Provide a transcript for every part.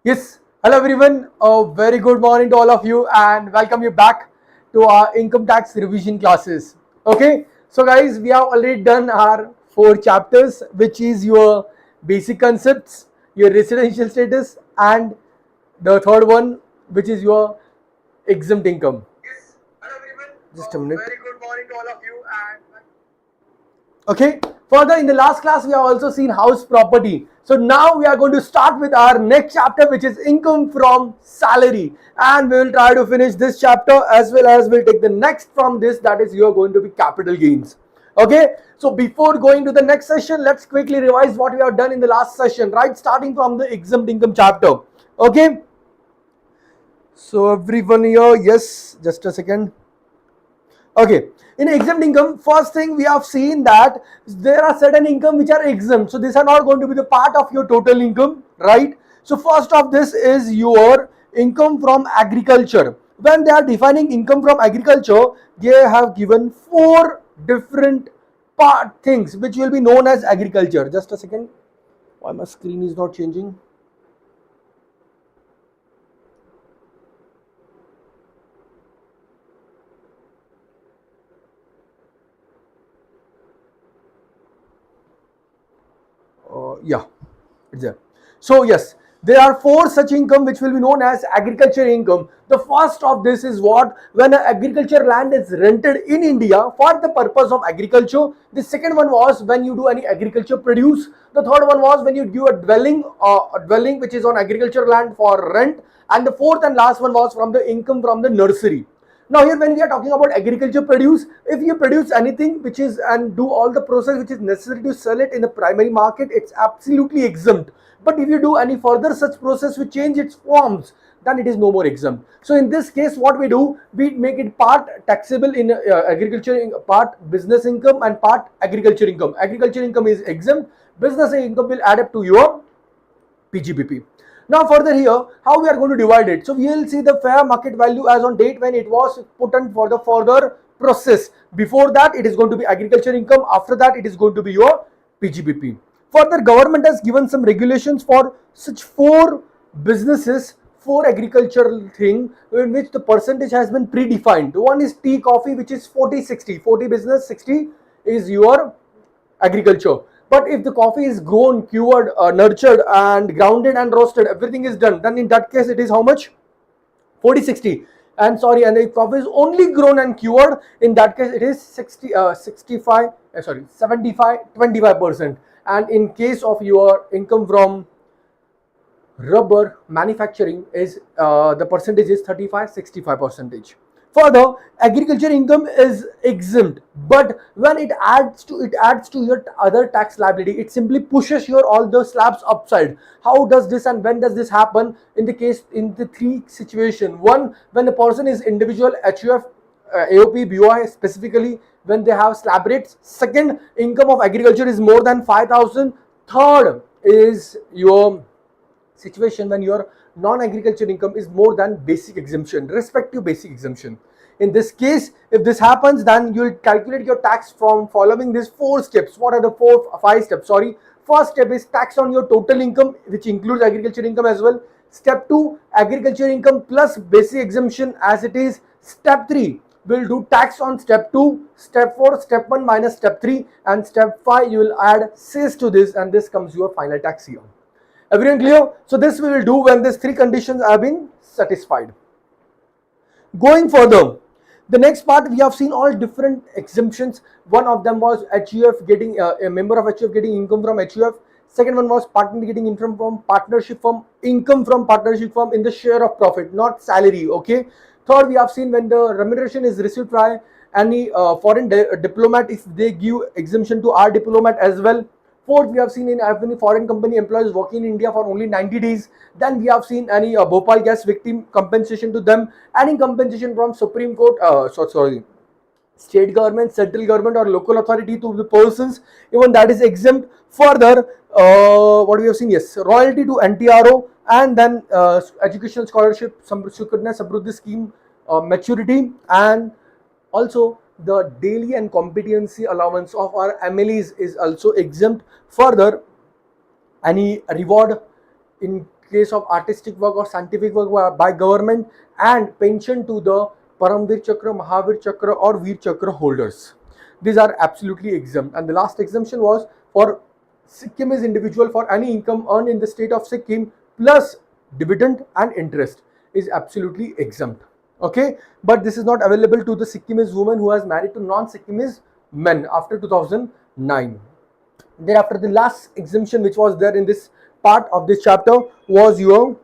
Yes, hello everyone. A very good morning to all of you and welcome you back to our income tax revision classes. Okay, so guys, we have already done our four chapters, which is your basic concepts, your residential status, and the third one, which is your exempt income. Yes, hello everyone. Just a minute. Very good morning to all of you and okay, further in the last class we have also seen house property. So now we are going to start with our next chapter, which is income from salary, and we will try to finish this chapter as well as we'll take the next from this, that is you are going to be capital gains. Okay, so before going to the next session, let's quickly revise what we have done in the last session, right, starting from the exempt income chapter. Okay, so everyone here, yes, just a second. Okay, in exempt income, first thing we have seen that there are certain income which are exempt. So these are not going to be the part of your total income, right? So first of this is your income from agriculture. When they are defining income from agriculture, they have given four different part things which will be known as agriculture. Just a second. Why my screen is not changing? Yeah, it's there. So yes, there are four such income which will be known as agriculture income. The first of this is what, when an agriculture land is rented in India for the purpose of agriculture. The second one was when you do any agriculture produce. The third one was when you give a dwelling which is on agriculture land for rent. And the fourth and last one was from the income from the nursery. Now here when we are talking about agriculture produce, if you produce anything which is and do all the process which is necessary to sell it in the primary market, it's absolutely exempt. But if you do any further such process which change its forms, then it is no more exempt. So in this case what we do, we make it part taxable in agriculture, part business income and part agriculture income. Agriculture income is exempt, business income will add up to your PGBP. Now further here, how we are going to divide it. So we will see the fair market value as on date when it was put on for the further process. Before that it is going to be agriculture income. After that it is going to be your PGBP. Further, government has given some regulations for such four businesses, four agricultural thing in which the percentage has been predefined. One is tea, coffee, which is 40-60. 40 business, 60 is your agriculture. But if the coffee is grown, cured, nurtured and grounded and roasted, everything is done, then in that case it is how much? 40-60. And sorry, and if coffee is only grown and cured, in that case it is 75-25%. And in case of your income from rubber manufacturing is the percentage is 35-65 percentage. Further, agriculture income is exempt, but when it adds to your other tax liability, it simply pushes your all the slabs upside. How does this and when does this happen? In the case, in the three situation: one, when the person is individual, HUF, AOP, BOI, specifically when they have slab rates. Second, income of agriculture is more than 5,000. Third is your situation when your non-agriculture income is more than basic exemption, respective basic exemption. In this case, if this happens, then you will calculate your tax from following these four steps. What are the five steps? Sorry. First step is tax on your total income, which includes agriculture income as well. Step 2, agriculture income plus basic exemption as it is. Step 3, we'll do tax on step 2. Step 4, step 1 minus step 3, and step 5 you will add cess to this, and this comes your final tax here. Everyone clear? So this we will do when these three conditions have been satisfied. Going further, the next part we have seen all different exemptions. One of them was HUF getting a member of HUF getting income from HUF. Second one was partner getting income from partnership firm, income from partnership firm in the share of profit, not salary. Okay. Third, we have seen when the remuneration is received by any foreign diplomat, if they give exemption to our diplomat as well. Fourth, we have seen in any foreign company employees working in India for only 90 days. Then we have seen any Bhopal gas victim compensation to them, any compensation from Supreme Court, state government, central government or local authority to the persons, even that is exempt. Further, what we have seen, yes, royalty to NTRO, and then educational scholarship, Sukanya Samruddhi scheme, maturity, and also the daily and competency allowance of our MLEs is also exempt. Further, any reward in case of artistic work or scientific work by government, and pension to the Paramvir Chakra, Mahavir Chakra or Veer Chakra holders. These are absolutely exempt. And the last exemption was for Sikkim is individual for any income earned in the state of Sikkim plus dividend and interest is absolutely exempt. Okay, but this is not available to the Sikkimese woman who has married to non-Sikkimese men after 2009. Thereafter, the last exemption which was there in this part of this chapter was your,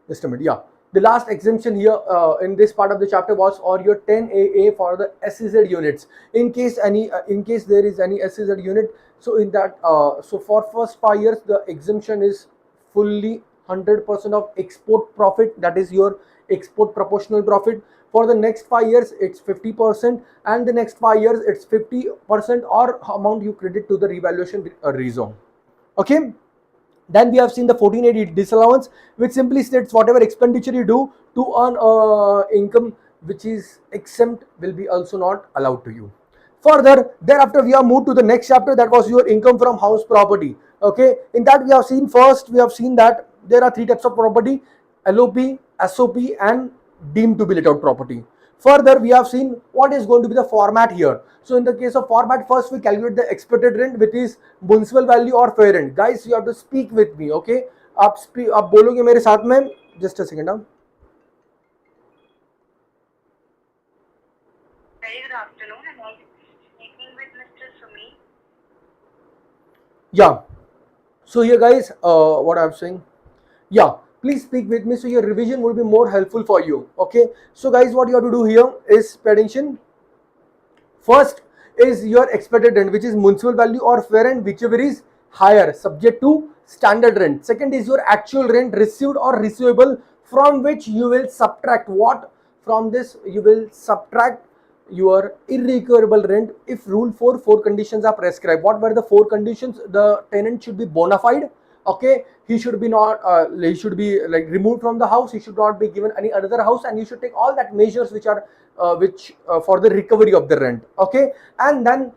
just a minute, yeah, the last exemption here in this part of the chapter was or your 10AA for the SEZ units. In case there is any SEZ unit, so in that so for first 5 years the exemption is fully 100% of export profit, that is your export proportional profit. For the next 5 years it's 50%, and the next 5 years it's 50% or amount you credit to the revaluation reason. Okay. Then we have seen the 1480 disallowance, which simply states whatever expenditure you do to earn income which is exempt will be also not allowed to you. Further, thereafter we have moved to the next chapter, that was your income from house property. Okay, in that we have seen that there are 3 types of property: LOP, SOP and deemed to be let out property. Further, we have seen what is going to be the format here. So in the case of format, first we calculate the expected rent, which is municipal value or fair rent. Guys, you have to speak with me. Okay, आप बोलोगे मेरे साथ में. Just a second. Very good afternoon. I'm speaking with Mr. Sumeet. Yeah. So here, guys, what I'm saying. Yeah. Please speak with me so your revision will be more helpful for you. Okay. So guys, what you have to do here is pay attention. First is your expected rent, which is municipal value or fair rent, whichever is higher, subject to standard rent. Second is your actual rent received or receivable, from which you will subtract what? From this you will subtract your irrecoverable rent if rule 4 conditions are prescribed. What were the 4 conditions? The tenant should be bona fide. Okay, he should be not he should be like removed from the house, he should not be given any another house, and you should take all that measures which are for the recovery of the rent. Okay, and then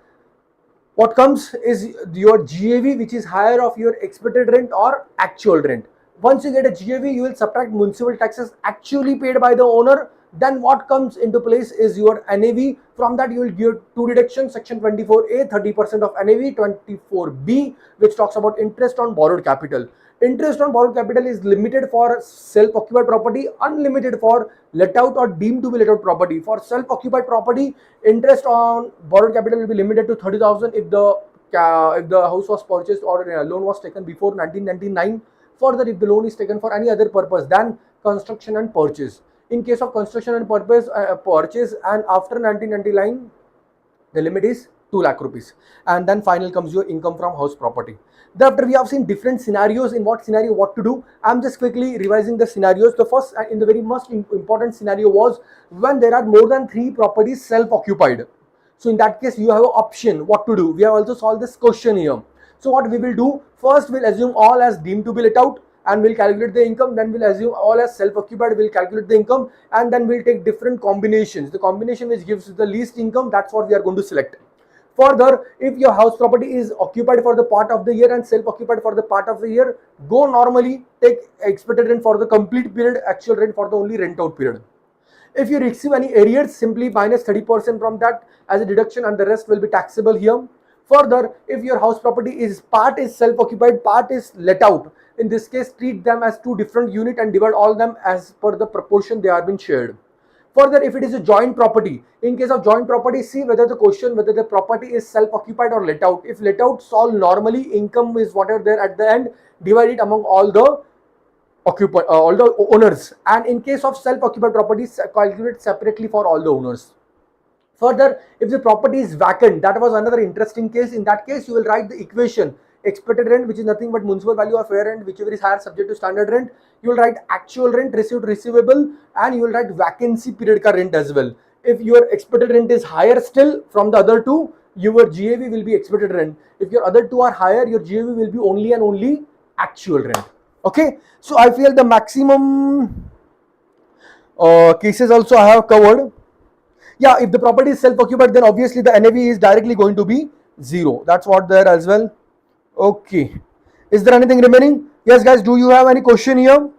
what comes is your GAV, which is higher of your expected rent or actual rent. Once you get a GAV, you will subtract municipal taxes actually paid by the owner. Then what comes into place is your NAV. From that you will give 2 deductions: section 24A, 30% of NAV, 24B, which talks about interest on borrowed capital. Interest on borrowed capital is limited for self-occupied property, unlimited for let out or deemed to be let out property. For self-occupied property, interest on borrowed capital will be limited to 30,000 if the house was purchased or a loan was taken before 1999. Further, if the loan is taken for any other purpose than construction and purchase. In case of construction and purchase and after 1999, the limit is 2 lakh rupees. And then final comes your income from house property. Thereafter we have seen different scenarios, in what scenario what to do. I'm just quickly revising the scenarios. The first and in the very most important scenario was when there are more than 3 properties self-occupied. So in that case you have an option what to do. We have also solved this question here. So what we will do, first we'll assume all as deemed to be let out and we'll calculate the income. Then we'll assume all as self-occupied, we'll calculate the income, and then we'll take different combinations. The combination which gives the least income, that's what we are going to select. Further, if your house property is occupied for the part of the year and self-occupied for the part of the year, go normally, take expected rent for the complete period, actual rent for the only rent out period. If you receive any arrears, simply minus 30% from that as a deduction, and the rest will be taxable here. Further, if your house property is part is self-occupied, part is let out, in this case treat them as 2 different units and divide all them as per the proportion they are being shared. Further, if it is a joint property, in case of joint property, see whether the property is self-occupied or let out. If let out, solve normally, income is whatever there at the end, divide it among all the all the owners, and in case of self-occupied properties, calculate separately for all the owners. Further, if the property is vacant, that was another interesting case. In that case, you will write the equation: expected rent, which is nothing but municipal value or fair rent, whichever is higher, subject to standard rent. You will write actual rent, received, receivable, and you will write vacancy period ka rent as well. If your expected rent is higher still from the other 2, your GAV will be expected rent. If your other 2 are higher, your GAV will be only and only actual rent. Okay, so I feel the maximum cases also I have covered. Yeah, if the property is self-occupied, then obviously the NAV is directly going to be 0. That's what there as well. Okay, Is there anything remaining? Yes, guys, do you have any question here?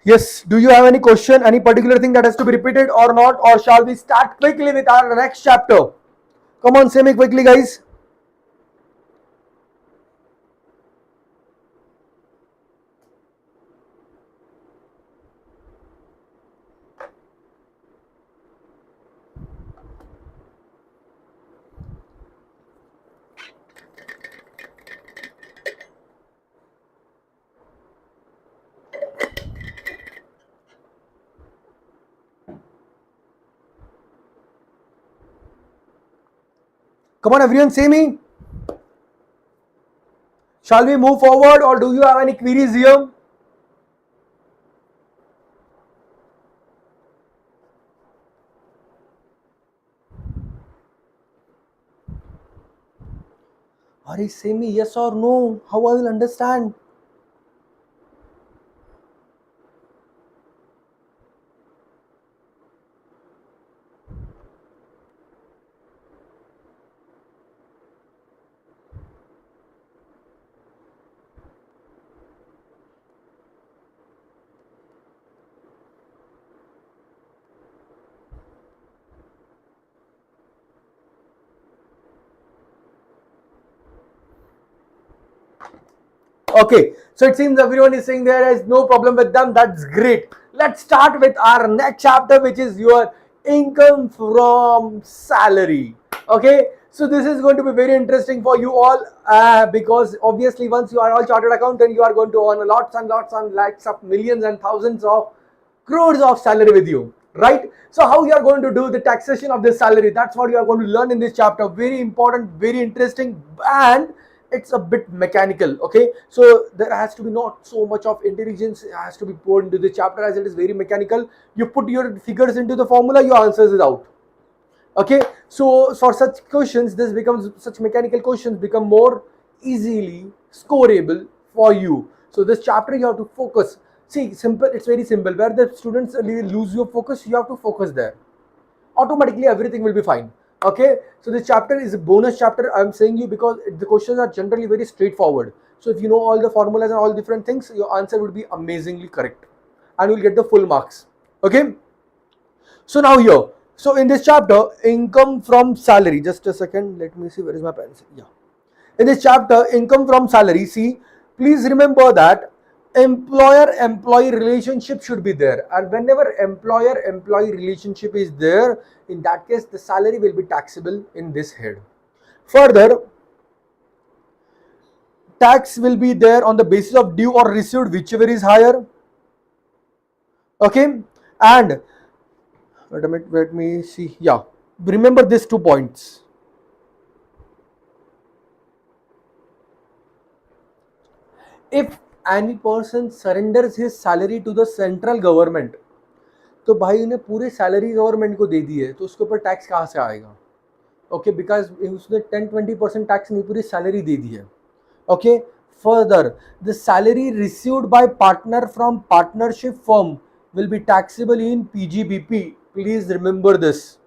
Yes, do you have any question, any particular thing that has to be repeated or not, or shall we start quickly with our next chapter? Come on, say me quickly, guys. Come on, everyone, say me. Shall we move forward, or do you have any queries here? Ari, say me yes or no. How I will understand? Okay, so it seems everyone is saying there is no problem with them. That's great. Let's start with our next chapter, which is your income from salary. Okay, so this is going to be very interesting for you all because obviously once you are all chartered accountant, you are going to earn lots and lots and lakhs of millions and thousands of crores of salary with you, right? So how you are going to do the taxation of this salary, that's what you are going to learn in this chapter. Very important, very interesting, and it's a bit mechanical. Okay, so there has to be not so much of intelligence has to be poured into the chapter, as it is very mechanical. You put your figures into the formula, your answers is out. Okay, so for such questions, this becomes such mechanical questions become more easily scoreable for you. So this chapter you have to focus. See, simple, it's very simple. Where the students lose your focus, you have to focus there. Automatically everything will be fine. Okay, so this chapter is a bonus chapter, I'm saying you, because the questions are generally very straightforward. So if you know all the formulas and all different things, your answer would be amazingly correct and you'll get the full marks. Okay, so now here, so in this chapter, income from salary, just a second, let me see, where is my pencil? Yeah, in this chapter, income from salary, see, please remember that employer employee relationship should be there, and whenever employer employee relationship is there, in that case the salary will be taxable in this head. Further, tax will be there on the basis of due or received, whichever is higher. Okay, and wait a minute, let me see. Yeah, remember these 2 points. If any person surrenders his salary to the central government, तो भाई ने पूरे salary government को दे दी है, तो उसके ऊपर tax कहाँ से आएगा? ओके, बिकॉज उसने 10-20% टैक्स नहीं, पूरी सैलरी दे दी है. Okay, further the salary received by partner from partnership firm will be taxable in PGBP. Please remember this.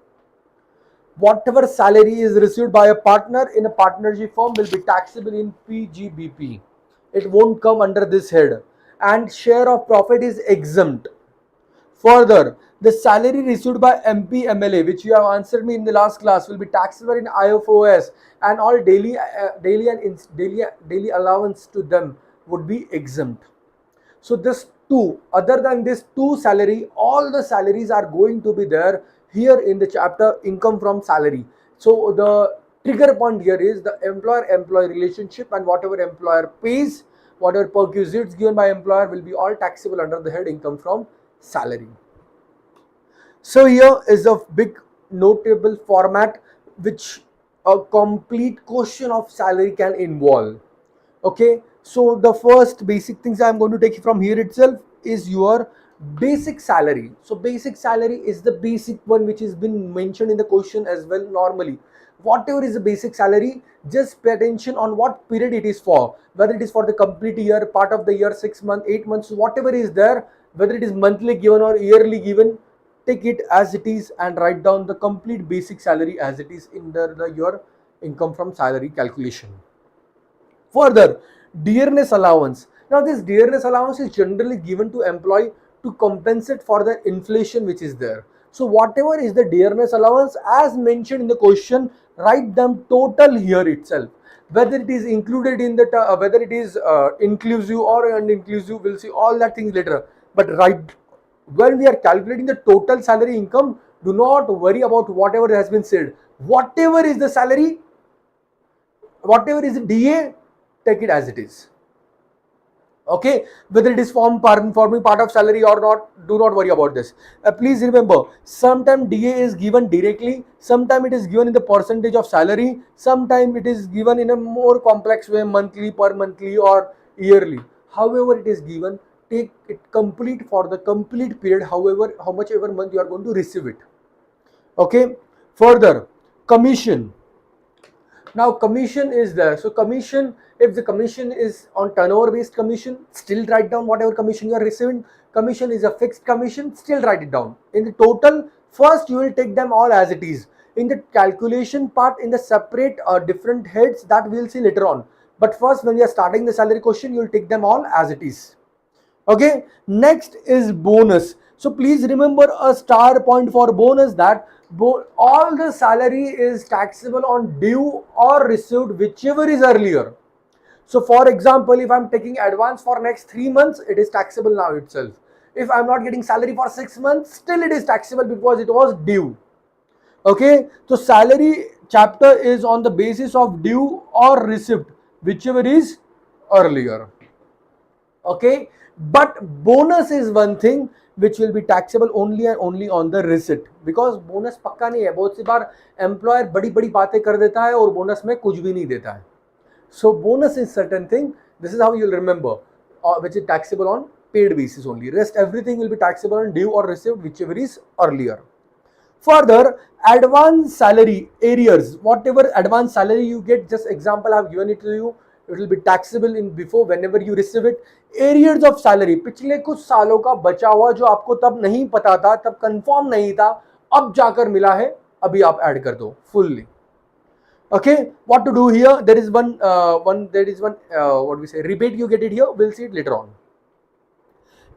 Whatever salary is received by a partner in a partnership firm will be taxable in PGBP. It won't come under this head. And share of profit is exempt. Further, the salary received by MP MLA, which you have answered me in the last class, will be taxable in IFOS, and all daily allowance to them would be exempt. So this two, other than this two salary, all the salaries are going to be there here in the chapter income from salary. So the trigger point here is the employer-employee relationship, and whatever employer pays, whatever perquisites given by employer will be all taxable under the head income from salary. So here is a big notable format which a complete question of salary can involve. Okay, so the first basic things I'm going to take from here itself is your basic salary. So basic salary is the basic one which has been mentioned in the question as well. Normally, whatever is the basic salary, just pay attention on what period it is for, whether it is for the complete year, part of the year, 6 months, 8 months, whatever is there, whether it is monthly given or yearly given, take it as it is and write down the complete basic salary as it is in your income from salary calculation. Further, dearness allowance. Now this dearness allowance is generally given to employee to compensate for the inflation which is there. So whatever is the dearness allowance as mentioned in the question, write them total here itself. Whether it is included in the whether it is inclusive or uninclusive, we'll see all that things later. But right when we are calculating the total salary income, do not worry about whatever has been said. Whatever is the salary, whatever is the DA, take it as it is. Okay, whether it is forming part of salary or not, do not worry about this. Please remember, sometimes DA is given directly, sometimes it is given in the percentage of salary, sometimes it is given in a more complex way, monthly, per monthly or yearly. However it is given, take it complete for the complete period, however how much ever month you are going to receive it. Okay, further, commission. Now commission is there. So commission, if the commission is on turnover based commission, still write down whatever commission you are receiving. Commission is a fixed commission, still write it down. In the total, first you will take them all as it is. In the calculation part, in the separate different heads, that we will see later on. But first when we are starting the salary question, you will take them all as it is. Okay, next is bonus. So please remember a star point for bonus, that all the salary is taxable on due or received, whichever is earlier. So for example, if I'm taking advance for next 3 months, it is taxable now itself. If I'm not getting salary for 6 months, still it is taxable because it was due. Okay, so salary chapter is on the basis of due or received, whichever is earlier. Okay, but bonus is one thing which will be taxable only and only on the receipt, because bonus पक्का नहीं है. बहुत सी बार employer बड़ी बड़ी बातें कर देता है और bonus में कुछ भी नहीं देता है. So bonus is certain thing. This is how you'll remember, which is taxable on paid basis only. Rest everything will be taxable on due or received, whichever is earlier. Further, advance salary arrears, whatever advance salary you get, just example I have given it to you, it will be taxable in before whenever you receive it. Arrears of salary, पिछले कुछ सालों का बचा हुआ जो आपको तब नहीं पता था, तब कंफर्म नहीं था, अब जाकर मिला है, अभी आप ऐड कर दो fully. Okay, what to do here? There is one what we say rebate, you get it here. We'll see it later on.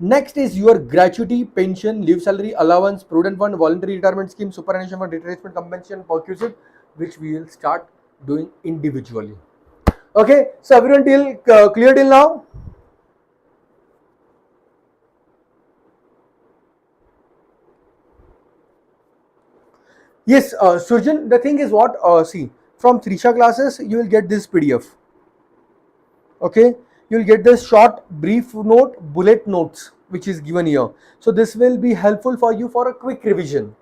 Next is your gratuity, pension, leave salary, allowance, prudent fund, voluntary retirement scheme, superannuation fund, retracement, compensation, perquisite, which we will start doing individually. Okay, so everyone clear till now? Yes, Surjan, the thing is what, see, from Trisha classes, you will get this PDF. Okay, you will get this short, brief note, bullet notes, which is given here. So this will be helpful for you for a quick revision.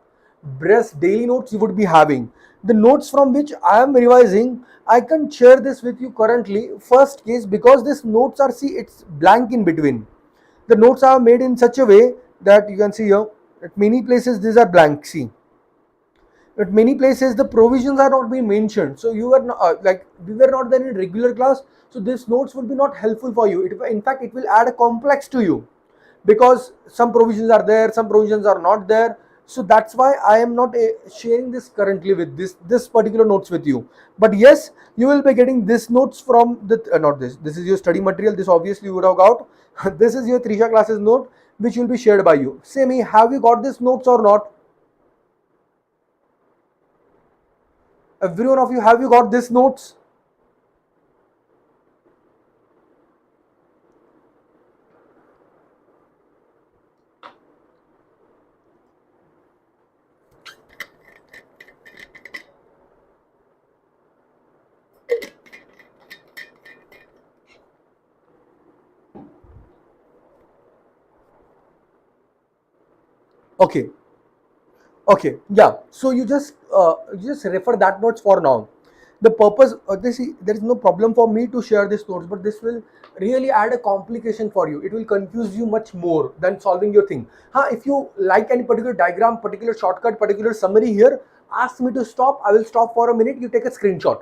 Breast daily notes you would be having. The notes from which I am revising, I can share this with you currently. First case, because these notes are, see, it's blank in between. The notes are made in such a way that you can see here, at many places these are blank, see. At many places the provisions are not being mentioned. So you are not, like we were not there in regular class. So these notes will be not helpful for you. In fact, it will add a complex to you, because some provisions are there, some provisions are not there. So that's why I am not sharing this currently with this particular notes with you. But yes, you will be getting this notes from the not this. This is your study material. This obviously you would have got. This is your Trisha classes note, which will be shared by you. Say me, have you got this notes or not? Every one of you, have you got this notes? Okay. Okay, yeah. So you just refer that notes for now. The purpose there is no problem for me to share these notes, but this will really add a complication for you. It will confuse you much more than solving your thing. If you like any particular diagram, particular shortcut, particular summary here, ask me to stop. I will stop for a minute. You take a screenshot.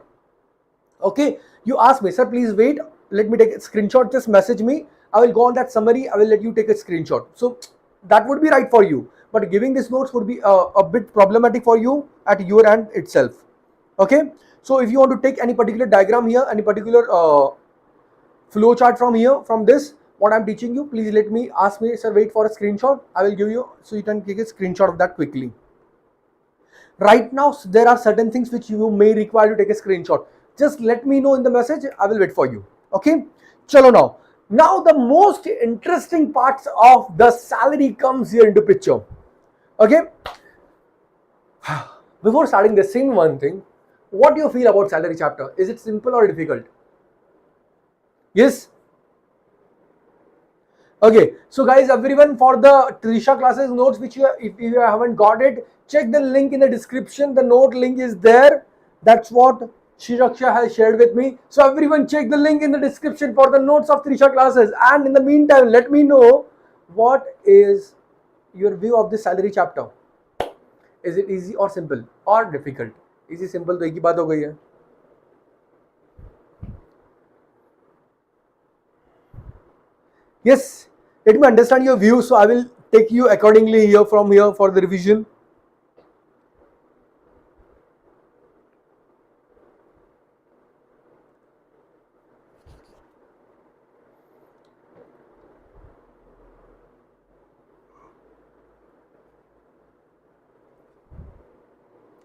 Okay, you ask me, sir, please wait. Let me take a screenshot. Just message me. I will go on that summary. I will let you take a screenshot. So that would be right for you, but giving these notes would be a bit problematic for you at your end itself. Okay, so if you want to take any particular diagram here, any particular flow chart from here, from this what I'm teaching you, please let me ask me, sir, wait for a screenshot. I will give you, so you can take a screenshot of that quickly. Right now there are certain things which you may require to take a screenshot. Just let me know in the message, I will wait for you. Okay, chalo now the most interesting parts of the salary comes here into picture. Okay, before starting this, same one thing, what do you feel about salary chapter? Is it simple or difficult? Yes. Okay, so guys, everyone, for the Trisha classes notes, which if you haven't got it, check the link in the description. The note link is there. That's what Shiraksha has shared with me. So everyone, check the link in the description for the notes of Trisha classes. And in the meantime, let me know what is your view of the salary chapter. Is it easy or simple or difficult? Easy, simple, तो एक ही बात हो गई है. Yes, let me understand your view, so I will take you accordingly here from here for the revision.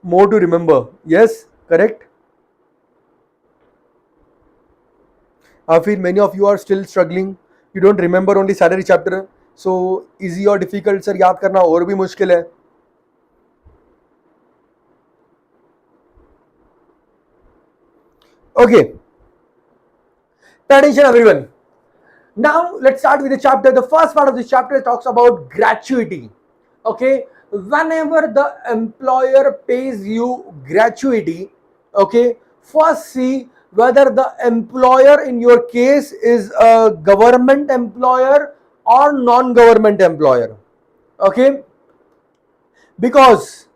More to remember. Yes, correct. I feel many of you are still struggling. You don't remember only salary chapter. So easy or difficult, sir, याद करना और भी मुश्किल है. Okay. Pay attention, everyone. Now let's start with the chapter. The first part of this chapter talks about gratuity. Okay, whenever the employer pays you gratuity, okay, first see whether the employer in your case is a government employer or non-government employer. Okay, because,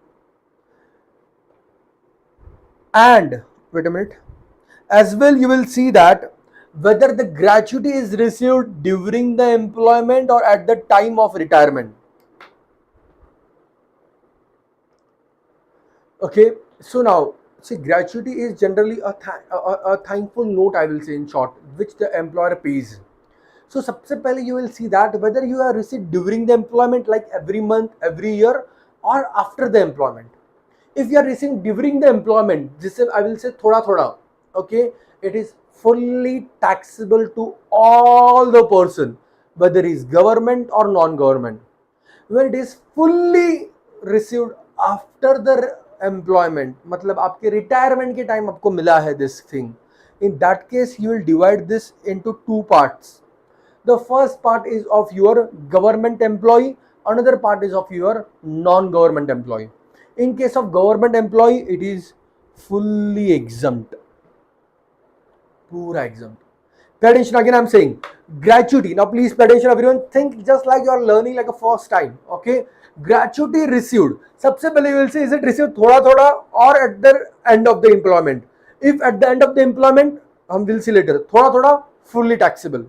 and wait a minute, as well you will see that whether the gratuity is received during the employment or at the time of retirement. Okay, so now see, gratuity is generally a thankful note, I will say in short, which the employer pays. So सबसे पहले you will see that whether you are received during the employment, like every month, every year, or after the employment. If you are receiving during the employment, this I will say thoda thoda. Okay, it is fully taxable to all the person, whether it is government or non-government. When it is fully received after the employment, मतलब आपके retirement के time आपको मिला है this thing, in that case you will divide this into two parts. The first part is of your government employee, another part is of your non-government employee. In case of government employee, it is fully exempt, pura exempt. Pay attention again, I'm saying gratuity. Now please pay attention, everyone. Think just like you are learning like a first time. Okay, gratuity received. सबसे पहले you will say, is it received थोड़ा थोड़ा or at the end of the employment? If at the end of the employment, हम will see later, थोड़ा थोड़ा fully taxable.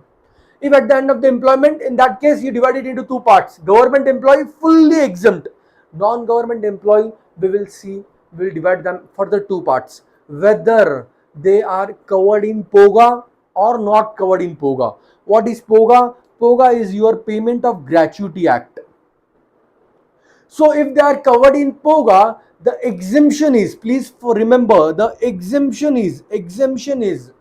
If at the end of the employment, in that case you divide it into two parts. Government employee fully exempt. Non-government employee, we will see, we will divide them further two parts. Whether they are covered in POGA or not covered in POGA. What is POGA? POGA is your Payment of Gratuity Act. So if they are covered in POGA, the exemption is, please remember, the exemption is,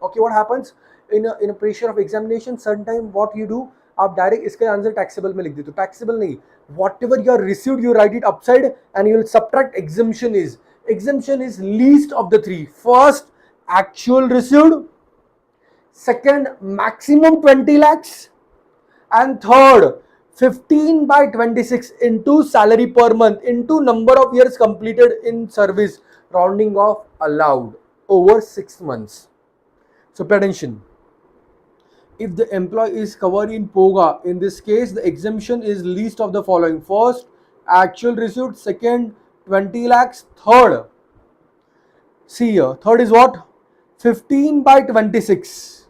okay, what happens in a pressure of examination, sometime what you do, आप direct इसका answer taxable में लिख देते हो. Taxable नहीं, whatever you are received, you write it upside and you will subtract exemption is. Exemption is least of the three. First, actual received. Second, maximum 20 lakhs. And third, 15 by 26 into salary per month into number of years completed in service, rounding off allowed over 6 months. So pay attention. If the employee is covered in POGA, in this case the exemption is least of the following. First, actual received. Second, 20 lakhs. Third, see here, third is what? 15 by 26.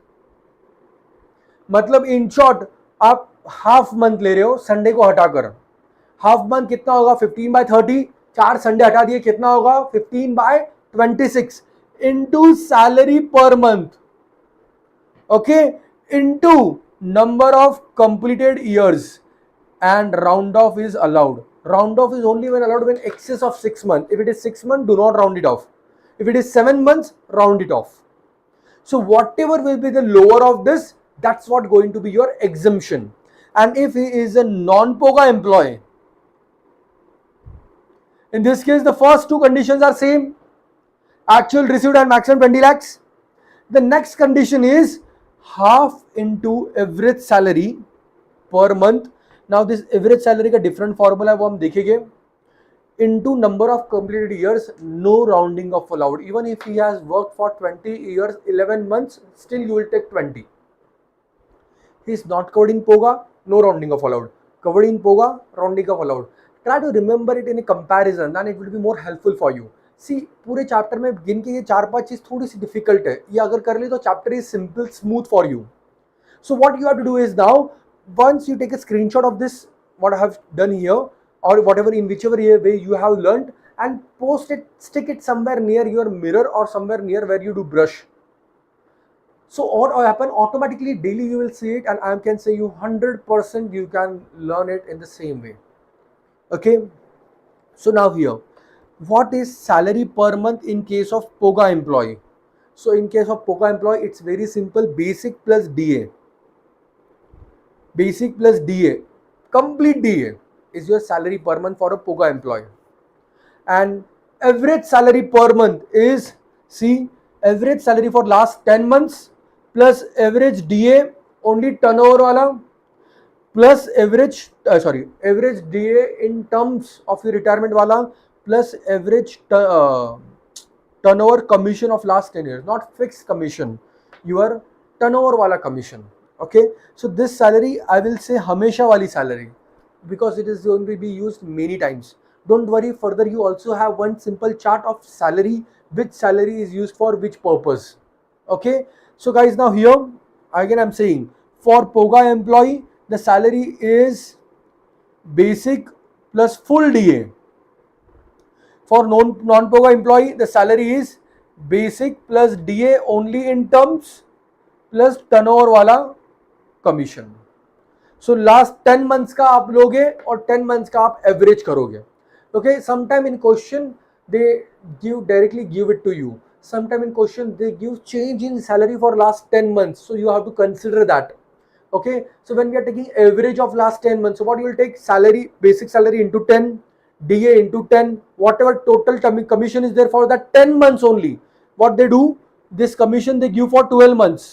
मतलब in short, आप half month ले रहे हो Sunday को हटाकर, half month कितना होगा 15/30, 4 Sunday हटा दिए कितना होगा 15/26 into salary per month, okay, into number of completed years, and round off is allowed. Round off is only when allowed when excess of 6 months. If it is 6 months, do not round it off. If it is 7 months, round it off. So whatever will be the lower of this, that's what going to be your exemption. And if he is a non-POGA employee, in this case the first two conditions are same, actual received and maximum 20 lakhs. The next condition is half into average salary per month. Now this average salary का different formula है वो हम देखेंगे. Into number of completed years, no rounding off allowed. Even if he has worked for 20 years, 11 months, still you will take 20. He is not covered in POGA, no rounding off allowed. Covered in POGA, rounding off allowed. Try to remember it in a comparison, then it will be more helpful for you. See, पूरे chapter में गिन के ये 4-5 चीज थोड़ी सी difficult है, ये अगर कर ले तो chapter is simple smooth for you. So what you have to do is now, once you take a screenshot of this, what I have done here, or whatever in whichever way you have learned, and post it, stick it somewhere near your mirror or somewhere near where you do brush. So what will happen, automatically daily you will see it, and I can say you 100% you can learn it in the same way. Okay, so now here, what is salary per month in case of POGA employee? So in case of POGA employee, it's very simple, basic plus DA. Basic plus DA, complete DA is your salary per month for a POGA employee. And average salary per month is, see, average salary for last 10 months plus average DA only turnover wala, plus average average DA in terms of your retirement wala, plus average turnover commission of last 10 years, not fixed commission, your turnover wala commission. Okay, so this salary I will say hamesha wali salary, because it is going to be used many times. Don't worry, further you also have one simple chart of salary, which salary is used for which purpose. Okay, so guys, now here again I'm saying, for POGA employee the salary is basic plus full DA. For non-POGA employee the salary is basic plus DA only in terms plus turnover wala commission. So last 10 months का आप लोगे और 10 months का आप average करोगे. Okay, sometime in question they give directly give it to you, sometime in question they give change in salary for last 10 months, so you have to consider that. Okay, so when we are taking average of last 10 months, so what you will take, salary, basic salary into 10, DA into 10, whatever total commission is there for that 10 months only. What they do, this commission they give for 12 months.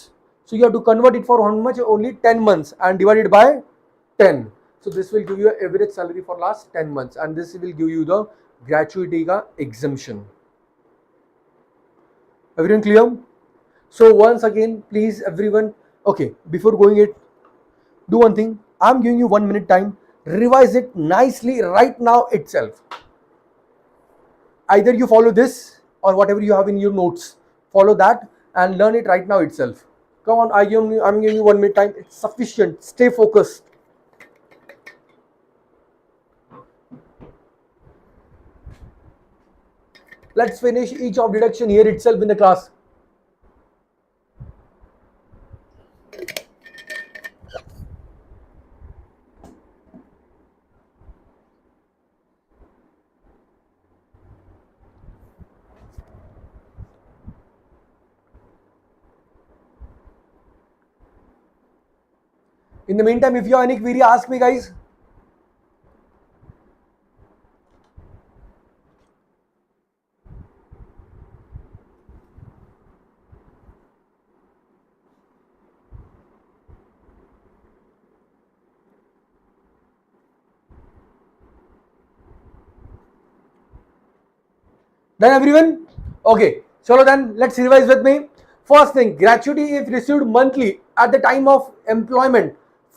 So you have to convert it for how much, only 10 months, and divide it by 10. So this will give you an average salary for last 10 months, and this will give you the gratuity ka exemption. Everyone clear? So once again, please everyone, okay, before going it, do one thing. I'm giving you 1 minute time. Revise it nicely right now itself. Either you follow this or whatever you have in your notes, follow that and learn it right now itself. Come on, I'm giving you 1 minute time. It's sufficient. Stay focused. Let's finish each of deduction here itself in the class. In the meantime, if you have any query, ask me, guys. Done, everyone? Okay, so then let's revise with me. First thing, gratuity if received monthly at the time of employment,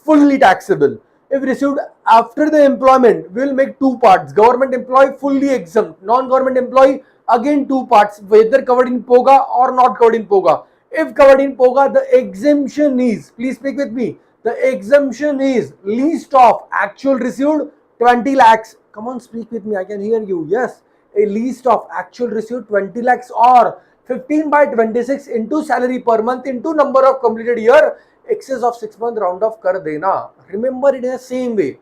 fully taxable. If received after the employment, we will make two parts. Government employee fully exempt, non-government employee again two parts, whether covered in POGA or not covered in POGA. If covered in POGA, the exemption is, please speak with me, the exemption is least of actual received 20 lakhs. Come on, speak with me. I can hear you. Yes. A list of actual received 20 lakhs or 15 by 26 into salary per month into number of completed year, excess of 6 month round off कर देना. Remember it in the same way.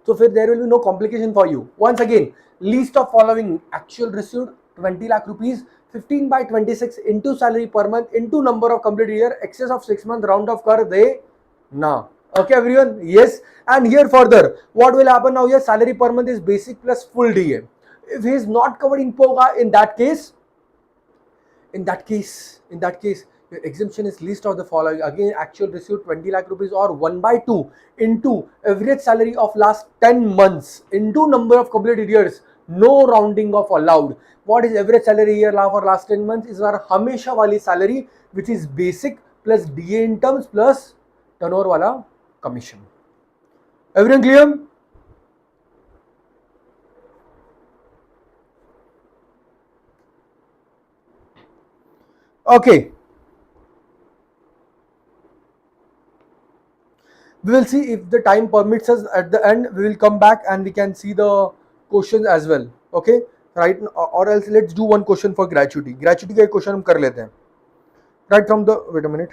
So there will be no complication for you. Once again, list of following actual received 20 lakh rupees, 15 by 26 into salary per month into number of completed year, excess of 6 month round off कर देना. Okay everyone, yes. And here further, what will happen now here? Salary per month is basic plus full DA. If he is not covered in POGA, in that case, your exemption is list of the following. Again, actual received 20 lakh rupees or 1 by 2 into average salary of last 10 months into number of completed years. No rounding off allowed. What is average salary here for last 10 months? Is our hamesha wali salary, which is basic plus DA in terms plus turnover wala commission. Everyone clear? Okay. We will see if the time permits us at the end. We will come back and we can see the questions as well. Okay. Right. Or else let's do one question for gratuity. Gratuity का question हम कर लेते हैं. Right from the, wait a minute.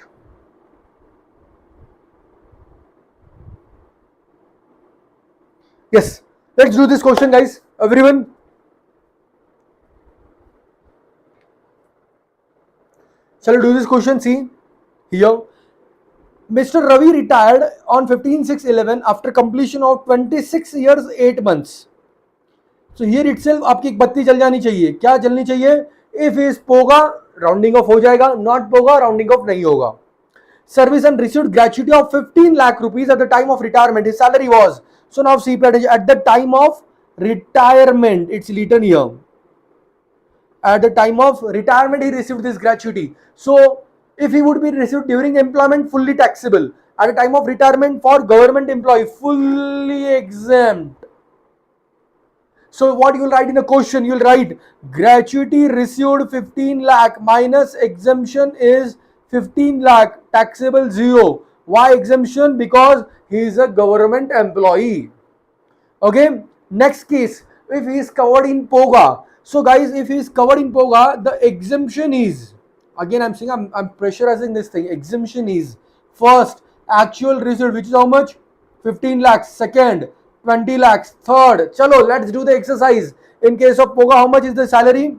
Yes. Let's do this question, guys. Everyone. Shall we do this question? See here. Mr. Ravi retired on 15/6/11 after completion of 26 years 8 months. So here itself आपकी एक बत्ती जल जानी चाहिए. क्या जलनी चाहिए? If is POGA, rounding off हो जाएगा. Not POGA, rounding off नहीं होगा. Service and received gratuity of 15 lakh rupees at the time of retirement. His salary was. So now see at the time of retirement, it's written here. At the time of retirement, he received this gratuity. So if he would be received during employment, fully taxable. At the time of retirement for government employee, fully exempt. So what you will write in the question? You will write gratuity received 15 lakh minus exemption is 15 lakh, taxable 0. Why exemption? Because he is a government employee. Okay. Next case, if he is covered in POGA. So guys, if he is covered in POGA, the exemption is, again I'm saying I'm pressurizing this thing. Exemption is first actual received, which is how much? 15 lakhs. Second 20 lakhs. Third, chalo, let's do the exercise. In case of POGA, how much is the salary?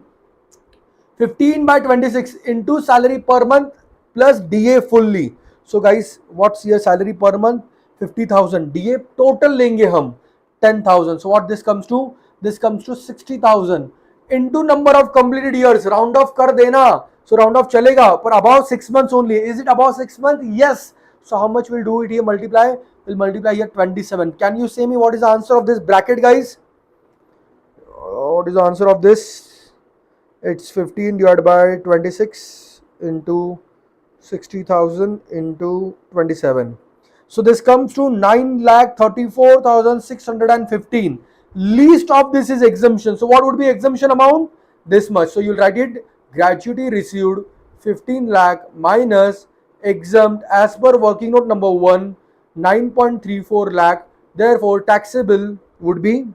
15 by 26 into salary per month plus DA fully. So guys, what's your salary per month? 50,000. DA total लेंगे हम 10,000. So what this comes to? This comes to 60,000 into number of completed years. Round off कर देना. So round off चलेगा, but about 6 months only. Is it about 6 months? Yes. So how much we'll do it here? Multiply. We'll multiply here 27. Can you say me what is the answer of this bracket, guys? What is the answer of this? It's 15 divided by 26 into 60,000 into 27. So this comes to 9,34,615. Least of this is exemption. So what would be exemption amount? This much. So you'll write it gratuity received 15 lakh minus exempt as per working note number 1 9.34 lakh. Therefore taxable would be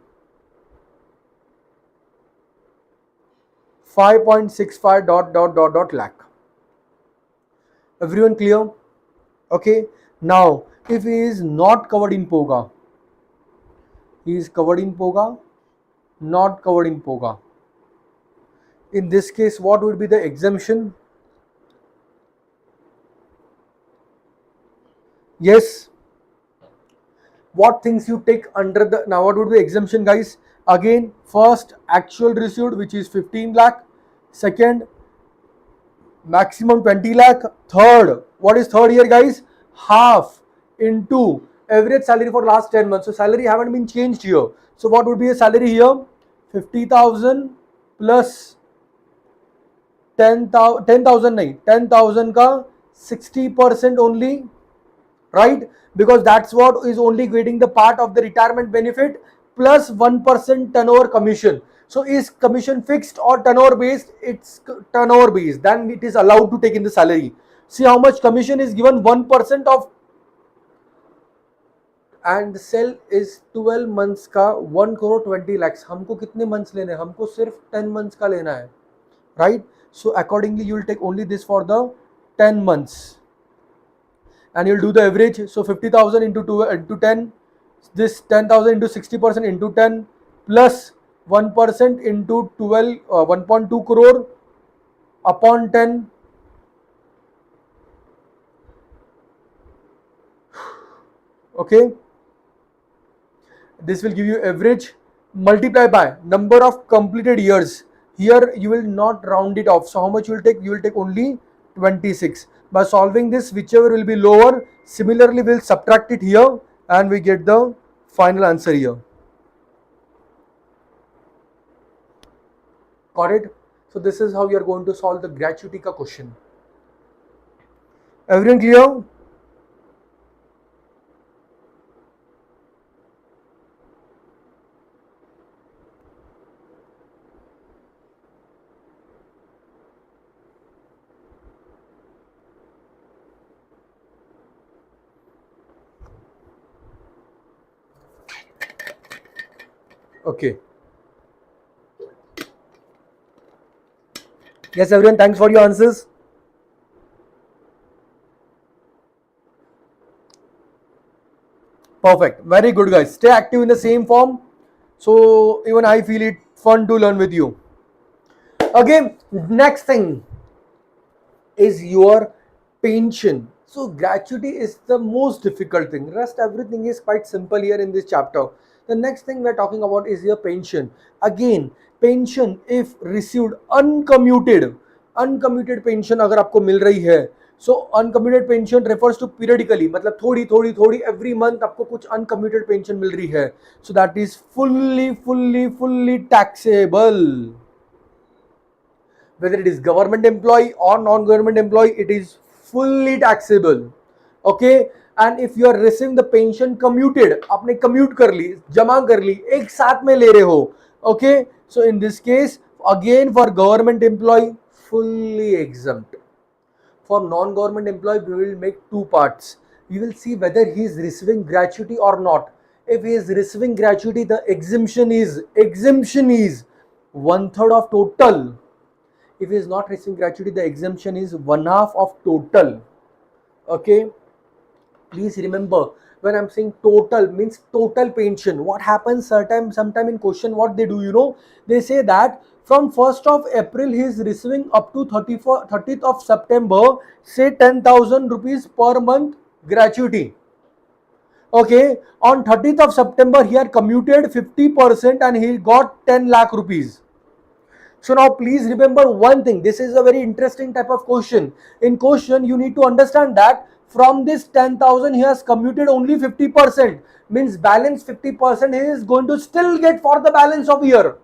5.65 ... lakh. Everyone clear? Okay. Now if he is not covered in POGA, he is covered in POGA, not covered in POGA. In this case, what would be the exemption? Yes. What things you take under the, now what would be exemption, guys? Again, first actual received, which is 15 lakh. Second, maximum 20 lakh. Third, what is third here, guys? Half into average salary for last 10 months. So salary haven't been changed here. So what would be a salary here? 50,000 plus 10,000 nahi, 10,000 ka 60% only, right? Because that's what is only getting the part of the retirement benefit plus 1% turnover commission. So is commission fixed or turnover based? It's turnover based. Then it is allowed to take in the salary. See how much commission is given, 1% of and sale is 12 months का 1 crore 20 lakhs. हमको कितने months लेने हैं? हमको सिर्फ 10 months का लेना है, right? So accordingly you will take only this for the 10 months and you'll do the average. So 50,000 into 10, this 10,000 into 60% into 10 plus 1% into 12, 1.2 crore upon 10. Okay, this will give you average, multiply by number of completed years. Here you will not round it off, so how much you will take? You will take only 26. By solving this, whichever will be lower, similarly we'll subtract it here and we get the final answer here. Got it? So this is how you are going to solve the gratuity ka question. Everyone clear? Okay. Yes, everyone, thanks for your answers. Perfect. Very good, guys. Stay active in the same form. So even I feel it fun to learn with you. Okay, next thing is your pension. So gratuity is the most difficult thing. Rest everything is quite simple here in this chapter. The next thing we are talking about is your pension. Again, pension if received uncommuted pension अगर आपको मिल रही है, so uncommuted pension refers to periodically, मतलब थोड़ी थोड़ी थोड़ी every month आपको कुछ uncommuted pension मिल रही है, so that is fully taxable. Whether it is government employee or non-government employee, it is fully taxable. Okay, and if you are receiving the pension commuted, आपने commute कर ली, जमा कर ली, एक साथ में ले रहे हो, okay, so in this case again for government employee fully exempt. For non-government employee we will make two parts. We will see whether he is receiving gratuity or not. If he is receiving gratuity, the exemption is 1/3 of total. If he is not receiving gratuity, the exemption is 1/2 of total. Okay, please remember, when I'm saying total means total pension. What happens sometime in question, what they do, you know, they say that from 1st of April he is receiving up to 30th of September, say 10,000 rupees per month gratuity. Okay, on 30th of September he had commuted 50% and he got 10 lakh rupees. So now please remember one thing, this is a very interesting type of question. In question you need to understand that from this 10,000 he has commuted only 50%, means balance 50% he is going to still get for the balance of year.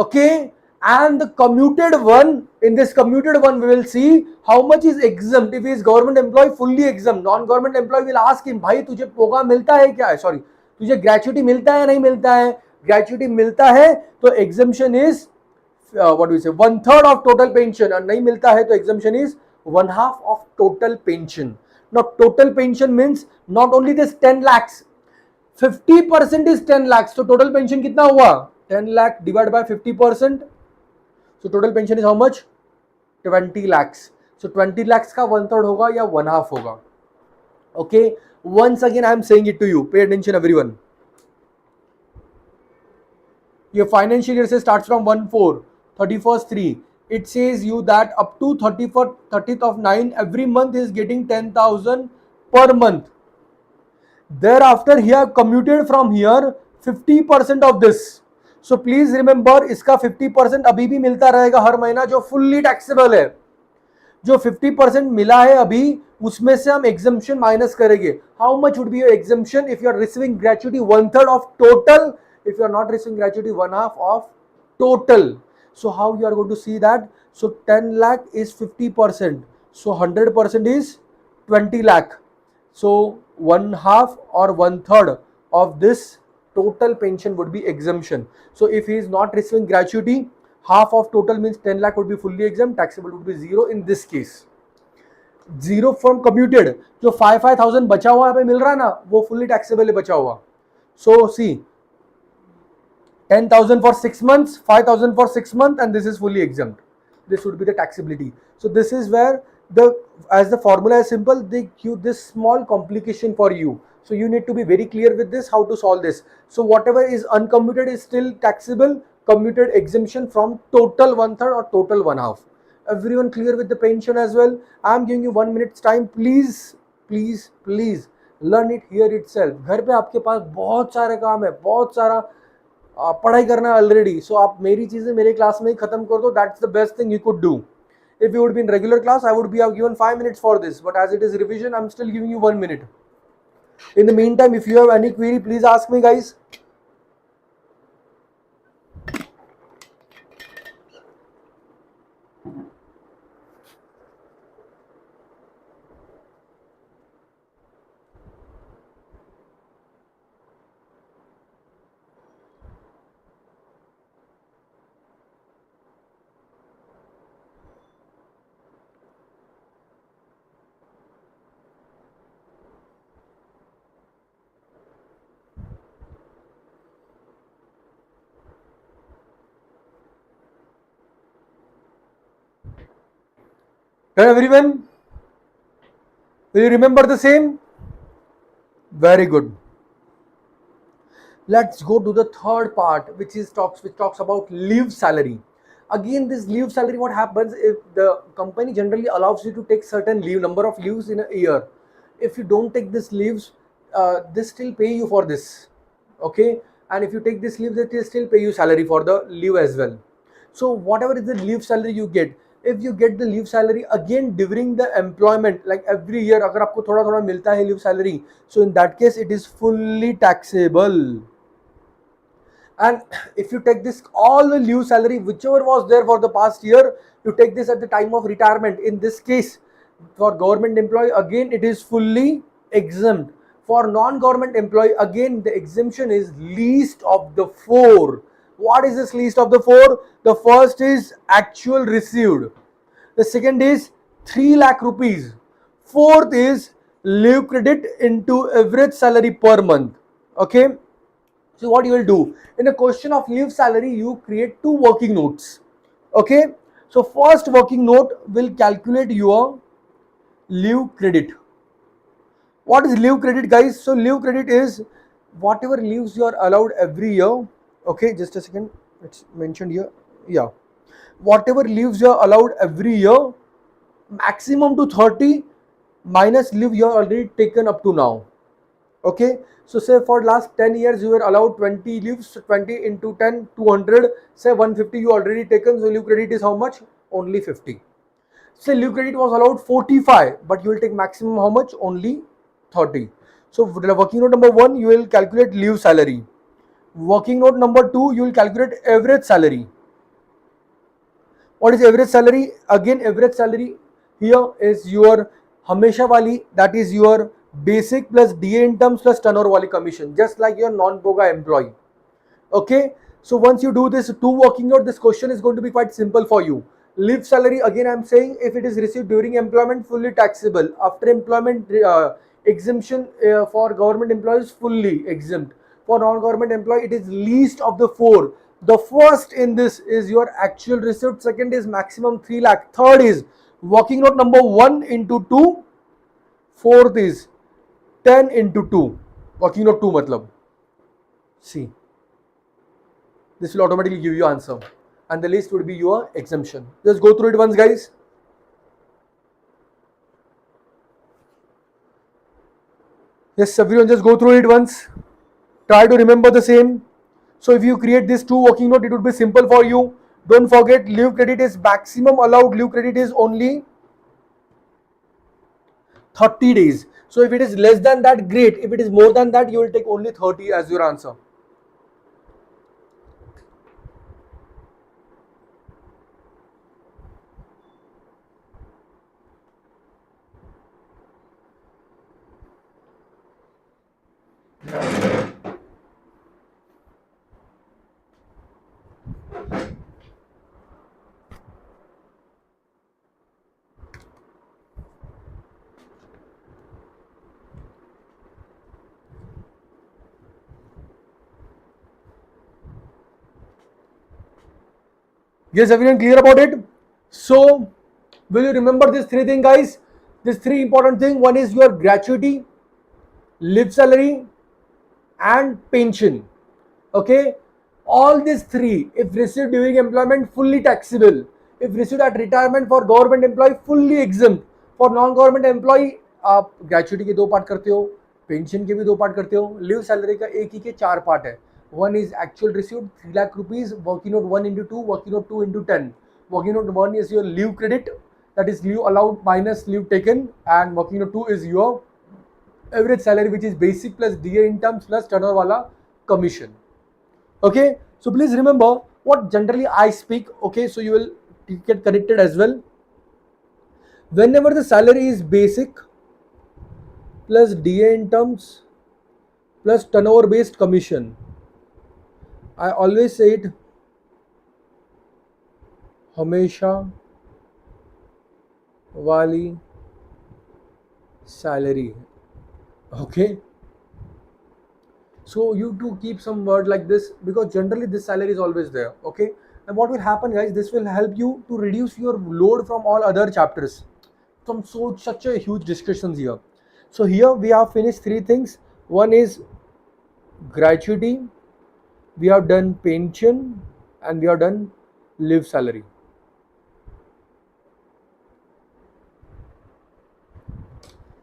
Okay, and the commuted one, in this commuted one we will see how much is exempt. If he is government employee, fully exempt. Non-government employee will ask him, भाई तुझे पोगा मिलता है क्या? Sorry, तुझे gratuity मिलता है या नहीं मिलता है? Gratuity मिलता है तो exemption is what do we say, 1/3 of total pension, और नहीं मिलता है तो exemption is 1/2 of total pension. Now total pension means not only this 10 lakhs, 50% is 10 lakhs. So total pension कितना हुआ? 10 lakh divided by 50%. So total pension is how much? 20 lakhs. So 20 lakhs का 1/3 होगा या 1/2 होगा. Okay, once again I am saying it to you, pay attention everyone. Your financial year starts from 1/4, 31st 3. It says you that up to 30th of 9 every month is getting 10,000 per month. Thereafter he have commuted from here 50% of this. So please remember, इसका 50% अभी भी मिलता रहेगा हर महीना, जो fully taxable है. जो 50% मिला है अभी, उसमें से हम exemption माइनस करेंगे. How much would be your exemption if you are receiving gratuity 1/3 of total? If you are not receiving gratuity, 1/2 of total. So how you are going to see that? So 10 lakh is 50%. So 100% is 20 lakh. So 1/2 or 1/3 of this total pension would be exemption. So if he is not receiving gratuity, half of total means 10 lakh would be fully exempt, taxable would be 0 in this case. Zero from commuted, जो 5,000 बचा हुआ पे मिल रहा है ना, वो fully taxable है बचा हुआ. सो सी 10,000 for 6 months, 5,000 for 6 months, and this is fully exempt. This would be the taxability. So this is where as the formula is simple, they give this small complication for you. So you need to be very clear with this, how to solve this. So whatever is uncommuted is still taxable, commuted exemption from total one third or total one half. Everyone clear with the pension as well? I'm giving you 1 minute's time. Please, please, please learn it here itself. घर पे आपके पास बहुत सारे काम है, बहुत सारा पढ़ाई करना ऑलरेडी. सो आप मेरी चीजें मेरे क्लास में ही खत्म कर दो. That's the best thing you could do. If you would be in regular class, I would be have given 5 minutes for this. But as it is revision, I'm still giving you 1 minute. In the meantime, if you have any query, please ask me, guys. Everyone, will you remember the same? Very good. Let's go to the third part, which talks about leave salary. Again, this leave salary, what happens if the company generally allows you to take certain leave, number of leaves in a year. If you don't take this leaves, they still pay you for this. Okay, and if you take this leave, they still pay you salary for the leave as well. So whatever is the leave salary you get, if you get the leave salary again during the employment, like every year अगर आपको थोड़ा थोड़ा मिलता है leave salary, so in that case it is fully taxable. And if you take this all the leave salary whichever was there for the past year, you take this at the time of retirement, in this case for government employee again it is fully exempt. For non-government employee again the exemption is least of the four. What is this least of the four? The first is actual received, the second is 3 lakh rupees, fourth is leave credit into average salary per month. Okay, so what you will do, in a question of leave salary, you create two working notes. Okay, so first working note will calculate your leave credit. What is leave credit, guys? So leave credit is whatever leaves you are allowed every year. Okay, just a second, it's mentioned here. Yeah, whatever leaves you are allowed every year, maximum to 30 minus leave you are already taken up to now. Okay, so say for last 10 years you were allowed 20 leaves, 20 into 10, 200, say 150 you already taken, so leave credit is how much? Only 50. Say leave credit was allowed 45, but you will take maximum how much? Only 30. So working note number 1, you will calculate leave salary. Working note number 2, you will calculate average salary. What is average salary? Again, average salary here is your hamesha wali, that is your basic plus DA incomes plus turnover wali commission, just like your non-boga employee. Okay, so once you do this two working note, this question is going to be quite simple for you. Leave salary, again I'm saying, if it is received during employment, fully taxable. After employment, exemption for government employees, fully exempt. For non-government employee, it is least of the four. The first in this is your actual receipt, second is maximum 3 lakh, third is working note number 1 into 2, fourth is 10 into 2. Working note 2 matlab. See, this will automatically give you answer, and the list would be your exemption. Just go through it once, guys. Yes, everyone, just go through it once. Try to remember the same. So if you create this two working note, it would be simple for you. Don't forget, leave credit is maximum allowed. Leave credit is only 30 days. So if it is less than that, great. If it is more than that, you will take only 30 as your answer. Yes, everyone clear about it? So, will you remember these three things, guys? These three important things. One is your gratuity, live salary, and pension. Okay, all these three, if received during employment, fully taxable. If received at retirement for government employee, fully exempt. For non-government employee, आप gratuity के दो part करते हो, pension के भी दो part करते हो, लिव सैलरी का एक ही के चार पार्ट है. One is actual received 3 lakh rupees, working note 1 into 2, working note 2 into 10. Working note 1 is your leave credit, that is leave allowed minus leave taken, and working note 2 is your average salary, which is basic plus DA in terms plus turnover wala commission. Okay, so please remember what generally I speak. Okay, so you will get connected as well. Whenever the salary is basic plus DA in terms plus turnover based commission, I always say it हमेशा वाली salary. Okay, so you to keep some word like this, because generally this salary is always there. Okay, and what will happen, guys, this will help you to reduce your load from all other chapters, from such a huge discussions here. So here we have finished three things. One is gratuity, we have done pension, and we have done live salary.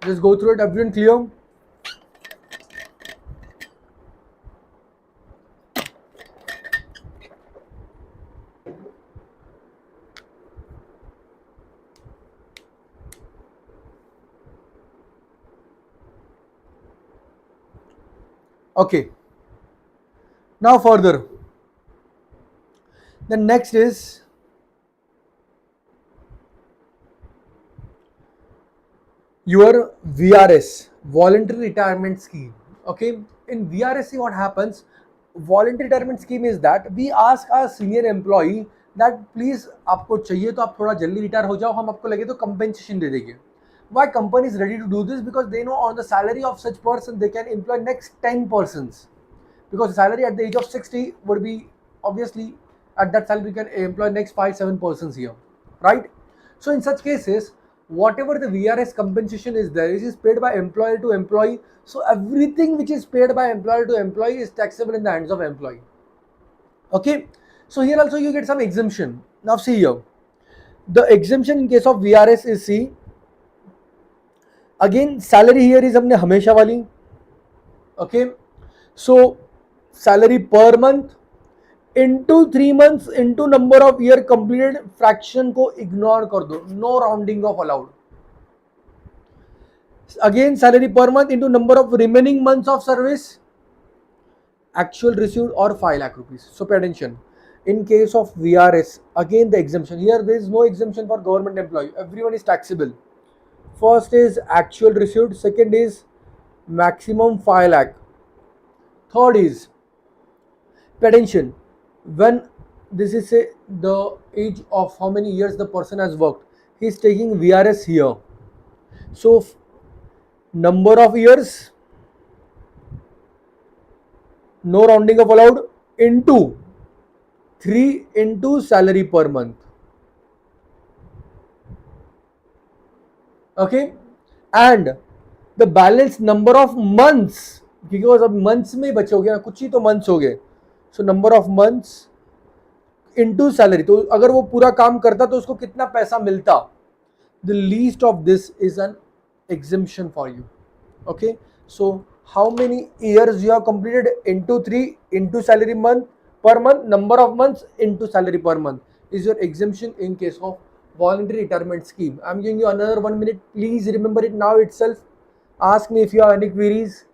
Just go through it. Everyone clear? Okay, now further, the next is your VRS, voluntary retirement scheme. Okay, in VRSC what happens, voluntary retirement scheme is that we ask our senior employee that please आपको चाहिए तो आप थोड़ा जल्दी retire हो जाओ, हम आपको लगे तो compensation दे देंगे. Why company is ready to do this? Because they know on the salary of such person they can employ next 10 persons, because salary at the age of 60 would be obviously at that salary you can employ next 5-7 persons here, right? So in such cases, whatever the VRS compensation is there, it is paid by employer to employee. So everything which is paid by employer to employee is taxable in the hands of employee. Okay, so here also you get some exemption. Now see here, the exemption in case of VRS is, see, again salary here is हमने हमेशा वाली. Okay, so salary per month into 3 months into number of year completed, fraction को ignore कर दो, no rounding off allowed. Again salary per month into number of remaining months of service, actual received or 5 lakh rupees. So pay attention. In case of VRS, again the exemption. Here there is no exemption for government employee. Everyone is taxable. First is actual received. Second is maximum 5 lakh. Third is, pay attention. When this is say the age of how many years the person has worked, he is taking VRS here. So number of years, no rounding of allowed, into 3 into salary per month. Okay, and the balance number of months, because अब months में बचे हो गया, कुछ ही तो months हो गए, so number of months into salary. तो अगर वो पूरा काम करता तो उसको कितना पैसा मिलता, the least of this is an exemption for you. Okay, so how many years you have completed into 3 into salary month per month, number of months into salary per month is your exemption in case of voluntary retirement scheme. I'm giving you another 1 minute. Please remember it now itself. Ask me if you have any queries.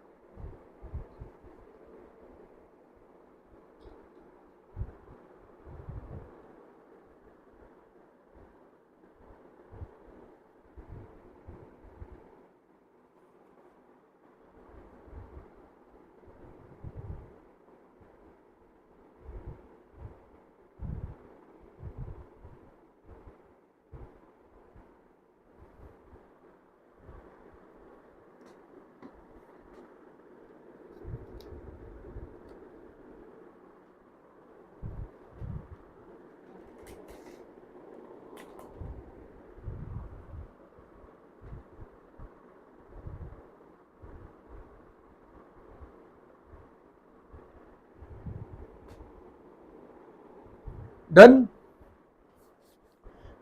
Done?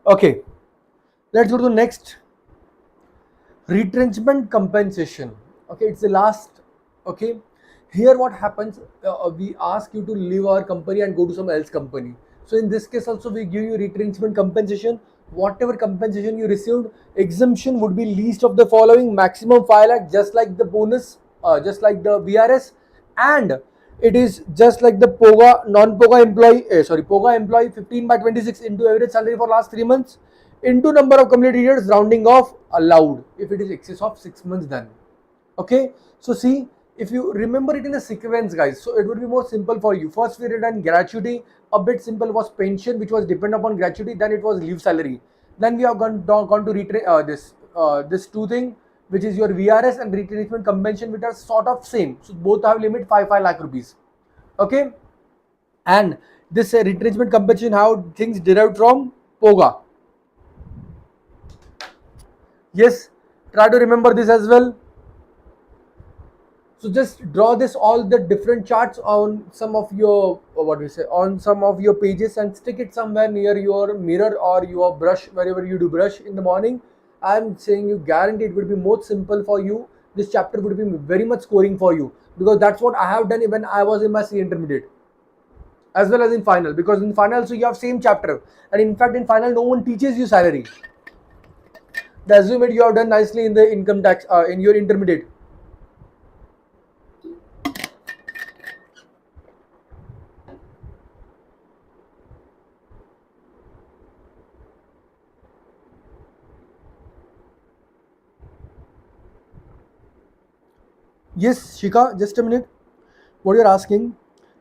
Okay, let's go to the next. Retrenchment compensation. Okay, it's the last. Okay, here what happens, we ask you to leave our company and go to some else company. So in this case also we give you retrenchment compensation. Whatever compensation you received, exemption would be least of the following: maximum 5 lakh, just like the bonus, just like the VRS, and it is just like the POGA non-POGA employee, POGA employee 15 by 26 into average salary for last 3 months into number of completed years, rounding off allowed if it is excess of 6 months done. Okay, so see, if you remember it in a sequence, guys, so it would be more simple for you. First we done gratuity, a bit simple was pension, which was dependent upon gratuity, then it was leave salary, then we have gone to this two thing, which is your VRS and retrenchment compensation, which are sort of same, so both have limit 5 lakh rupees. Okay, and this retrenchment compensation, how things derived from POGA. Yes, try to remember this as well. So just draw this all the different charts on some of your on some of your pages and stick it somewhere near your mirror or your brush, wherever you do brush in the morning. I'm saying you guarantee it would be more simple for you. This chapter would be very much scoring for you, because that's what I have done when I was in my C intermediate as well as in final, because in final so you have same chapter, and in fact in final no one teaches you salary. The assume it you have done nicely in the income tax in your intermediate. Yes, Shika, just a minute. What you're asking?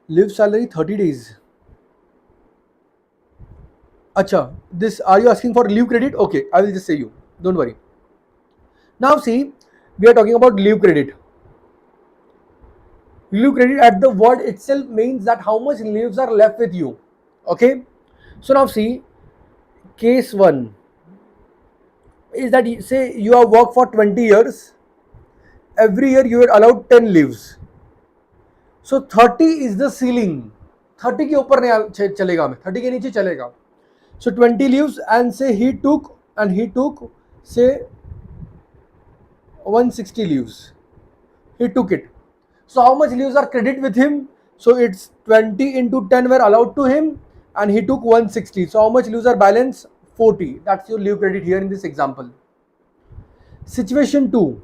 Live salary 30 days. Acha, this are you asking for leave credit? Okay, I will just say you. Don't worry. Now see, we are talking about leave credit. Leave credit at the word itself means that how much leaves are left with you. Okay. So now see, case one is that say you have worked for 20 years. Every year you are allowed 10 leaves. So 30 is the ceiling. 30 के ऊपर नहीं चलेगा, मैं 30 के नीचे चलेगा. So 20 leaves, and say he took say 160 leaves. He took it. So how much leaves are credit with him? So it's 20 into 10 were allowed to him, and he took 160. So how much leaves are balance? 40. That's your leave credit here in this example. Situation 2.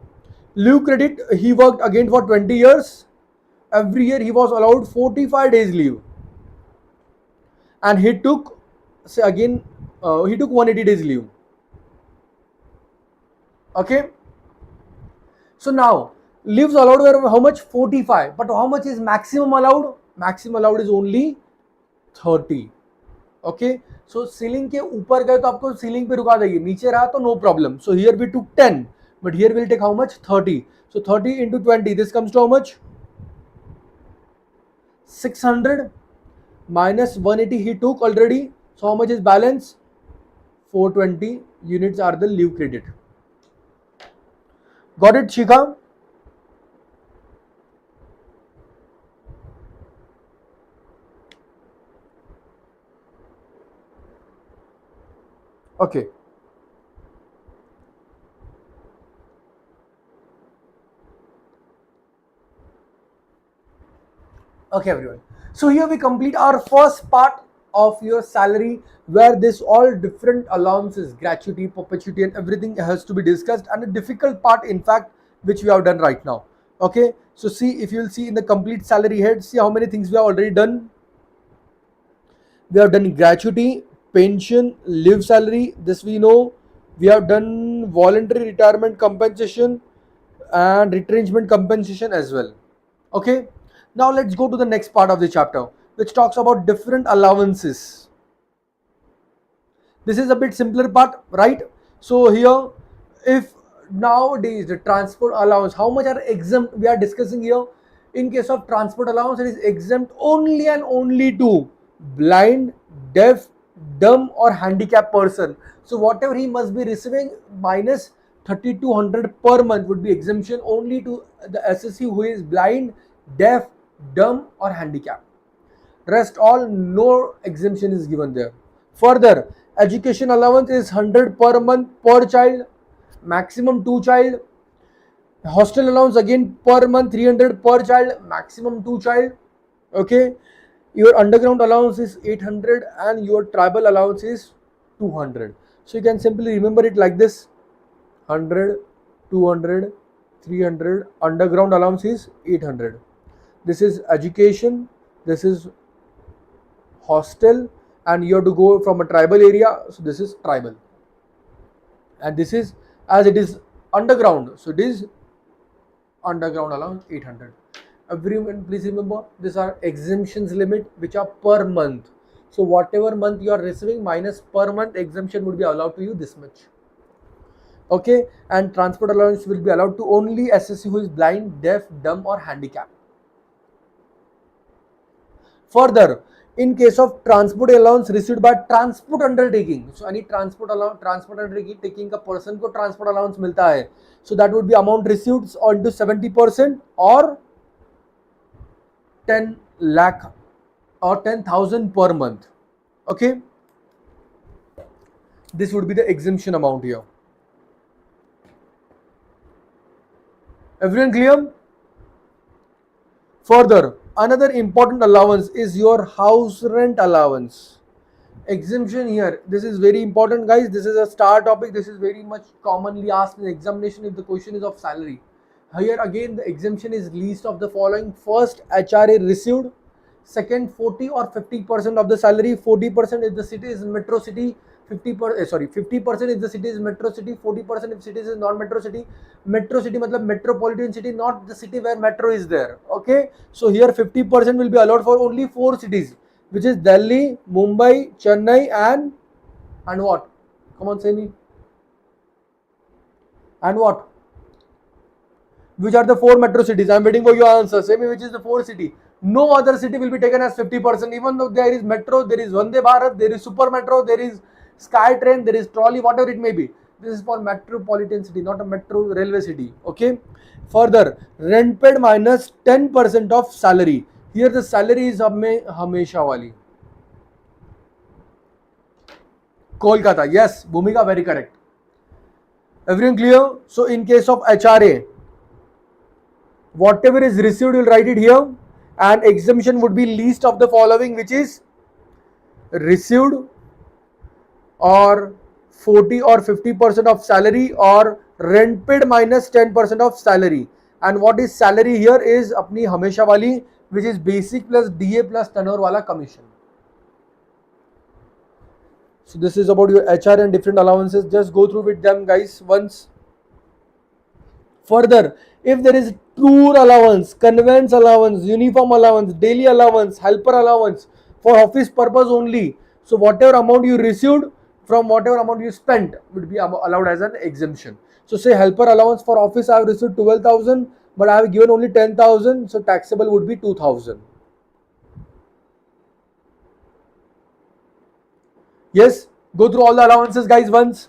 Leave credit, he worked again for 20 years. Every year he was allowed 45 days leave. And he took, say again, he took 180 days leave. Okay. So now, leaves allowed were how much? 45. But how much is maximum allowed? Maximum allowed is only 30. Okay. So ceiling के ऊपर गए तो आपको ceiling पे रुका देगी, नीचे रहा तो no problem. So here we took 10, but here we'll take how much? 30. So 30 into 20, this comes to how much? 600 minus 180 he took already. So how much is balance? 420 units are the leave credit. Got it, Shika? Okay. Okay, everyone. So here we complete our first part of your salary, where this all different allowances, gratuity, perpetuity, and everything has to be discussed, and a difficult part, in fact, which we have done right now. Okay. So see, if you will see in the complete salary head, see how many things we have already done. We have done gratuity, pension, leave salary. This we know. We have done voluntary retirement compensation and retrenchment compensation as well. Okay. Now let's go to the next part of the chapter, which talks about different allowances. This is a bit simpler part, right? So here, if nowadays the transport allowance, how much are exempt, we are discussing here. In case of transport allowance, it is exempt only and only to blind, deaf, dumb or handicapped person. So whatever he must be receiving minus 3200 per month would be exemption only to the SSC who is blind, deaf, dumb or handicapped. Rest all, no exemption is given there. Further, education allowance is 100 per month per child, maximum 2 child. Hostel allowance again per month 300 per child, maximum 2 child. Okay, your underground allowance is 800 and your tribal allowance is 200. So you can simply remember it like this: 100, 200, 300. Underground allowance is 800. This is education, this is hostel, and you have to go from a tribal area, so this is tribal, and this is, as it is underground, so it is underground allowance 800. Everyone please remember, these are exemptions limit which are per month. So whatever month you are receiving minus per month exemption would be allowed to you this much. Okay, and transport allowance will be allowed to only SSC who is blind, deaf, dumb or handicapped. Further, in case of transport allowance received by transport undertaking, so any transport undertaking का person को transport allowance मिलता है, so that would be amount received or into 70% or 10 lakh or 10,000 per month. Okay, this would be the exemption amount here. Everyone clear? Further, another important allowance is your house rent allowance. Exemption here, this is very important guys, this is a star topic, this is very much commonly asked in examination if the question is of salary. Here again the exemption is least of the following: first, HRA received; second, 40 or 50% of the salary. 40% if the city is metro city, 50% if the city is metro city, 40% if city is non-metro city. Metro city matlab metropolitan city, not the city where metro is there. Okay, so here 50% will be allowed for only 4 cities, which is Delhi, Mumbai, Chennai and what? Come on, say me. And what? Which are the 4 metro cities? I am waiting for your answer. Say me which is the 4 city. No other city will be taken as 50%. Even though there is metro, there is Vande Bharat, there is super metro, there is sky train, there is trolley, whatever it may be. This is for metropolitan city, not a metro railway city. Okay. Further, rent paid minus 10% of salary. Here the salary is hamesha wali. Kolkata. Yes, Bhumika, very correct. Everyone clear? So in case of HRA, whatever is received, you'll write it here, and exemption would be least of the following, which is received or 40 or 50% of salary or rent paid minus 10% of salary. And what is salary here is apni hamesha wali, which is basic plus DA plus tenure wala commission. So this is about your HR and different allowances. Just go through with them guys once. Further, if there is tour allowance, conveyance allowance, uniform allowance, daily allowance, helper allowance for office purpose only, so whatever amount you received from whatever amount you spent would be allowed as an exemption. So say helper allowance for office I have received 12,000, but I have given only 10,000, so taxable would be 2,000. Yes, go through all the allowances guys once.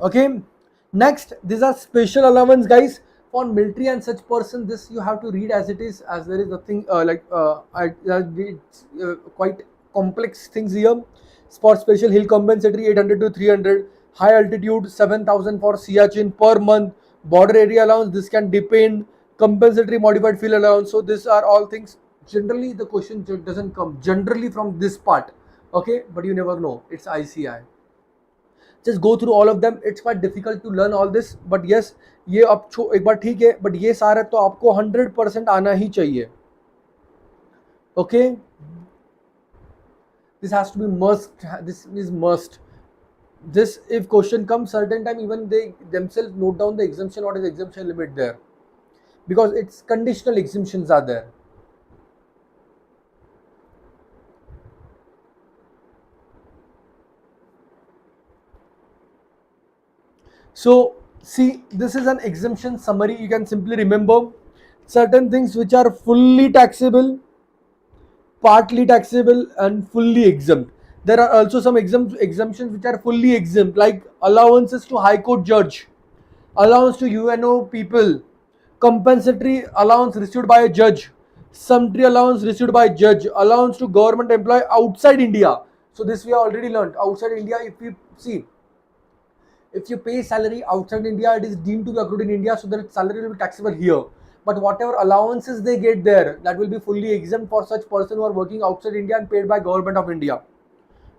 Okay, next, these are special allowance guys for military and such person. This you have to read as it is, as there is nothing quite complex things here. For special hill compensatory 800 to 300, high altitude 7,000 for Siachen per month, border area allowance, this can depend, compensatory modified field allowance. So these are all things. Generally the question doesn't come generally from this part, okay, but you never know, it's ICI. Just go through all of them. It's quite difficult to learn all this, but yes, ये अब एक बार ठीक है, but ये सारा तो आपको 100% आना ही चाहिए. Okay, this has to be must. This is must. This, if question comes certain time, even they themselves note down the exemption, what is exemption limit there, because it's conditional exemptions are there. So see, this is an exemption summary. You can simply remember certain things which are fully taxable, partly taxable, and fully exempt. There are also some exemptions which are fully exempt, like allowances to High Court judge, allowance to UNO people, compensatory allowance received by a judge, sumptuary allowance received by a judge, allowance to government employee outside India. So this we have already learned. Outside India, if we see, if you pay salary outside India, it is deemed to be accrued in India, so that salary will be taxable here. But whatever allowances they get there, that will be fully exempt for such person who are working outside India and paid by government of India.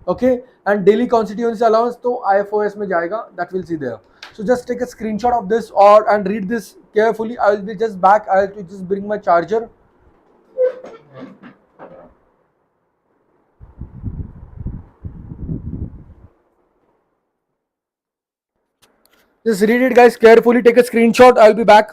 Okay, and daily constituency allowance to IFOS mein jayega, that will see there. So just take a screenshot of this or and read this carefully. I will be just back. I will just bring my charger. Just read it, guys, carefully. Take a screenshot. I will be back.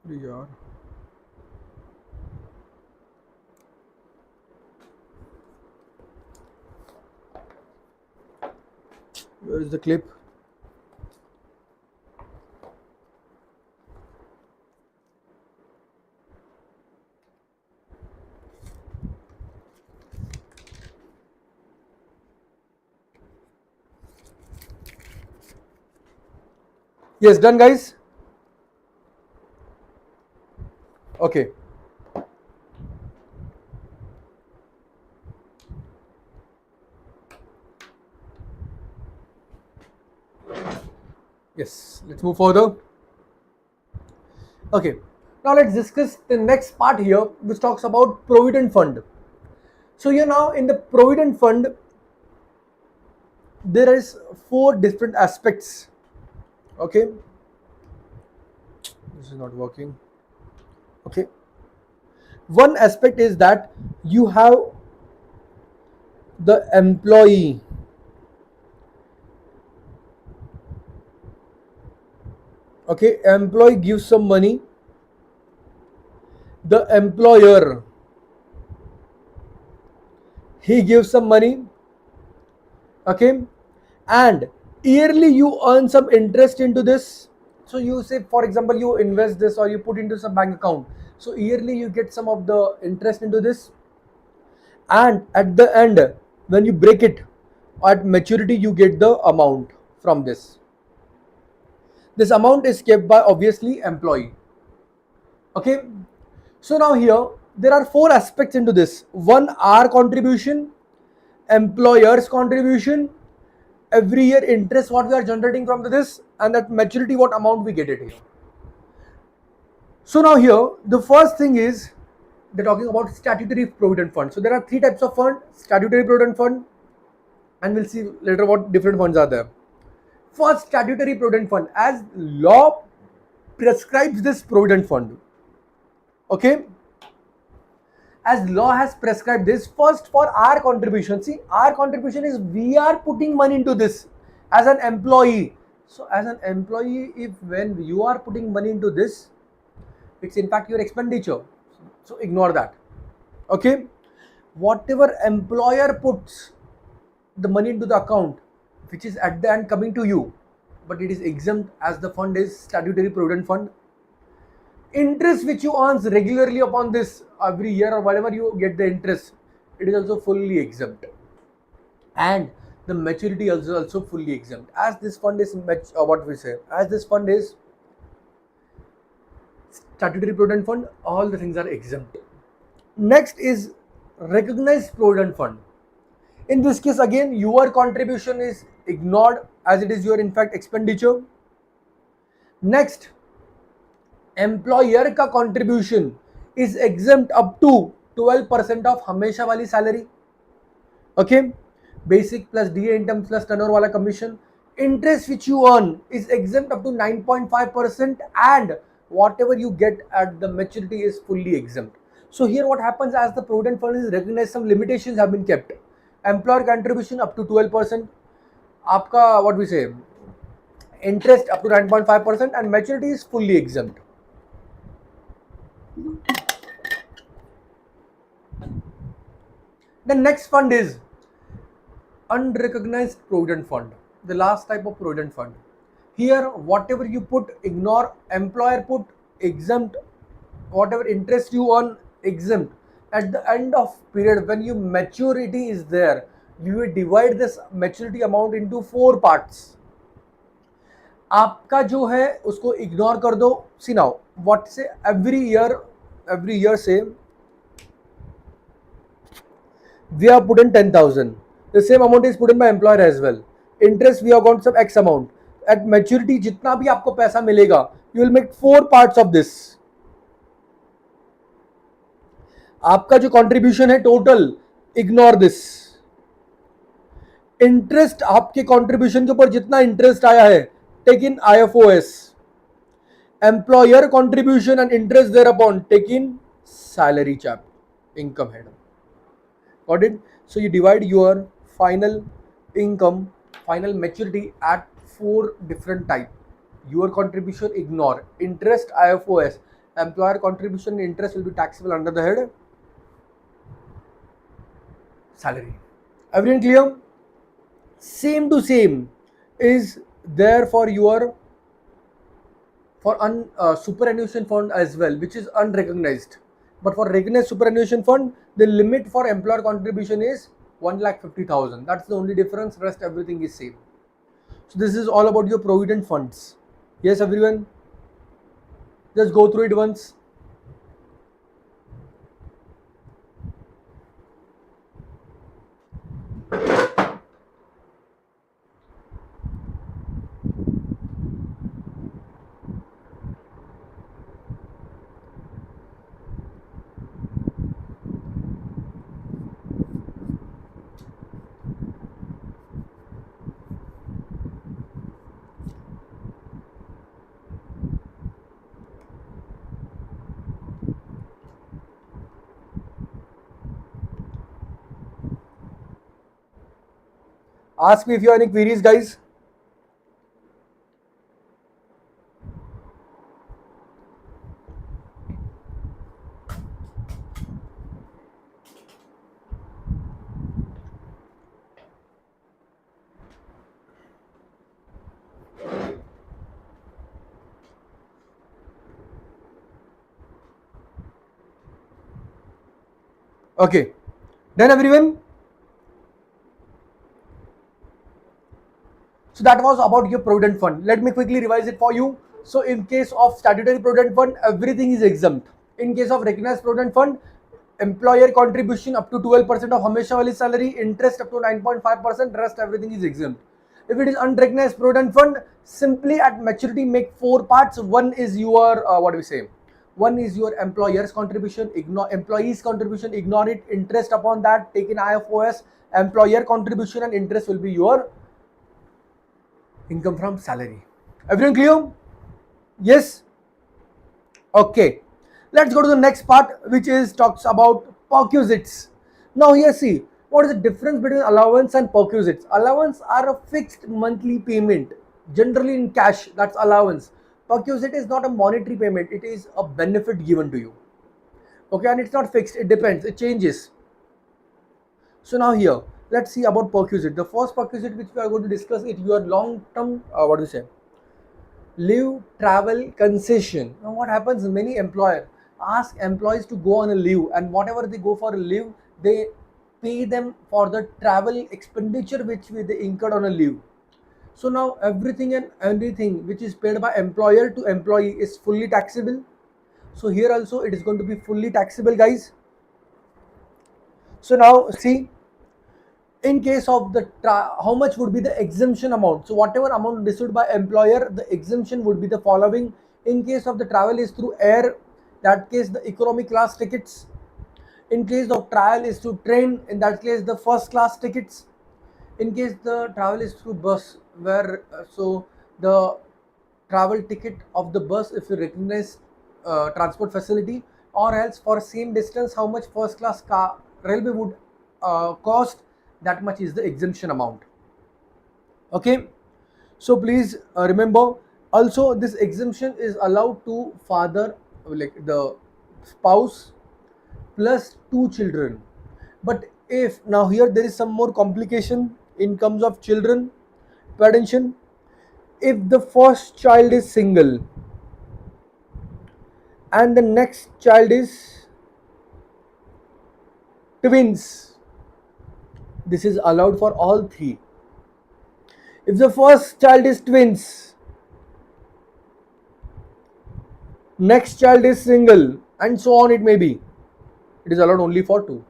Yeah. Where is the clip? Yes, done, guys. Okay. Yes, let's move further. Okay, now let's discuss the next part here, which talks about provident fund. So here now in the provident fund, there is four different aspects. Okay, this is not working. Okay, one aspect is that you have the employee. Okay, employee gives some money. The employer, he gives some money. Okay, and yearly you earn some interest into this. So you say, for example, you invest this or you put into some bank account, so yearly you get some of the interest into this, and at the end when you break it at maturity, you get the amount from this. This amount is kept by obviously employee. Okay, so now here there are four aspects into this. One, our contribution, employer's contribution, every year interest what we are generating from this, and at maturity what amount we get it here. So now here the first thing is they're talking about statutory provident fund. So there are three types of fund: statutory provident fund, and we'll see later what different funds are there. First, statutory provident fund, as law prescribes this provident fund. Okay, as law has prescribed this, first for our contribution, see, our contribution is we are putting money into this as an employee. So as an employee, if when you are putting money into this, it's in fact your expenditure, so ignore that. Okay, whatever employer puts the money into the account, which is at the end coming to you, but it is exempt as the fund is statutory provident fund. Interest which you earn regularly upon this every year or whatever you get the interest, it is also fully exempt, and the maturity also fully exempt, as this fund is what we say, as this fund is statutory provident fund, all the things are exempt. Next is recognized provident fund. In this case again, your contribution is ignored as it is your in fact expenditure. Next, employer का contribution is exempt up to 12% of हमेशा वाली salary. Okay, basic plus DA income plus turnover वाला commission. Interest which you earn is exempt up to 9.5%, and whatever you get at the maturity is fully exempt. So here what happens, as the provident fund is recognized, some limitations have been kept. Employer contribution up to 12%, आपका what we say, interest up to 9.5%, and maturity is fully exempt. The next fund is unrecognized provident fund, the last type of provident fund. Here whatever you put, ignore, employer put, exempt, whatever interest you earn, exempt. At the end of period, when your maturity is there, you will divide this maturity amount into 4 parts. आपका जो है उसको ignore कर दो. सी now what से every year say we have put in 10,000, the same amount is put in by employer as well. Interest we have got some x amount. At maturity जितना भी आपको पैसा मिलेगा, you will make 4 parts of this. आपका जो contribution है total, ignore this. Interest आपके contribution के ऊपर जितना इंटरेस्ट आया है, take in IFOS. Employer contribution and interest thereupon, take in salary chap, income head. Got it? So you divide your final income, final maturity at 4 different types. Your contribution ignore, interest IFOS, employer contribution interest will be taxable under the head salary. Everyone clear? Same to same is there for your superannuation fund as well, which is unrecognized. But for recognized superannuation fund, the limit for employer contribution is 1,50,000. That's the only difference. Rest everything is same. So this is all about your provident funds. Yes, everyone. Just go through it once. Ask me if you have any queries, guys. Okay, done everyone? So that was about your provident fund. Let me quickly revise it for you. So in case of statutory provident fund, everything is exempt. In case of recognized provident fund, employer contribution up to 12% of हमेशा वाली salary, interest up to 9.5%, rest everything is exempt. If it is unrecognized provident fund, simply at maturity make 4 parts. One is your what do we say? One is your employer's contribution, ignore employee's contribution, ignore it. Interest upon that, take in IFOS. Employer contribution and interest will be your income from salary. Everyone clear? Yes? Okay. Let's go to the next part, which is talks about perquisites. Now here see, what is the difference between allowance and perquisites? Allowance are a fixed monthly payment, generally in cash, that's allowance. Perquisite is not a monetary payment, it is a benefit given to you. Okay, and it's not fixed, it depends, it changes. So now here, let's see about perquisite. The first perquisite which we are going to discuss is your long-term, what do you say? Leave travel concession. Now what happens, many employer ask employees to go on a leave, and whatever they go for a leave, they pay them for the travel expenditure which they incurred on a leave. So now everything and anything which is paid by employer to employee is fully taxable. So here also it is going to be fully taxable, guys. So now see, in case of the how much would be the exemption amount? So whatever amount received by employer, the exemption would be the following. In case of the travel is through air, that case the economy class tickets. In case of travel is through train, in that case the first class tickets. In case the travel is through bus, where so the travel ticket of the bus, if you recognize transport facility, or else for same distance how much first class car railway would cost, that much is the exemption amount. Okay, so please remember, also this exemption is allowed to father, like the spouse plus 2 children. But if now here there is some more complication in terms of children, pay attention. If the first child is single and the next child is twins, this is allowed for all three. If the first child is twins, next child is single, and so on it may be, it is allowed only for two.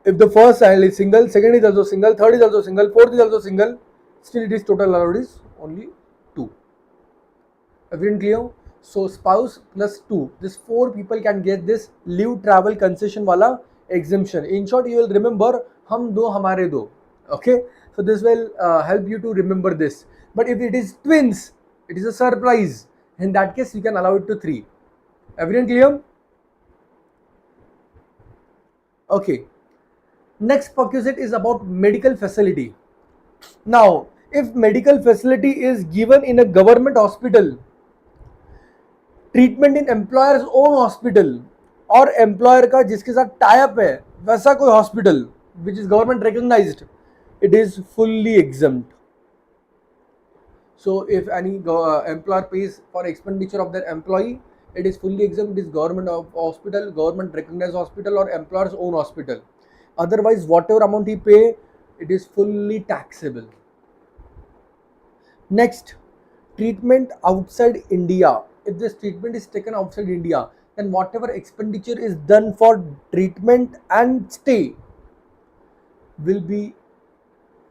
If the first child is single, second is also single, third is also single, fourth is also single, still it is total allowed is only 2. Everyone clear? So spouse plus 2, this 4 people can get this leave travel concession wala exemption. In short, you will remember hum do hamare do. Okay, so this will help you to remember this. But if it is twins, it is a surprise. In that case, you can allow it to 3. Everyone clear? Okay. Next perquisite is about medical facility. Now, if medical facility is given in a government hospital, treatment in employer's own hospital, और employer का जिसके साथ tie up है वैसा कोई hospital which is government recognised, it is fully exempt. So if any employer pays for expenditure of their employee, it is fully exempt. It is government hospital, government recognized hospital, or employer's own hospital. Otherwise, whatever amount he pay, it is fully taxable. Next, treatment outside India. If this treatment is taken outside India, then whatever expenditure is done for treatment and stay will be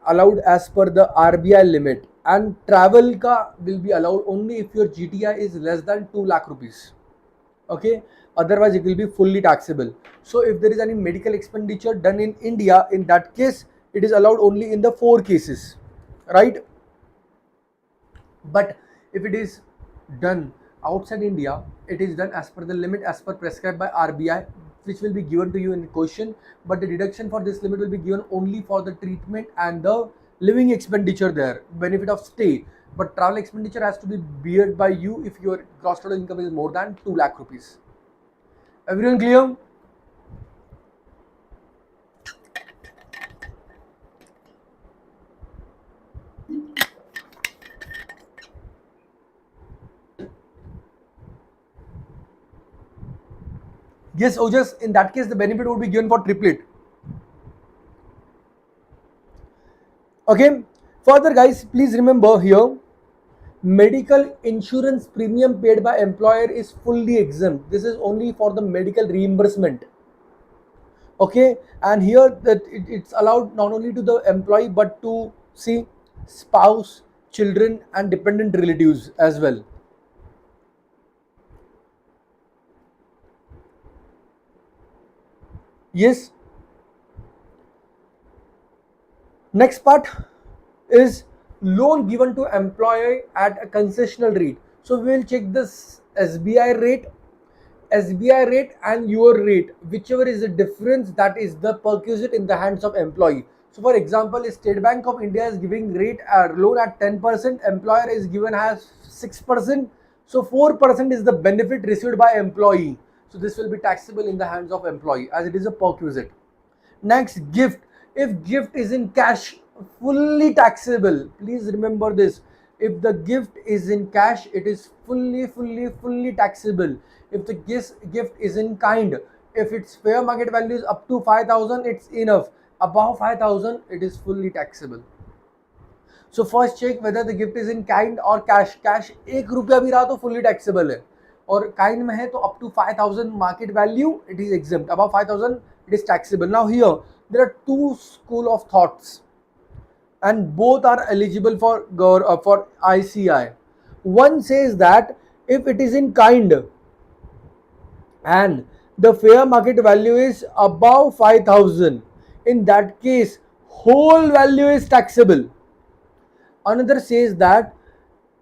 allowed as per the RBI limit, and travel ka will be allowed only if your GTI is less than 2 lakh rupees. Okay, otherwise it will be fully taxable. So if there is any medical expenditure done in India, in that case it is allowed only in the 4 cases, right? But if it is done outside India, it is done as per the limit as per prescribed by RBI, which will be given to you in question. But the deduction for this limit will be given only for the treatment and the living expenditure there, benefit of stay. But travel expenditure has to be beared by you if your gross total income is more than 2 lakh rupees. Everyone clear? Yes, Ojas, in that case the benefit would be given for triplet. Okay, further guys, please remember here, medical insurance premium paid by employer is fully exempt. This is only for the medical reimbursement. Okay, and here that it's allowed not only to the employee but to see spouse, children and dependent relatives as well. Yes. Next part is loan given to employee at a concessional rate. So we will check this SBI rate and your rate, whichever is the difference, that is the perquisite in the hands of employee. So for example, State Bank of India is giving rate loan at 10%, employer is given as 6%. So 4% is the benefit received by employee. So this will be taxable in the hands of employee as it is a perquisite. Next, gift. If gift is in cash, fully taxable. Please remember this. If the gift is in cash, it is fully taxable. If the gift is in kind, if its fair market value is up to 5,000, it's enough. Above 5,000, it is fully taxable. So first check whether the gift is in kind or cash. Cash 1 रुपया भी रहा तो fully taxable है, और kind में है तो up to 5,000 market value it is exempt. Above 5,000 it is taxable. Now here there are two school of thoughts, and both are eligible for ICI. One says that if it is in kind and the fair market value is above 5,000, in that case whole value is taxable. Another says that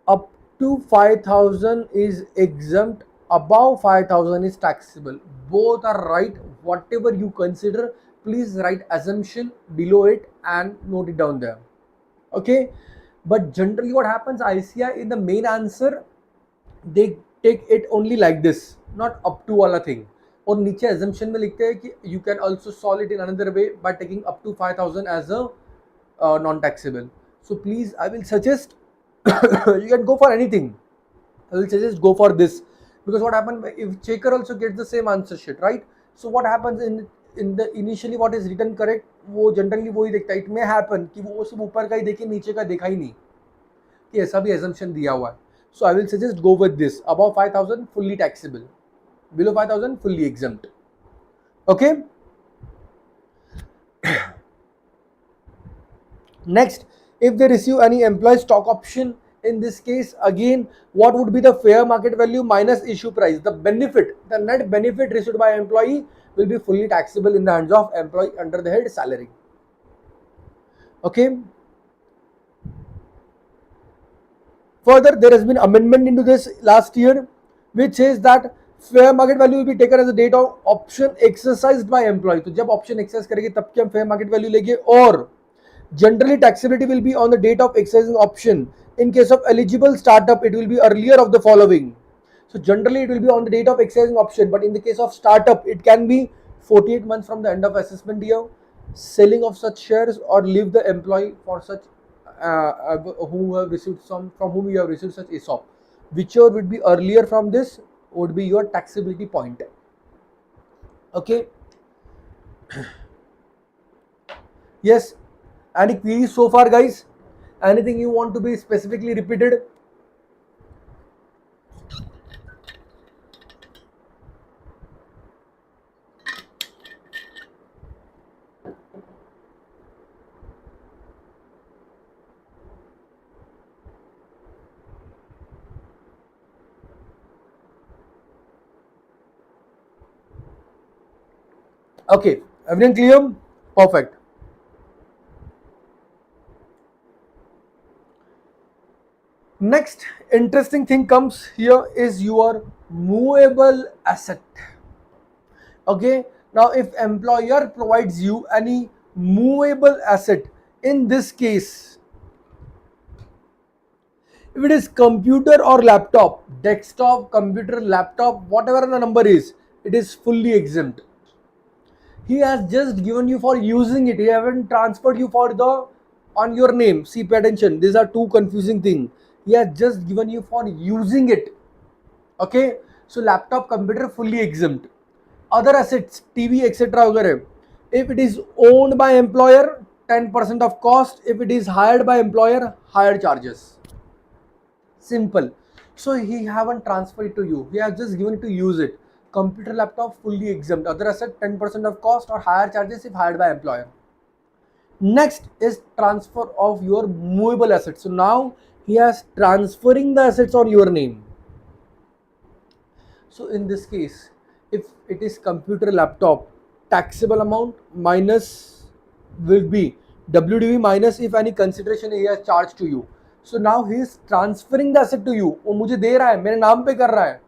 up to 5,000 is exempt, above 5,000 is taxable. Both are right. Whatever you consider, please write assumption below it and note it down there. Okay, but generally what happens, ICI in the main answer they take it only like this, not up to wala thing. और नीचे assumption में लिखते हैं कि you can also solve it in another way by taking up to 5,000 as a non-taxable. So please, I will suggest you can go for anything. I will suggest go for this, because what happens if checker also gets the same answer sheet, right? So what happens in the initially what is written correct, वो generally वो ही देखता है. It may happen कि वो सिर्फ ऊपर का ही देखे, नीचे का देखा ही नहीं कि ऐसा भी assumption दिया हुआ है. So I will suggest go with this. Above 5,000 fully taxable, below 5,000 fully exempt. Okay. Next, if they receive any employee stock option, in this case again what would be the fair market value minus issue price? The benefit, the net benefit received by employee will be fully taxable in the hands of employee under the head salary. Okay. Further, there has been amendment into this last year, which says that fair market value will be taken as a date of option exercised by employee. तो जब option exercise करेंगे तब की हम fair market value लेंगे, और generally taxability will be on the date of exercising option. In case of eligible startup, it will be earlier of the following. So generally it will be on the date of exercising option, but in the case of startup, it can be 48 months from the end of assessment year, selling of such shares, or leave the employee for such who have received from whom you have received such ESOP. Whichever would be earlier from this would be your taxability point. Okay. Yes. Any queries so far, guys? Anything you want to be specifically repeated? Okay, everything clear? Perfect. Next interesting thing comes here is your movable asset. Okay, now if employer provides you any movable asset, in this case, if it is computer or laptop, desktop, computer, laptop, whatever the number is, it is fully exempt. He has just given you for using it. He haven't transferred you for the on your name. See, pay attention. These are two confusing things. He has just given you for using it. Okay. So laptop, computer fully exempt. Other assets, TV, etc. If it is owned by employer, 10% of cost. If it is hired by employer, higher charges. Simple. So he haven't transferred it to you. He has just given it to use it. Computer, laptop fully exempt. Other asset 10% of cost or higher charges if hired by employer. Next is transfer of your movable assets. So now he has transferring the assets on your name. So in this case, if it is computer, laptop, taxable amount minus will be WDV minus if any consideration he has charged to you. So now he is transferring the asset to you. वो मुझे दे रहा है, मेरे नाम पे कर रहा है.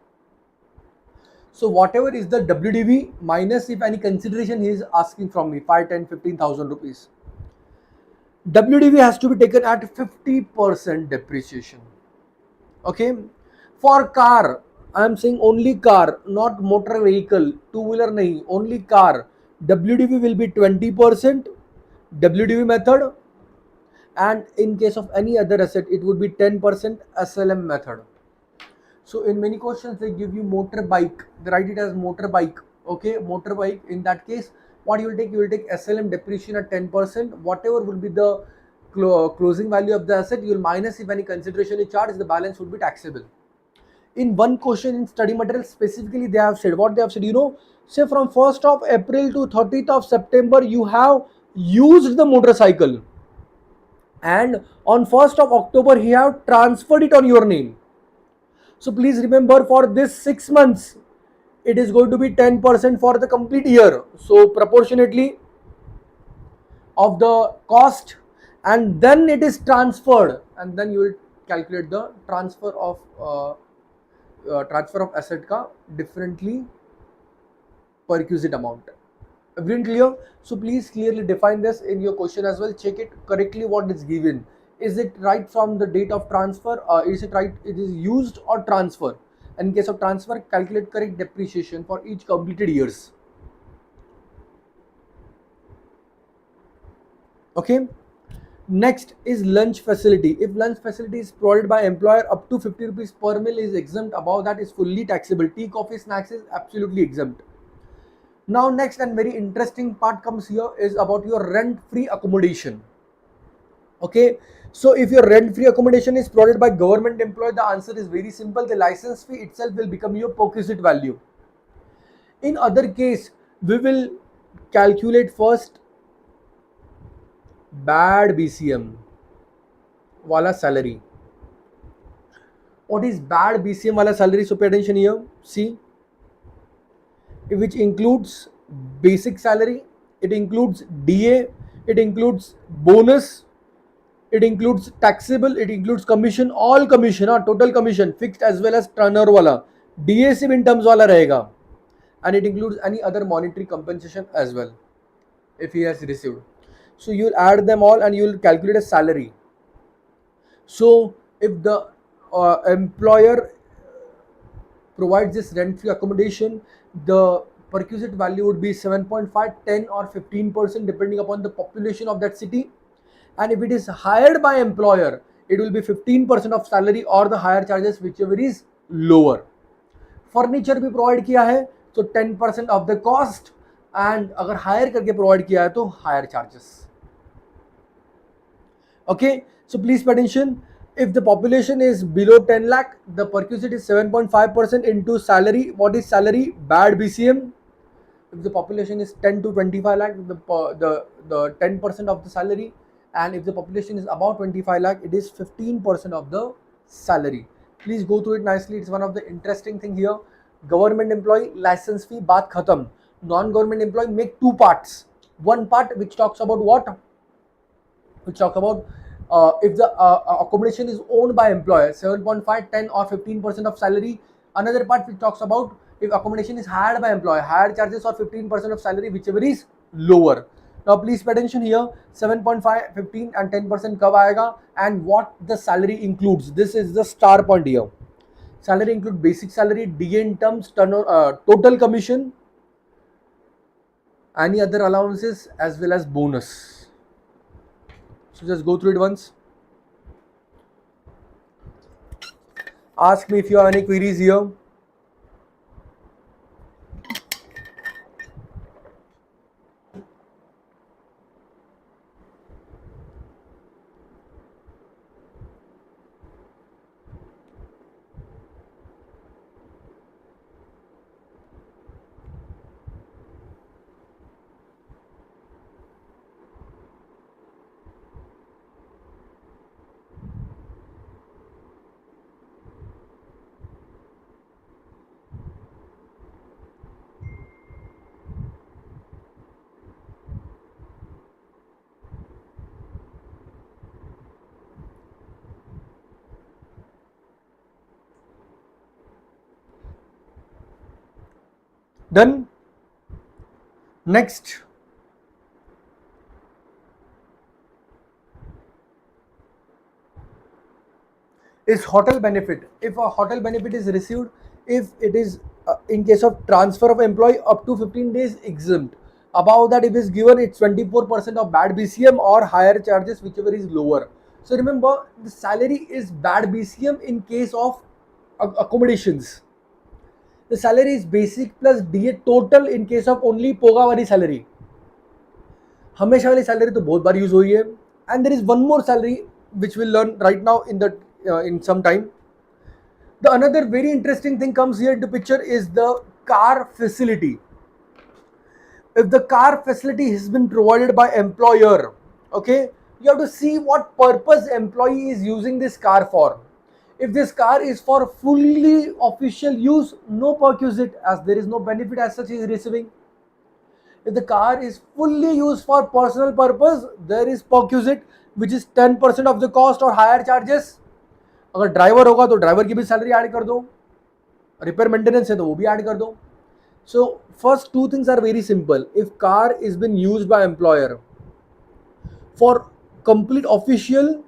So whatever is the WDV minus if any consideration he is asking from me, 5, 10, 15,000 rupees. WDV has to be taken at 50% depreciation. Okay. For car, I am saying only car, not motor vehicle, two-wheeler nahi, only car. WDV will be 20% WDV method, and in case of any other asset, it would be 10% SLM method. So in many questions they give you motorbike, they write it as motorbike. Okay, motorbike. In that case, what you will take? You will take SLM depreciation at 10%. Whatever will be the closing value of the asset, you will minus if any consideration is charged. The balance would be taxable. In one question in study material specifically, they have said what they have said. Say from 1st of April to 30th of September, you have used the motorcycle, and on 1st of October, he have transferred it on your name. So please remember, for this 6 months, it is going to be 10% for the complete year. So proportionately of the cost, and then it is transferred, and then you will calculate the transfer of asset ka differently perquisite amount. Everything clear? So please clearly define this in your question as well. Check it correctly what is given. Is it right from the date of transfer? Is it right? It is used or transfer. And in case of transfer, calculate correct depreciation for each completed years. Okay. Next is lunch facility. If lunch facility is provided by employer, up to 50 rupees per meal is exempt. Above that is fully taxable. Tea, coffee, snacks is absolutely exempt. Now next and very interesting part comes here is about your rent-free accommodation. Okay, so if your rent-free accommodation is provided by government employee, the answer is very simple. The license fee itself will become your perquisite value. In other case, we will calculate first bad BCM wala salary. What is bad BCM wala salary? So pay attention here. See, which includes basic salary, it includes DA, it includes bonus, it includes taxable, it includes commission, all commission, total commission, fixed as well as turnover wala. DA सिर्फ in terms वाला रहेगा, and it includes any other monetary compensation as well if he has received. So you will add them all and you will calculate a salary. So if the employer provides this rent-free accommodation, the perquisite value would be 7.5, 10 or 15% depending upon the population of that city. And if it is hired by employer, it will be 15% of salary or the higher charges, whichever is lower. Furniture भी provide किया है तो 10% of the cost, and अगर hire करके provide किया है तो higher charges. Okay, so please pay attention. If the population is below 10 lakh, the perquisite is 7.5% into salary. What is salary? Bad BCM. If the population is 10 to 25 lakh, the 10% of the salary, and if the population is above 25 lakh, it is 15% of the salary. Please go through it nicely. It's one of the interesting thing here. Government employee license fee baat khatam. Non-government employee make two parts. One part which talks about what? Which talk about if the accommodation is owned by employer, 7.5, 10 or 15% of salary. Another part which talks about if accommodation is hired by employer, higher charges or 15% of salary, whichever is lower. Now please pay attention here. 7.5, 15 and 10% कब आएगा, and what the salary includes. This is the star point here. Salary include basic salary, DA in terms, total commission, any other allowances as well as bonus. So just go through it once. Ask me if you have any queries here. Done. Next is hotel benefit. If a hotel benefit is received, if it is in case of transfer of employee up to 15 days exempt. Above that, if it's given, it's 24% of bad BCM or higher charges, whichever is lower. So remember, the salary is bad BCM in case of accommodations. The salary is basic plus DA total in case of only पोगा वाली salary. हमेशा वाली salary तो बहुत बार use हुई है. And there is one more salary which we'll learn right now in some time. The another very interesting thing comes here into picture is the car facility. If the car facility has been provided by employer, okay, you have to see what purpose employee is using this car for. If this car is for fully official use, no perquisite, as there is no benefit as such is receiving. If the car is fully used for personal purpose, there is perquisite, which is 10% of the cost or higher charges. अगर driver होगा तो driver की भी salary add कर दो, repair maintenance है तो वो भी ऐड कर दो. So first two things are very simple. If car is been used by employer for complete official,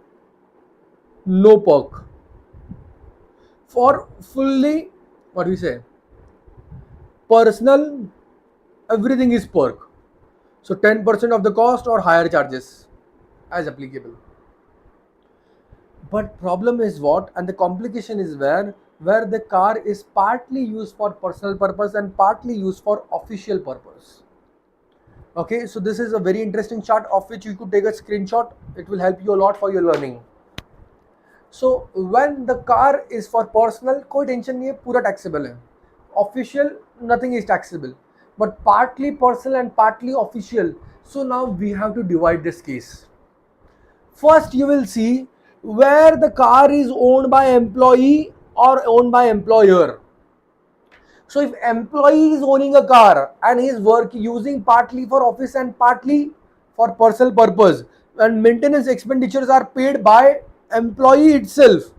no perk. For fully, what do we say, personal, everything is perk. So 10% of the cost or higher charges as applicable. But problem is what, and the complication is where the car is partly used for personal purpose and partly used for official purpose. Okay, so this is a very interesting chart of which you could take a screenshot. It will help you a lot for your learning. So when the car is for personal, कोई tension नहीं है, पूरा taxable है. Official, nothing is taxable. But partly personal and partly official. So now we have to divide this case. First, you will see where the car is owned by employee or owned by employer. So if employee is owning a car and he is using partly for office and partly for personal purpose, and maintenance expenditures are paid by employee itself.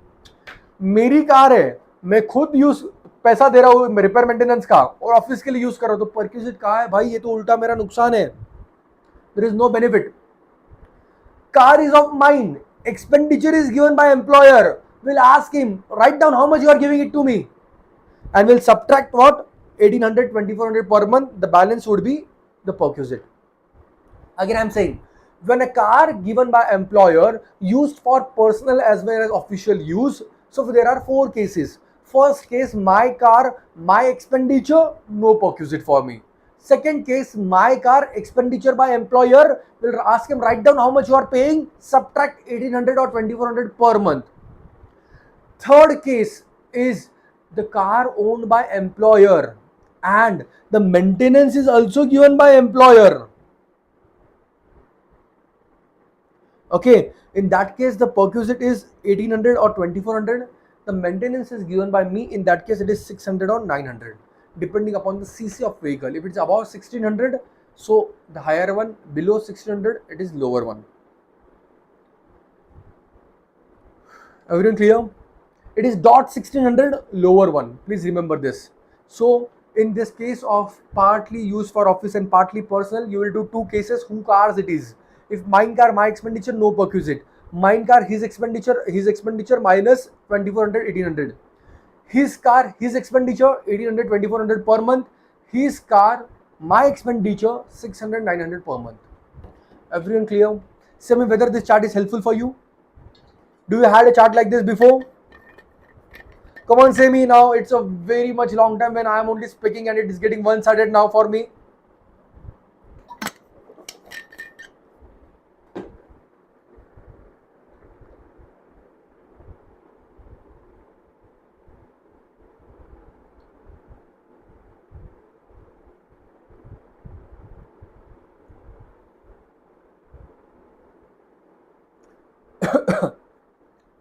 मेरी car है, मैं खुद use पैसा दे रहा हूँ repair maintenance का और office के लिए यूज कर रहा हूँ, तो परक्यूजिट कहाँ है भाई? ये तो उल्टा मेरा नुकसान है. There is no benefit. Car is of mine. Expenditure is given by employer. We'll ask him, write down how much you are giving it to me, and we'll subtract what? 1800, 2400 per month. The balance would be the perquisite. Again, I'm saying, when a car given by employer used for personal as well as official use, so there are four cases. First case, my car, my expenditure, no perquisite for me. Second case, my car, expenditure by employer, will ask him, write down how much you are paying, subtract 1800 or 2400 per month. Third case is the car owned by employer and the maintenance is also given by employer. Okay, in that case the perquisite is 1800 or 2400. The maintenance is given by me. In that case it is 600 or 900, depending upon the CC of vehicle. If it's above 1600, so the higher one, below 1600 it is lower one. Everyone clear? It is dot 1600 lower one. Please remember this. So in this case of partly used for office and partly personal, you will do two cases. Who cars it is? If mine car, my expenditure, no perquisite. Mine car, his expenditure minus 2400, 1800. His car, his expenditure 1800, 2400 per month. His car, my expenditure 600, 900 per month. Everyone clear? Say me whether this chart is helpful for you. Do you had a chart like this before? Come on, say me now. It's a very much long time when I am only speaking and it is getting one-sided now for me.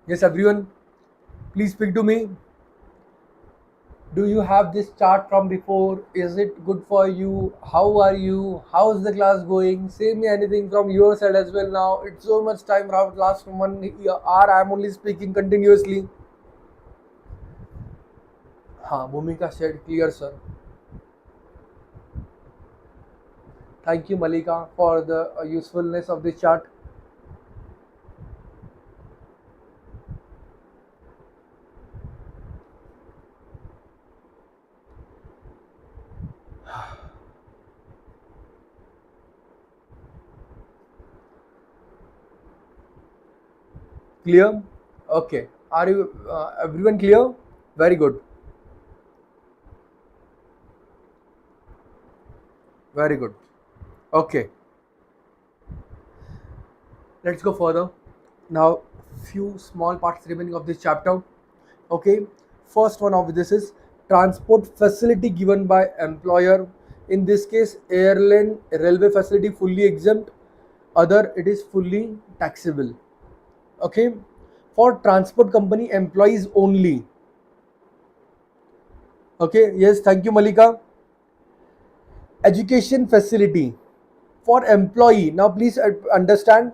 Yes, everyone, please speak to me. Do you have this chart from before? Is it good for you? How are you? How's the class going? Say me anything from your side as well now. It's so much time now. Last 1 hour I am only speaking continuously. हाँ, Bhumika said clear, sir. Thank you, Malika, for the usefulness of this chart. Clear? Okay. Are you everyone clear? Very good. Very good. Okay. Let's go further. Now, few small parts remaining of this chapter. Okay. First one of this is transport facility given by employer. In this case, airline, railway facility fully exempt. Other, it is fully taxable. Okay. For transport company employees only. Okay. Yes. Thank you, Malika. Education facility for employee. Now please understand,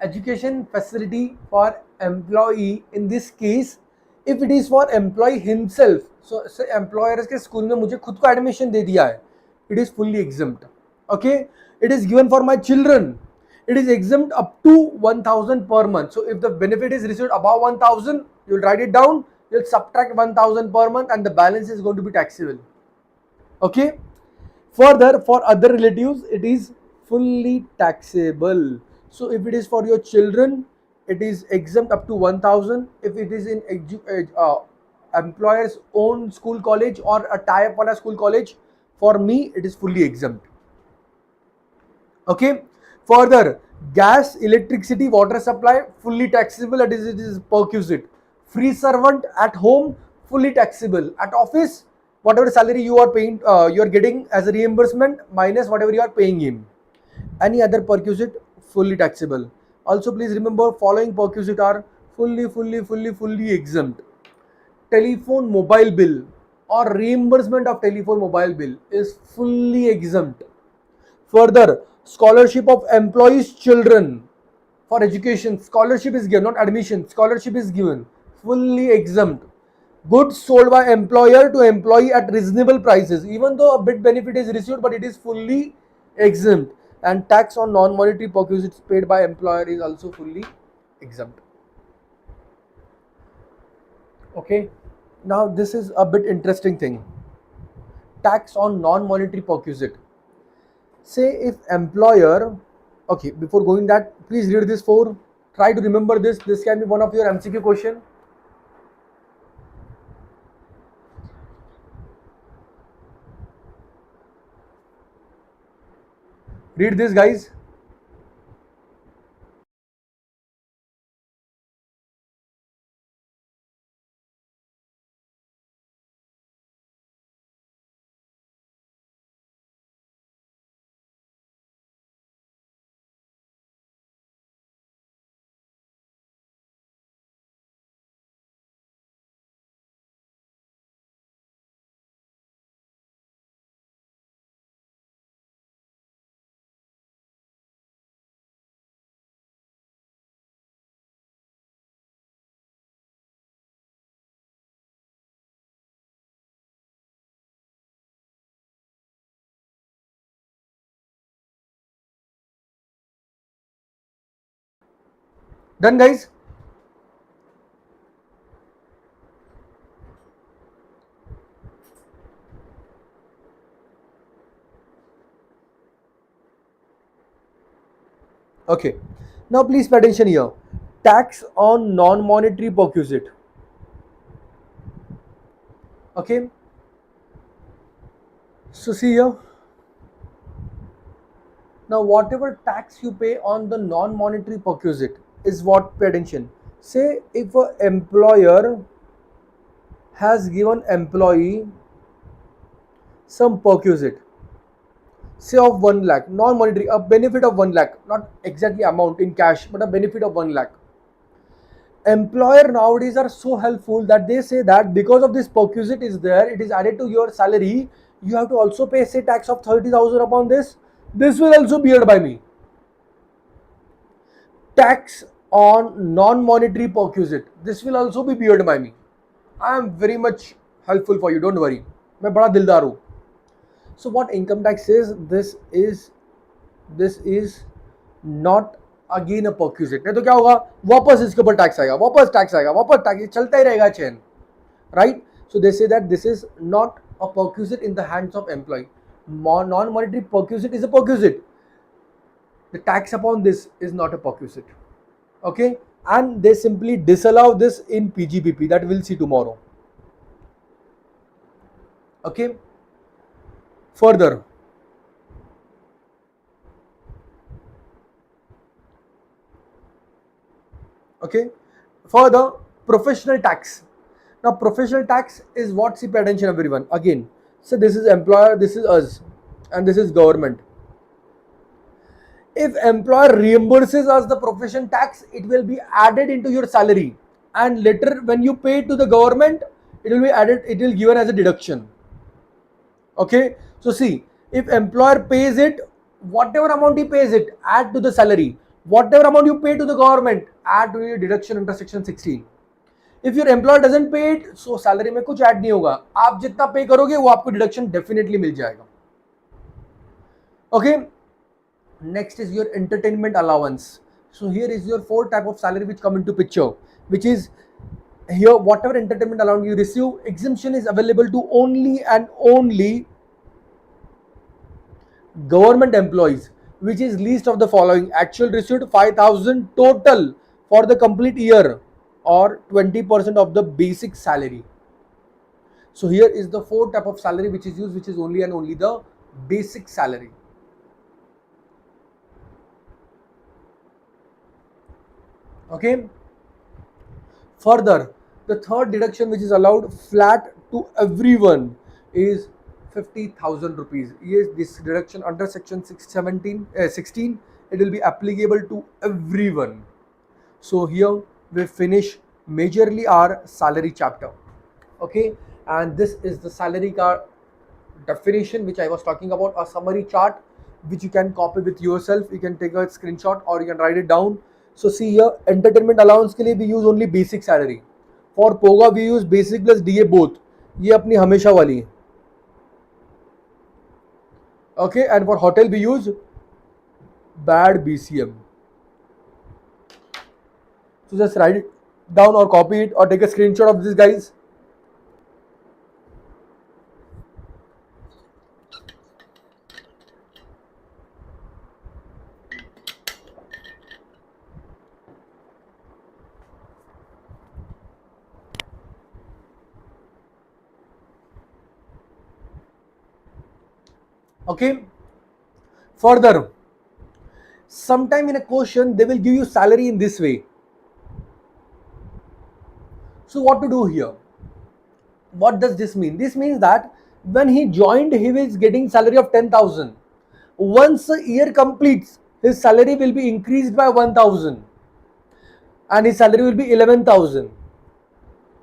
education facility for employee in this case, if it is for employee himself, so say employer के school में मुझे खुद को admission दे दिया है, it is fully exempt. Okay, it is given for my children, it is exempt up to 1000 per month. So if the benefit is received above 1000, you'll write it down, you'll subtract 1000 per month and the balance is going to be taxable. Okay. Further, for other relatives, it is fully taxable. So if it is for your children, it is exempt up to 1000. If it is in employer's own school college or a tie-up wala school college, for me it is fully exempt. Okay. Further, gas, electricity, water supply fully taxable. That is, it is perquisite. Free servant at home fully taxable. At office, whatever salary you are paying, you are getting as a reimbursement minus whatever you are paying him. Any other perquisite fully taxable. Also, please remember following perquisite are fully exempt. Telephone mobile bill or reimbursement of telephone mobile bill is fully exempt. Further, scholarship of employees' children for education, scholarship is given, not admission, scholarship is given, fully exempt. Goods sold by employer to employee at reasonable prices, even though a bit benefit is received, but it is fully exempt. And tax on non-monetary perquisites paid by employer is also fully exempt. Okay, now this is a bit interesting thing. Tax on non-monetary perquisite. Say if employer, okay, before going that, please read this for, try to remember this. This can be one of your MCQ question. Read this, guys. Done, guys? Okay. Now please pay attention here. Tax on non-monetary perquisite. Okay. So see here. Now whatever tax you pay on the non-monetary perquisite is what, pay attention. Say if an employer has given employee some perquisite, say of 1 lakh, non-monetary, a benefit of 1 lakh, not exactly amount in cash, but a benefit of 1 lakh. Employer nowadays are so helpful that they say that because of this perquisite is there, it is added to your salary, you have to also pay say tax of 30,000 upon this. This will also be paid by me. Tax on non-monetary perquisite, this will also be paid by me. I am very much helpful for you, don't worry. मैं बड़ा दिलदार हूँ. So what income tax is, this is this is not again a perquisite, नहीं तो क्या होगा, वापस इसके ऊपर टैक्स आएगा, वापस टैक्स आएगा, वापस टैक्स, चलता ही रहेगा chain, right. So they say that this is not a perquisite in the hands of employee. Non monetary perquisite is a perquisite. The tax upon this is not a perquisite. Okay, and they simply disallow this in PGBP, that we'll see tomorrow. Okay, further, okay, further, professional tax. Now professional tax is what, see, pay attention everyone again. So this is employer, this is us, and this is government. If employer reimburses us the profession tax, it will be added into your salary, and later when you pay to the government, it will be added, it will given as a deduction. Okay, so see, if employer pays it, whatever amount he pays it, add to the salary. Whatever amount you pay to the government, add to your deduction under section 16. If your employer doesn't pay it, so salary में कुछ add नहीं होगा, आप जितना pay करोगे वो आपको deduction definitely मिल जाएगा. Okay, next is your entertainment allowance. So here is your 4 type of salary which come into picture, which is here whatever entertainment allowance you receive, exemption is available to only and only government employees, which is least of the following: actual received 5,000 total for the complete year, or 20% of the basic salary. So here is the 4 type of salary which is used, which is only and only the basic salary. Okay, further, the third deduction which is allowed flat to everyone is 50,000 rupees. Yes, this deduction under section 16, it will be applicable to everyone. So here we finish majorly our salary chapter. Okay, and this is the salary card definition which I was talking about, a summary chart which you can copy with yourself. You can take a screenshot or you can write it down. So see here, entertainment allowance के लिए we use only basic salary. For POGA we use basic plus DA both. ये अपनी हमेशा वाली है. Okay, and for hotel we use bad BCM. So just write it down or copy it or take a screenshot of this, guys. Okay, further, sometime in a question they will give you salary in this way. So what to do here? What does this mean? This means that when he joined, he was getting salary of 10,000. Once a year completes, his salary will be increased by 1,000 and his salary will be 11,000.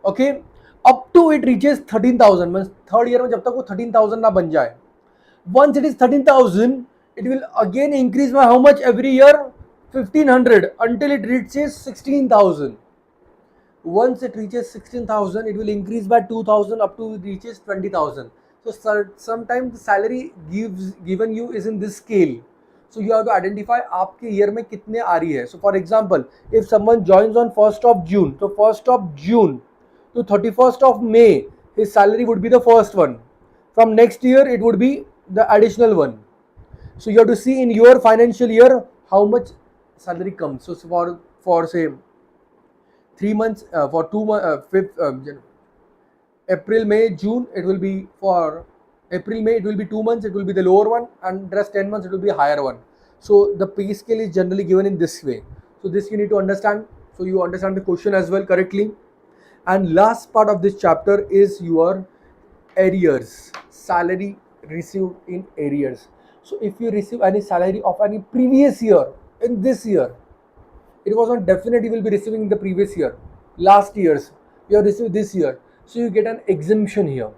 Okay, up to it reaches 13,000. Means third year में जब तक वो 13,000 ना बन जाए. Once it is 13,000, it will again increase by how much every year? 1,500 until it reaches 16,000. Once it reaches 16,000, it will increase by 2,000 up to it reaches 20,000. So sometimes the salary given you is in this scale. So you have to identify आपके year में कितने आ रही है. So for example, if someone joins on 1st of June, so 1st of June to 31st of May, his salary would be the first one. From next year, it would be the additional one. So you have to see in your financial year how much salary comes. So for say 3 months, for 2 months, April, May, June, it will be for April, May, it will be 2 months, it will be the lower one, and rest 10 months, it will be higher one. So the pay scale is generally given in this way. So this you need to understand. So you understand the question as well correctly. And last part of this chapter is your arrears, salary received in arrears. So if you receive any salary of any previous year in this year, it was not definite you will be receiving in the previous year, last year's you have received this year, so you get an exemption here.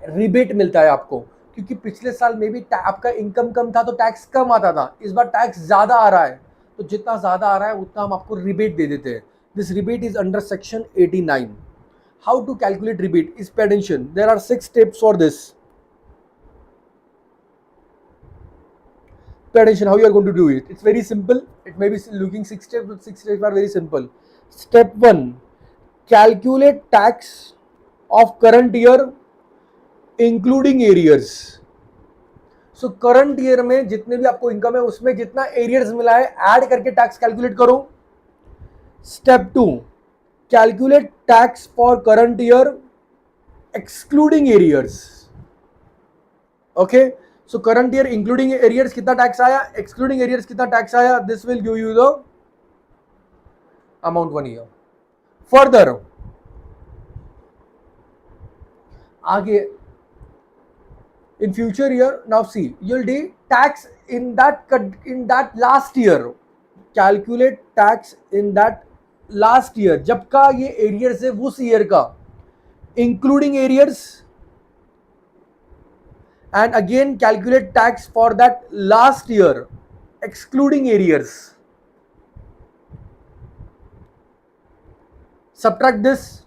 Rebate मिलता है आपको, क्योंकि पिछले साल में भी आपका income कम था तो टैक्स कम आता था, इस बार टैक्स ज्यादा आ रहा है, तो जितना ज्यादा आ रहा है उतना हम आपको रिबेट दे देते हैं. This rebate is under section 89. How to calculate rebate is pay attention. There are 6 steps for this. pay attention how you are going to do it. It's very simple. It may be looking 6 steps, but 6 steps are very simple. Step 1, calculate tax of current year including arrears. So current year में जितने भी आपको income है उसमें जितना arrears मिला है add करके टैक्स कैलकुलेट करो. Step 2, calculate tax for current year excluding arrears. Okay, so current year including arrears कितना टैक्स आया, एक्सक्लूडिंग एरियर्स कितना टैक्स आया. This will give you the amount 1 year. Further आगे in future year, now see, you'll do tax in that last year. Calculate tax in that last year जब का ये arrears है उस year का, including arrears, and again calculate tax for that last year excluding arrears. Subtract this,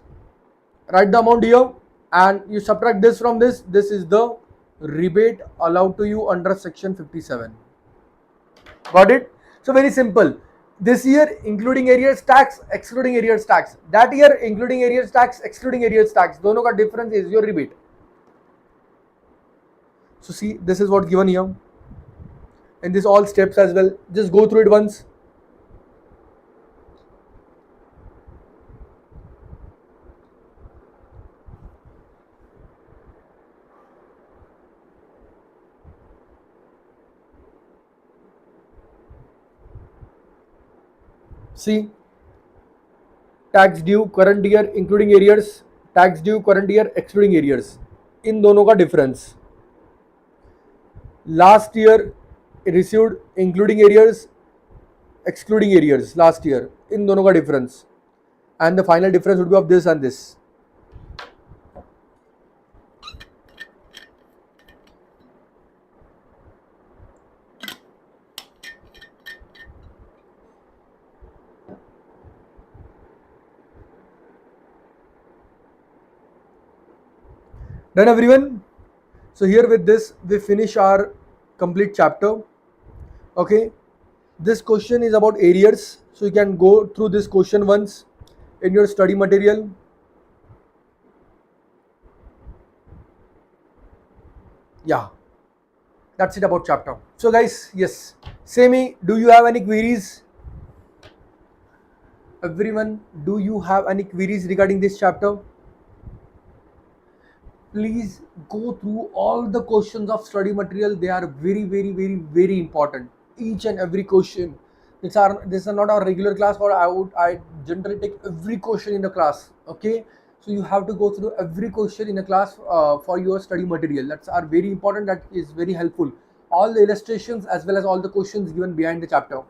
write the amount here, and you subtract this from this. This is the rebate allowed to you under section 57. Got it? So very simple. This year including arrears tax, excluding arrears tax. That year including arrears tax, excluding arrears tax. दोनों का difference is your rebate. So see, this is what given here. And this all steps as well. Just go through it once. See, tax due current year including arrears, tax due current year excluding arrears. इन दोनों का difference. Last year received including arrears, excluding arrears last year. इन दोनों का difference. And the final difference would be of this and this. Done everyone? So here with this we finish our complete chapter. Okay, this question is about arrears, so you can go through this question once in your study material. Yeah, that's it about chapter. So guys, yes, say me, do you have any queries? Everyone, do you have any queries regarding this chapter? Please go through all the questions of study material. They are very important. Each and every question. This is not our regular class, or I generally take every question in the class. Okay, so you have to go through every question in a class for your study material. That's are very important. That is very helpful. All the illustrations as well as all the questions given behind the chapter.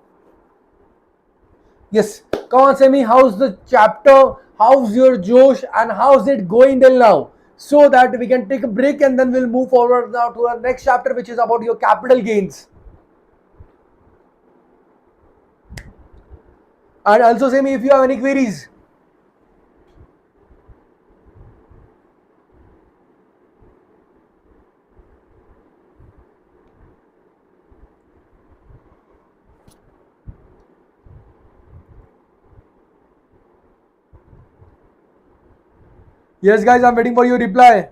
Yes, come on, Semi. How's the chapter? How's your Josh? And how's it going till now? So that we can take a break and then we'll move forward now to our next chapter, which is about your capital gains. And also say me if you have any queries. Yes guys, I'm waiting for your reply.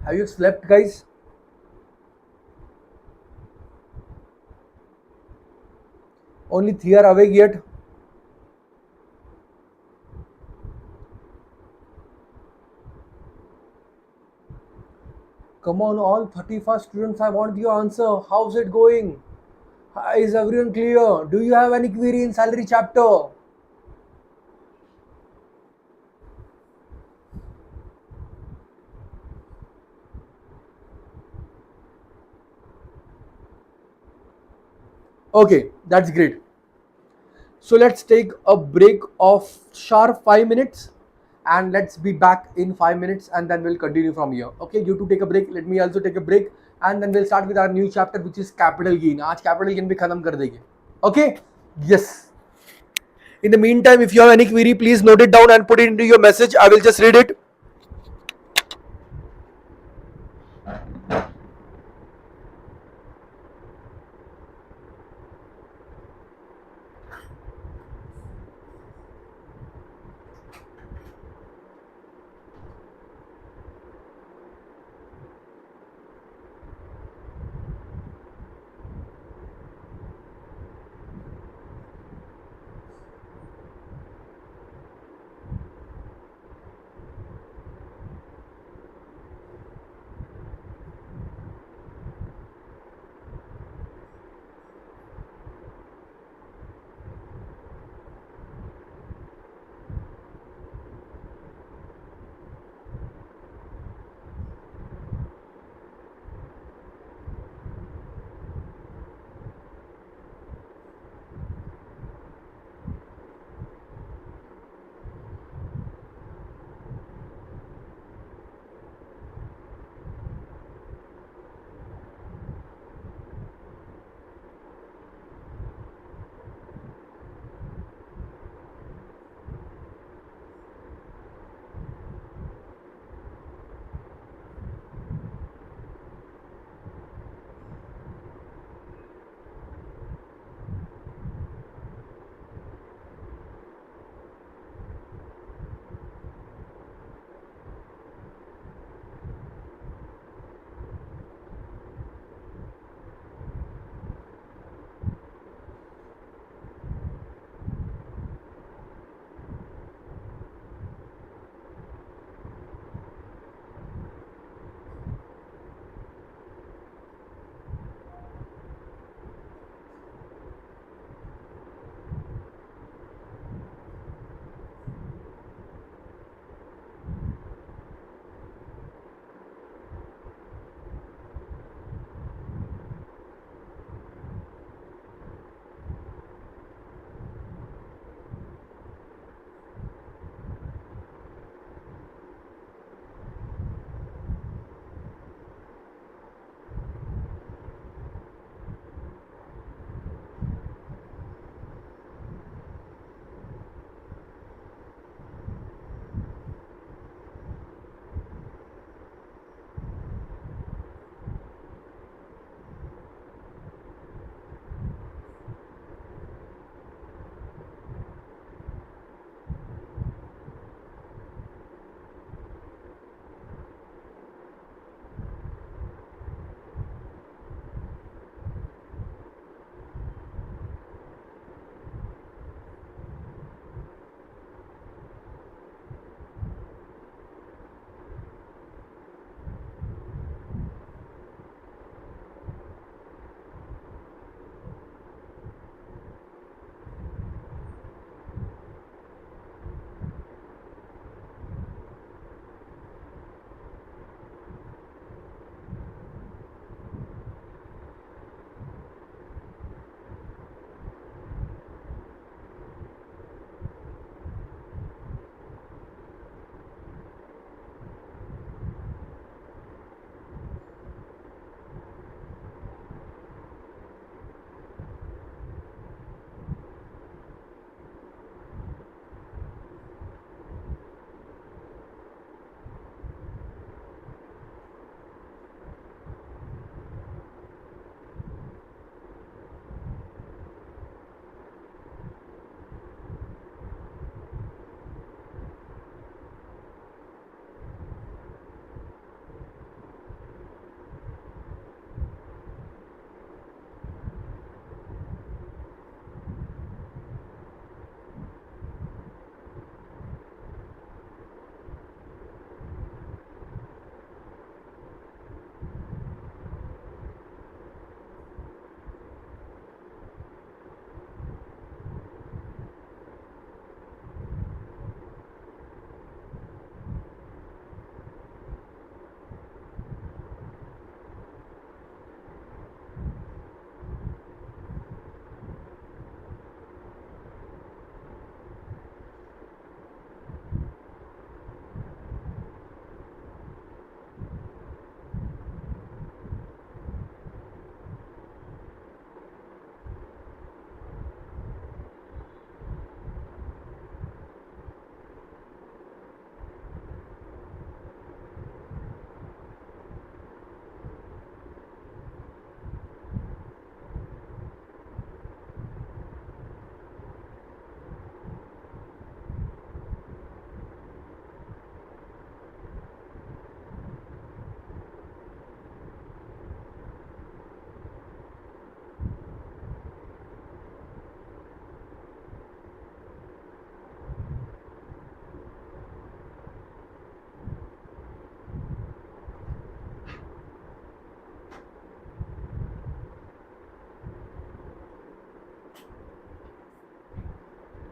Have you slept guys? Only 3 are awake yet. Come on, all 35 students, I want your answer. How's it going? Is everyone clear? Do you have any query in salary chapter? Okay, that's great. So let's take a break of sharp 5 minutes. And let's be back in 5 minutes and then we'll continue from here. Okay, you two take a break. Let me also take a break and then we'll start with our new chapter, which is capital gain. आज capital gain भी खत्म कर देंगे. Okay, yes. In the meantime, if you have any query, please note it down and put it into your message. I will just read it.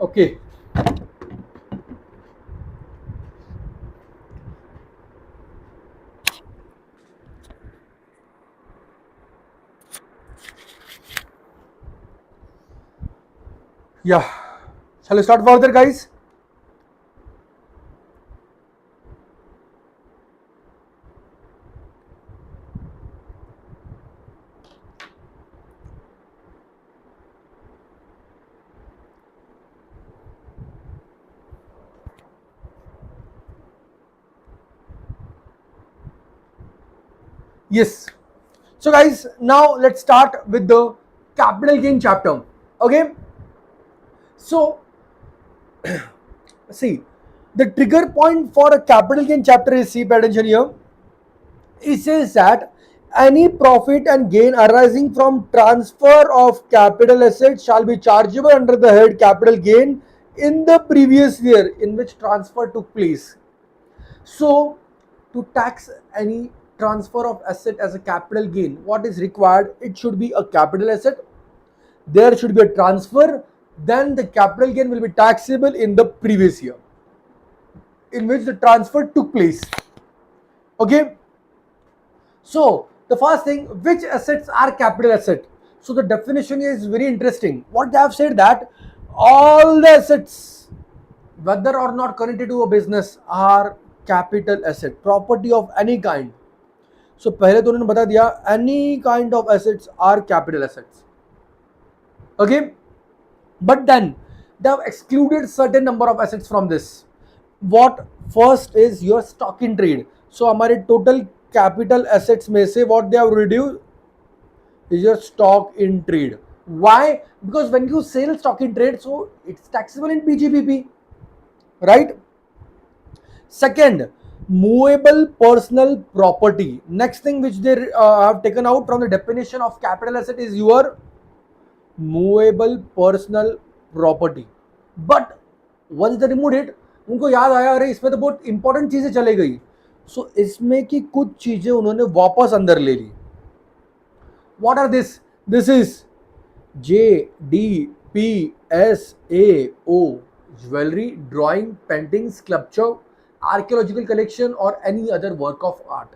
Okay. Yeah. Shall we start further, guys? Yes. So, guys, now let's start with the capital gain chapter. Okay. So, see, the trigger point for a capital gain chapter is, see, pay attention here. It says that any profit and gain arising from transfer of capital assets shall be chargeable under the head capital gain in the previous year in which transfer took place. So, to tax any transfer of asset as a capital gain, what is required? It should be a capital asset. There should be a transfer. Then the capital gain will be taxable in the previous year in which the transfer took place. Okay. So the first thing, which assets are capital asset? So the definition is very interesting. What they have said that all the assets, whether or not connected to a business, are capital asset, property of any kind. So पहले तो उन्होंने बता दिया any kind of assets are capital assets. Okay, but then they have excluded certain number of assets from this. What first is your stock in trade. So हमारे total capital assets में से what they have reduced is your stock in trade. Why? Because when you sell stock in trade, so it's taxable in PGBP, right? Second, movable personal property. Next thing which they have taken out from the definition of capital asset is your movable personal property. But once they removed it, उनको याद आया अरे इसमें तो बहुत important चीजें चले गई. सो इसमें की कुछ चीजें उन्होंने वापस अंदर ले ली. What are this? This is JDPSAO, jewelry, drawing, painting, sculpture, archaeological collection or any other work of art.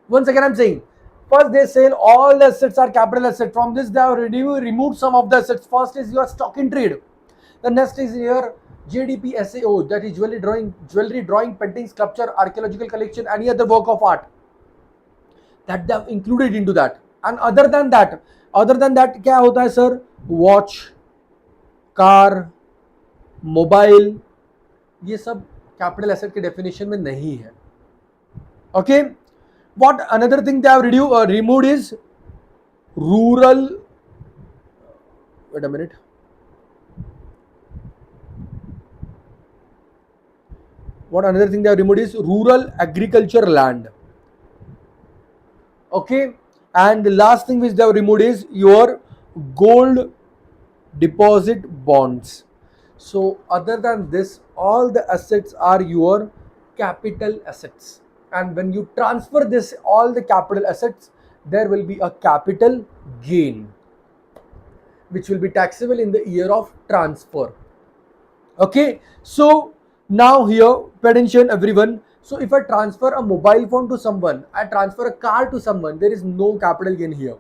Once again I'm saying, first they say all the assets are capital assets. From this they have removed some of the assets. First is your stock in trade. The next is your JDPSAO, that is jewelry drawing, painting, sculpture, archaeological collection, any other work of art. That they have included into that. And other than that क्या होता है sir? Watch, car, mobile, ये सब capital asset के definition में नहीं है. Okay, what another thing they have removed is rural, wait a minute, what another thing they have removed is rural agriculture land. Okay, and the last thing which they have removed is your gold deposit bonds. So other than this, all the assets are your capital assets, and when you transfer this all the capital assets, there will be a capital gain which will be taxable in the year of transfer. Okay, so now here, pay attention everyone. So if I transfer a mobile phone to someone, I transfer a car to someone, there is no capital gain here.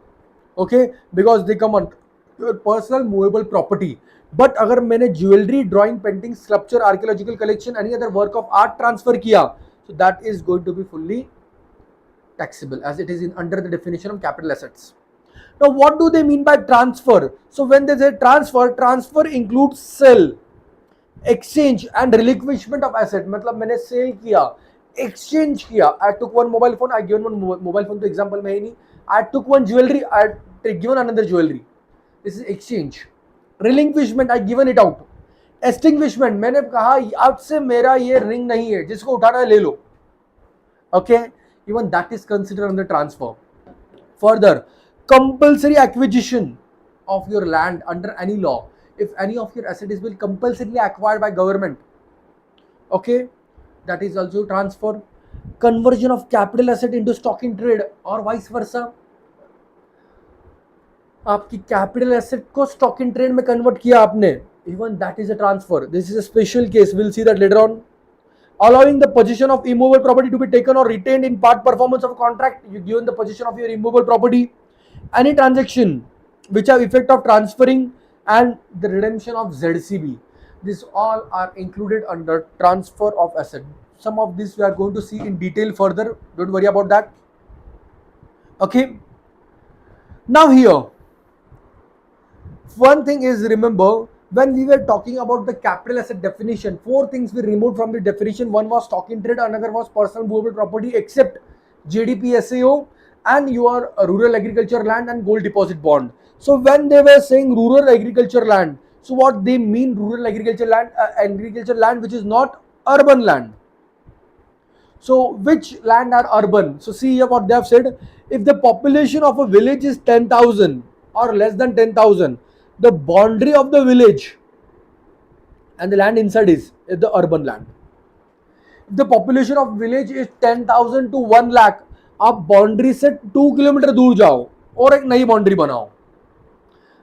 Okay, because they come on your personal movable property. But अगर मैंने jewellery, drawing, painting, sculpture, archaeological collection, any other work of art transfer किया, so that is going to be fully taxable as it is under the definition of capital assets. Now what do they mean by transfer? So when they say transfer includes sell, exchange and relinquishment of asset. मतलब मैंने cell किया, exchange किया. I took one mobile phone, I given one mobile phone, तो example में ही नहीं. I took one jewelry, I given another jewelry. This is exchange. Relinquishment, I given it out. Extinguishment, मैंने कहा अब से मेरा ये रिंग नहीं है, जिसको उठाना है ले लो. Okay, even that is considered under transfer. Further, compulsory acquisition of your land under any law. If any of your asset is compulsorily acquired by government, okay, that is also transfer. Conversion of capital asset into stock in trade or vice versa. आपकी capital asset को stock in trade में convert किया आपने, Even that is a transfer. This is a special case. We'll see that later on. Allowing the possession of immovable property to be taken or retained in part performance of a contract. You given the possession of your immovable property. Any transaction which have effect of transferring and the redemption of ZCB. These all are included under transfer of asset. Some of this we are going to see in detail further. Don't worry about that. Okay. Now here, one thing is, remember when we were talking about the capital asset definition, four things we removed from the definition. One was stock in trade, another was personal movable property except GDP SAO and your rural agriculture land and gold deposit bond. So when they were saying rural agriculture land, so what they mean rural agriculture land which is not urban land. So which land are urban? So see here what they have said. If the population of a village is 10,000 or less than 10,000, the boundary of the village and the land inside is the urban land. If the population of village is 10,000 to 1 lakh, आप boundary से 2 kilometre दूर जाओ और एक नई boundary बनाओ.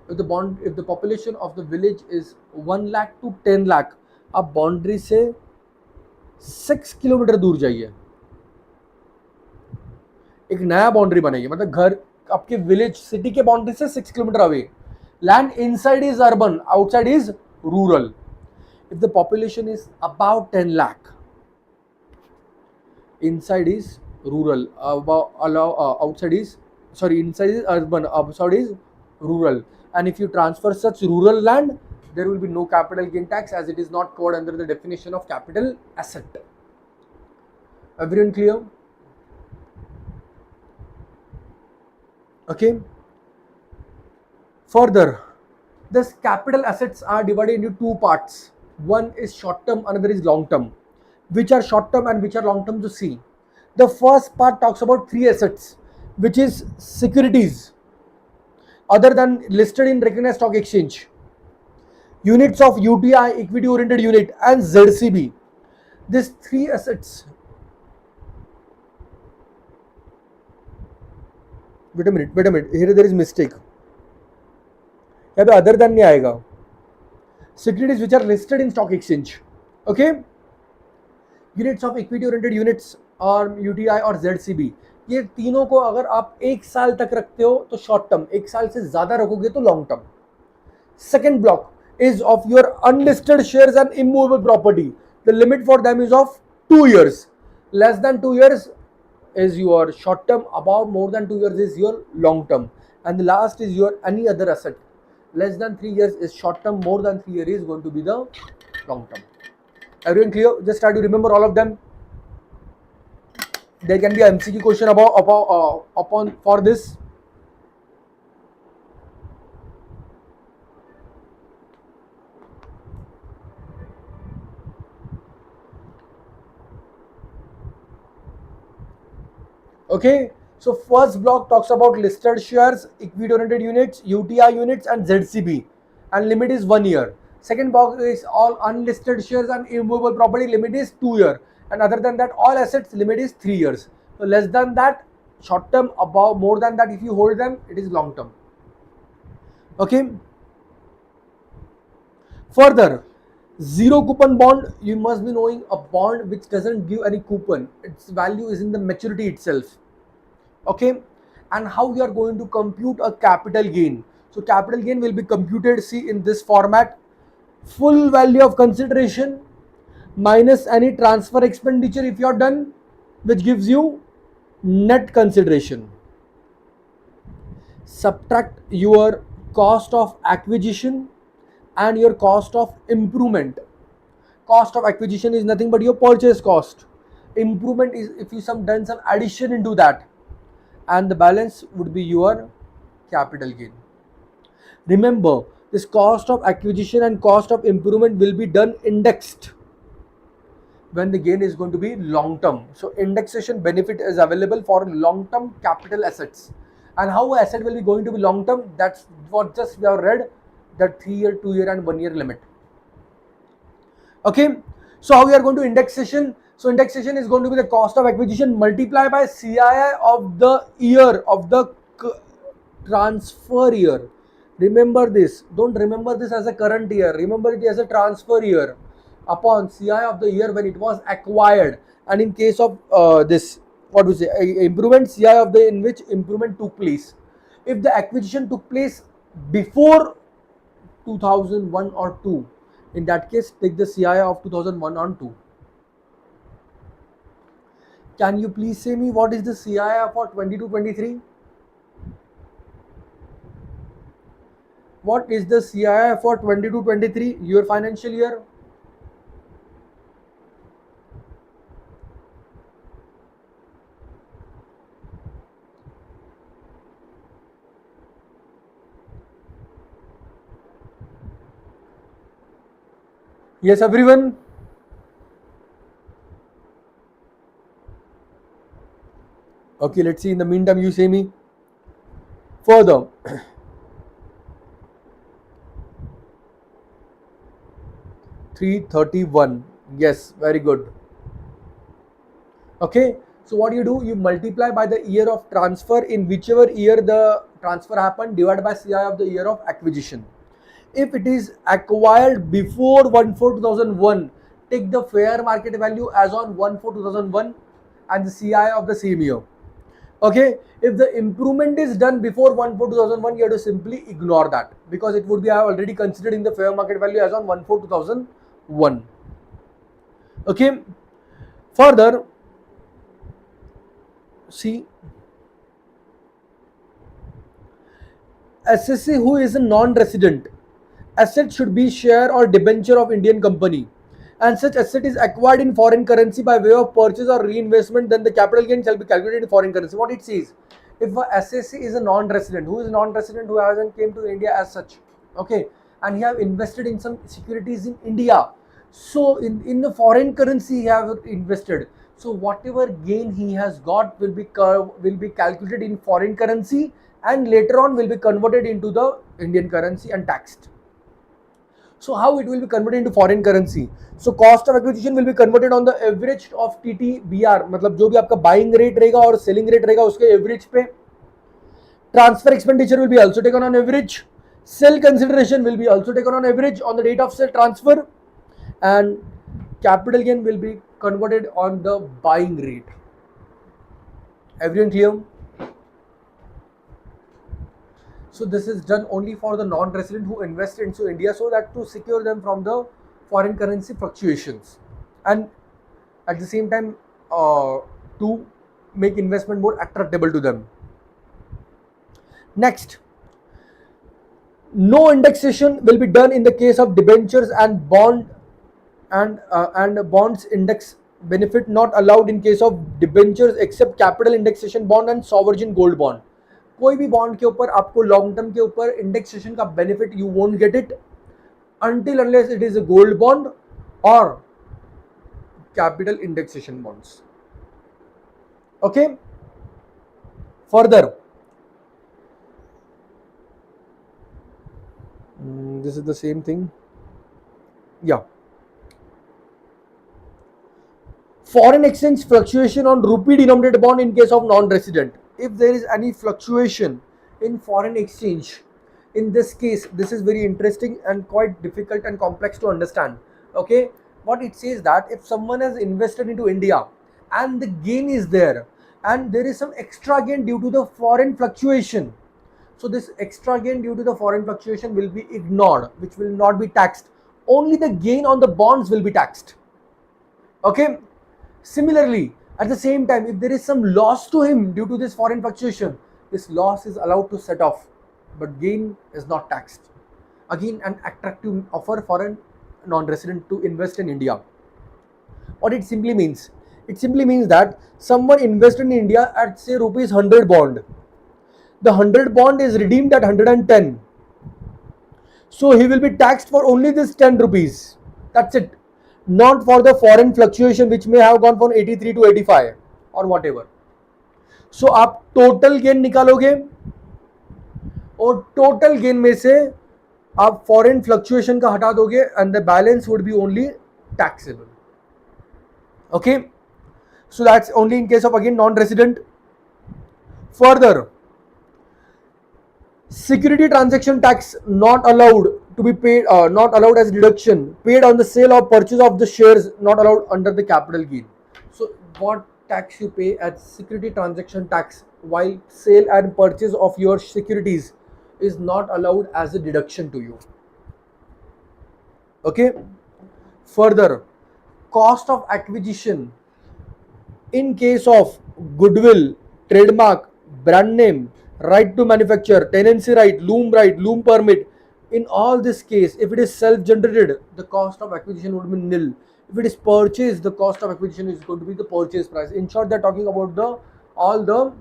If the population of the village is 1 lakh to 10 lakh, आप boundary से 6 किलोमीटर दूर जाइए, एक नया बाउंड्री बनेगी. मतलब घर आपके विलेज सिटी के बाउंड्री से 6 kilometre away. Land inside is urban, outside is rural. If the population is about 10 lakh, inside is rural, inside is urban, outside is rural. And if you transfer such rural land, there will be no capital gain tax as it is not covered under the definition of capital asset. Everyone clear? Okay. Further, this capital assets are divided into two parts. One is short term, another is long term. Which are short term and which are long term to see. The first part talks about three assets, which is securities other than listed in recognized stock exchange, units of UTI, equity oriented unit, and ZCB. These three assets. Wait a minute. Here there is mistake. यहाँ पे other than नहीं आएगा. Securities which are listed in stock exchange. Okay. Units of equity oriented units और UTI और ZCB. ये तीनों को अगर आप एक साल तक रखते हो तो शॉर्ट टर्म, एक साल से ज्यादा रखोगे तो long term. Second block is of your unlisted shares and immovable property. The limit for them is of 2 years. Less than 2 years is your short term, above more than 2 years is your long term, and the last is your any other asset. Less than 3 years is short term, more than 3 years is going to be the long term. Everyone clear? Just try to remember all of them. There can be a MCQ question upon for this. Okay, so first block talks about listed shares, equity oriented units, UTI units, and ZCB, and limit is 1 year. Second block is all unlisted shares and immovable property, limit is 2 years, and other than that all assets limit is 3 years. So less than that short term, above more than that if you hold them it is long term. Okay. Further, zero coupon bond, you must be knowing a bond which doesn't give any coupon, its value is in the maturity itself. Okay, and how we are going to compute a capital gain. So capital gain will be computed, see, in this format: full value of consideration minus any transfer expenditure if you are done, which gives you net consideration. Subtract your cost of acquisition and your cost of improvement. Cost of acquisition is nothing but your purchase cost. Improvement is if you done some addition into that, and the balance would be your capital gain. Remember, this cost of acquisition and cost of improvement will be done indexed when the gain is going to be long term. So indexation benefit is available for long term capital assets. And how asset will be going to be long term, that's what just we have read, that 3 year, 2 year and 1 year limit. Okay, so how we are going to indexation? So indexation is going to be the cost of acquisition multiplied by CII of the year of the transfer year. Remember this. Don't remember this as a current year. Remember it as a transfer year upon CI of the year when it was acquired. And in case of this, what we say, improvement CI of the in which improvement took place. If the acquisition took place before 2001 or 2, in that case, take the CI of 2001 on 2. Can you please say me what is the CI for 22-23? What is the CII for 22-23, your financial year? Yes, everyone? Okay, let's see. In the meantime, you say me. Further, 331. Yes, very good. Okay, so what do? You multiply by the year of transfer in whichever year the transfer happened, divided by CI of the year of acquisition. If it is acquired before 1/4/2001, take the fair market value as on 1/4/2001 and the CI of the same year. Okay, if the improvement is done before 1/4/2001, you have to simply ignore that because it would be already considered in the fair market value as on 1/4/2001. Okay, further, see, SSC who is a non-resident, asset should be share or debenture of Indian company, and such asset is acquired in foreign currency by way of purchase or reinvestment, then the capital gain shall be calculated in foreign currency. What it says, if a SSC is a non-resident, who is non-resident, who hasn't came to India as such, okay, and he have invested in some securities in India, so in the foreign currency he have invested, so whatever gain he has got will be calculated in foreign currency and later on will be converted into the Indian currency and taxed. So how it will be converted into foreign currency? So cost of acquisition will be converted on the average of TTBR, मतलब जो भी आपका buying rate रहेगा और selling rate रहेगा उसके average पे. Transfer expenditure will be also taken on average. Sell consideration will be also taken on average on the date of sale transfer, and capital gain will be converted on the buying rate. Everyone clear? So this is done only for the non-resident who invest into India, so that to secure them from the foreign currency fluctuations, and at the same time to make investment more attractable to them. Next, no indexation will be done in the case of debentures and bonds. Index benefit not allowed in case of debentures except capital indexation bond and sovereign gold bond. कोई भी bond के ऊपर आपको long term के ऊपर indexation का benefit you won't get it until unless it is a gold bond or capital indexation bonds. Okay, further, this is the same thing. Yeah, foreign exchange fluctuation on rupee denominated bond in case of non-resident. If there is any fluctuation in foreign exchange, in this case, this is very interesting and quite difficult and complex to understand. Okay, what it says that if someone has invested into India and the gain is there and there is some extra gain due to the foreign fluctuation, so this extra gain due to the foreign fluctuation will be ignored, which will not be taxed. Only the gain on the bonds will be taxed. Okay, similarly, at the same time, if there is some loss to him due to this foreign fluctuation, this loss is allowed to set off, but gain is not taxed. Again, an attractive offer for a non-resident to invest in India. What it simply means? It simply means that someone invested in India at say rupees 100 bond. The 100 bond is redeemed at 110. So he will be taxed for only this 10 rupees. That's it. Not for the foreign fluctuation which may have gone from 83 to 85 or whatever. So आप total gain निकालोगे और total gain में से आप foreign fluctuation का हटा दोगे and the balance would be only taxable. Okay, so that's only in case of again non-resident. Further, Security transaction tax not allowed to be paid, not allowed as deduction, paid on the sale or purchase of the shares, not allowed under the capital gain. So what tax you pay as security transaction tax while sale and purchase of your securities is not allowed as a deduction to you. Okay. Further, cost of acquisition in case of goodwill, trademark, brand name, right to manufacture, tenancy right, loom permit, in all this case, if it is self-generated, the cost of acquisition would be nil. If it is purchased, the cost of acquisition is going to be the purchase price. In short, they're talking about the all the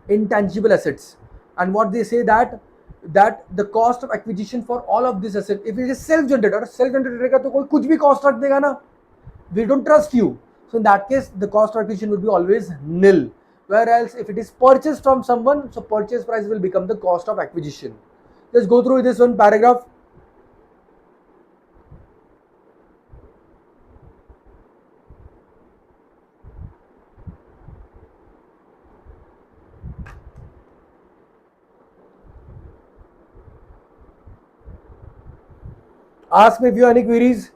intangible assets. And what they say that the cost of acquisition for all of this asset, if it is self-generated, और self-generated रहेगा तो कोई कुछ भी cost रख देगा ना, we don't trust you. So in that case, the cost of acquisition will be always nil. Whereas if it is purchased from someone, so purchase price will become the cost of acquisition. Let's go through this one paragraph. Ask me if you have any queries.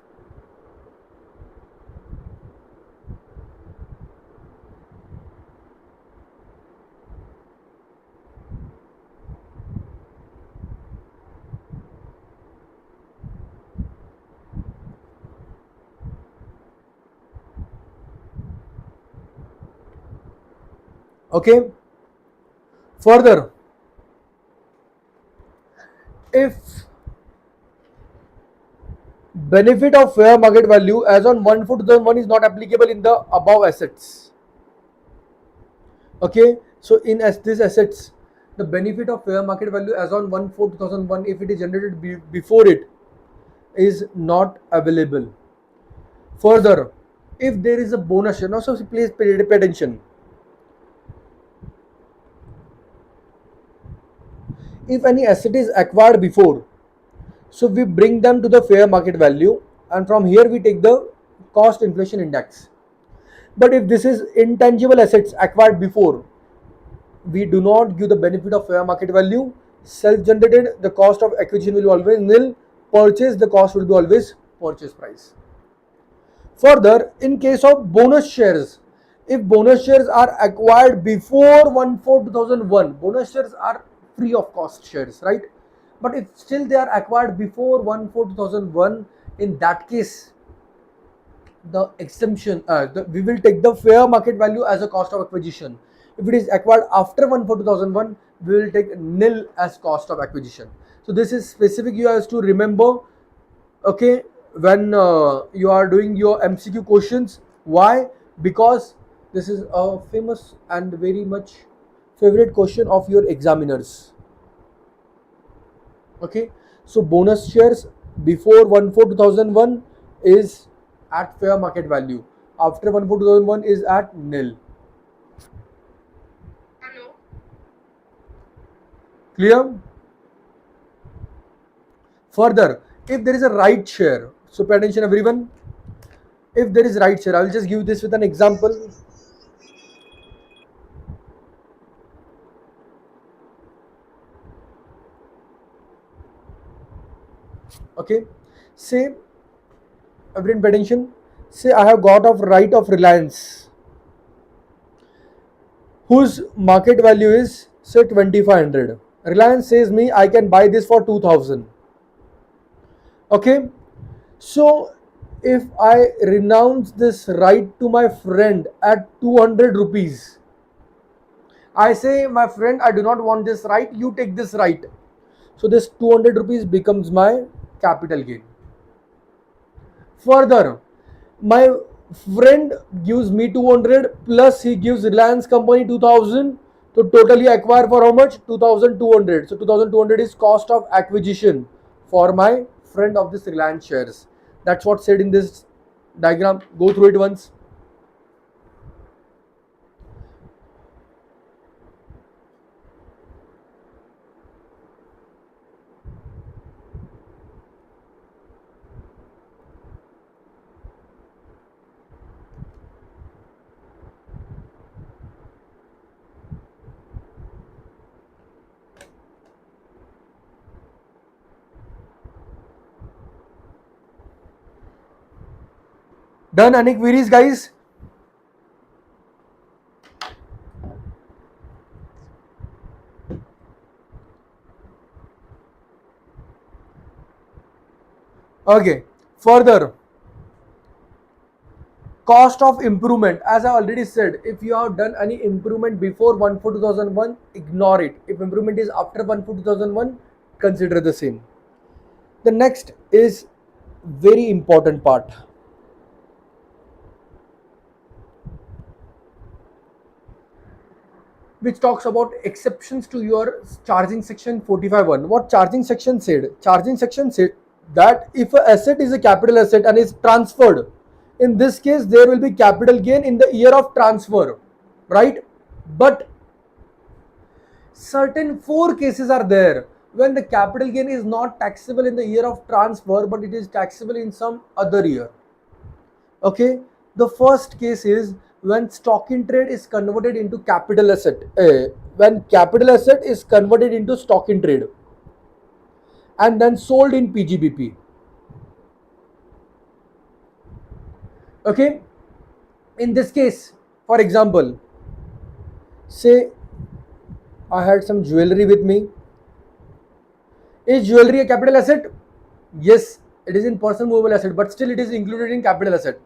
Okay. Further, if benefit of fair market value as on 1/4/2001 is not applicable in the above assets. Okay, so in this assets, the benefit of fair market value as on 1/4/2001, if it is generated before it, is not available. Further, if there is a bonus share, now so please pay attention. If any asset is acquired before, so we bring them to the fair market value, and from here we take the cost inflation index. But if this is intangible assets acquired before, we do not give the benefit of fair market value. Self-generated, the cost of acquisition will be always nil. Purchase, the cost will be always purchase price. Further, in case of bonus shares, if bonus shares are acquired before 1/4/2001, bonus shares are free of cost shares, right? But if still they are acquired before 1/4/2001, in that case, the exemption, we will take the fair market value as a cost of acquisition. If it is acquired after 1/4/2001, we will take nil as cost of acquisition. So this is specific, you have to remember, okay, when you are doing your MCQ questions. Why? Because this is a famous and very much favorite question of your examiners. Okay, so bonus shares before 1/4/2001 is at fair market value, after 1/4/2001 is at nil. Hello. Clear? Further, if there is a right share, so pay attention everyone. If there is right share, I will just give this with an example. Okay, say everyone pay attention. Say I have got of right of Reliance, whose market value is say 2500. Reliance says me I can buy this for 2000. Okay, so if I renounce this right to my friend at 200 rupees, I say, my friend, I do not want this right, you take this right. So this 200 rupees becomes my capital gain. Further, my friend gives me 200 plus he gives Reliance company 2000. So totally acquire for how much? 2200. So 2200 is cost of acquisition for my friend of this Reliance shares. That's what's said in this diagram. Go through it once. Done? Any queries, guys? Okay. Further, cost of improvement. As I already said, if you have done any improvement before 1/4/2001, ignore it. If improvement is after 1/4/2001, consider the same. The next is very important part, which talks about exceptions to your charging section 45(1). What charging section said? Charging section said that if an asset is a capital asset and is transferred, in this case there will be capital gain in the year of transfer, right? But certain 4 cases are there when the capital gain is not taxable in the year of transfer, but it is taxable in some other year. Okay, the first case is when stock in trade is converted into capital asset. When capital asset is converted into stock in trade and then sold in PGBP. Okay, in this case, for example, say I had some jewelry with me. Is jewelry a capital asset? Yes, it is in person movable asset, but still it is included in capital asset.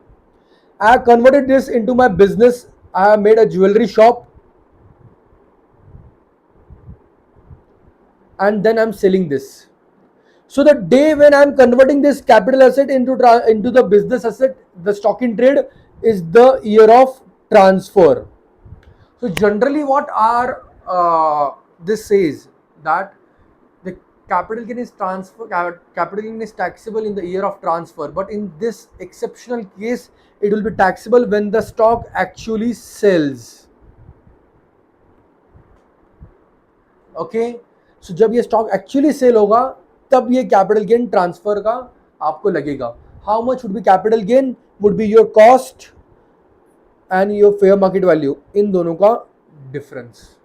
I have converted this into my business. I have made a jewelry shop and then I'm selling this. So the day when I'm converting this capital asset into the business asset, the stock in trade is the year of transfer. So generally what this says that the capital gain is capital gain is taxable in the year of transfer, but in this exceptional case it will be taxable when the stock actually sells. Okay, so जब ये stock actually sell होगा तब ये capital gain transfer का आपको लगेगा. How much would be capital gain? Would be your cost and your fair market value. इन दोनों का difference.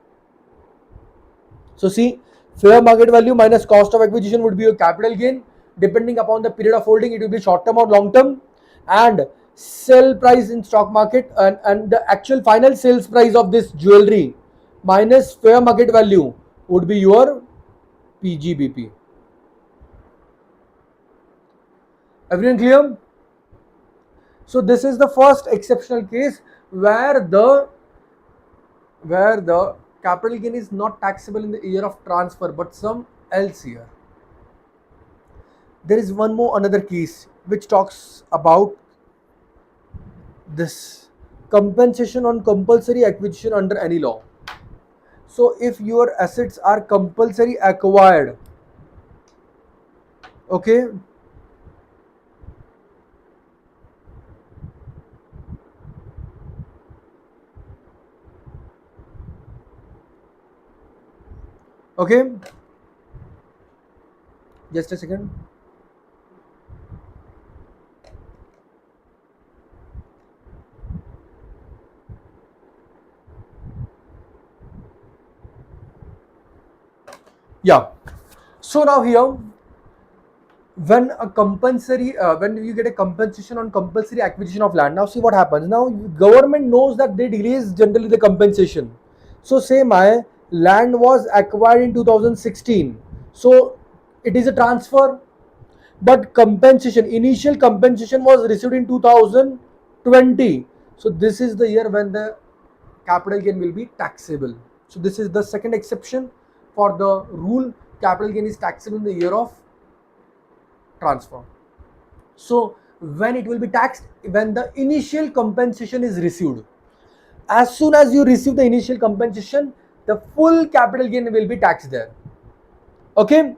So see, fair market value minus cost of acquisition would be your capital gain. Depending upon the period of holding, it will be short term or long term. And sell price in stock market and the actual final sales price of this jewelry minus fair market value would be your PGBP. Everyone clear? So this is the first exceptional case where the capital gain is not taxable in the year of transfer but some else year. There is one more another case which talks about this compensation on compulsory acquisition under any law. So if your assets are compulsory acquired, okay, okay, just a second. Yeah, so now here when a compulsory when you get a compensation on compulsory acquisition of land, now see what happens. Now government knows that they delays generally the compensation. So say my land was acquired in 2016, so it is a transfer, but compensation, initial compensation was received in 2020. So this is the year when the capital gain will be taxable. So this is the second exception for the rule, capital gain is taxable in the year of transfer. So when it will be taxed? When the initial compensation is received. As soon as you receive the initial compensation, the full capital gain will be taxed there. Okay,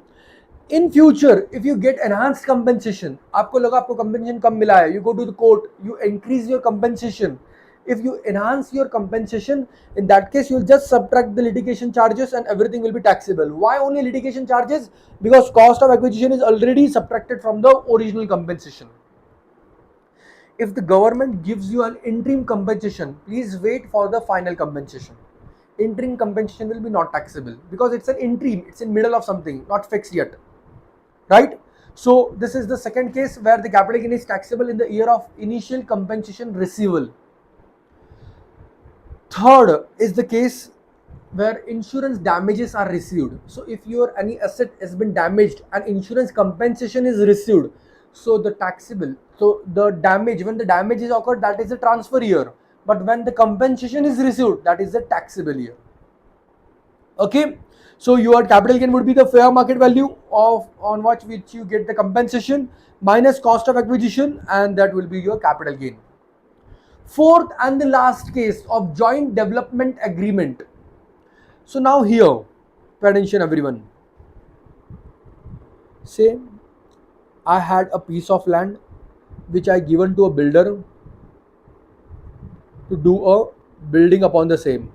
in future if you get enhanced compensation, आपको लगा आपको compensation कम मिला है, you go to the court, you increase your compensation. If you enhance your compensation, in that case you will just subtract the litigation charges and everything will be taxable. Why only litigation charges? Because cost of acquisition is already subtracted from the original compensation. If the government gives you an interim compensation, please wait for the final compensation. Interim compensation will be not taxable because it's an interim, it's in middle of something, not fixed yet, right? So this is the second case where the capital gain is taxable in the year of initial compensation receivable. Third is the case where insurance damages are received. So if your any asset has been damaged and insurance compensation is received, so the taxable, so the damage, when the damage is occurred, that is the transfer year, but when the compensation is received, that is the taxable year. Okay, so your capital gain would be the fair market value of on which you get the compensation minus cost of acquisition, and that will be your capital gain. Fourth and the last case of joint development agreement. So now here, pay attention everyone. Say I had a piece of land which I given to a builder to do a building upon the same.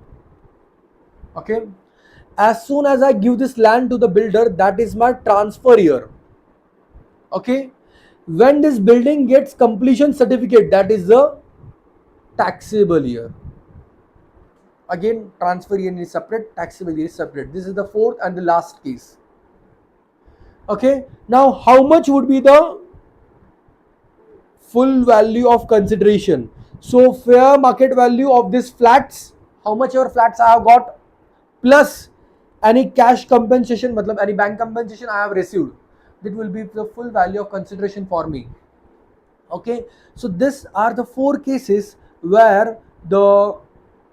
Okay. As soon as I give this land to the builder, that is my transfer year. Okay. When this building gets completion certificate, that is the taxable year. Again, transfer year is separate, taxable year is separate. This is the fourth and the last case. Okay, now how much would be the full value of consideration? So fair market value of this flats, how much ever flats I have got, plus any cash compensation, matlab any bank compensation I have received, that will be the full value of consideration for me. Okay, so these are the four cases where the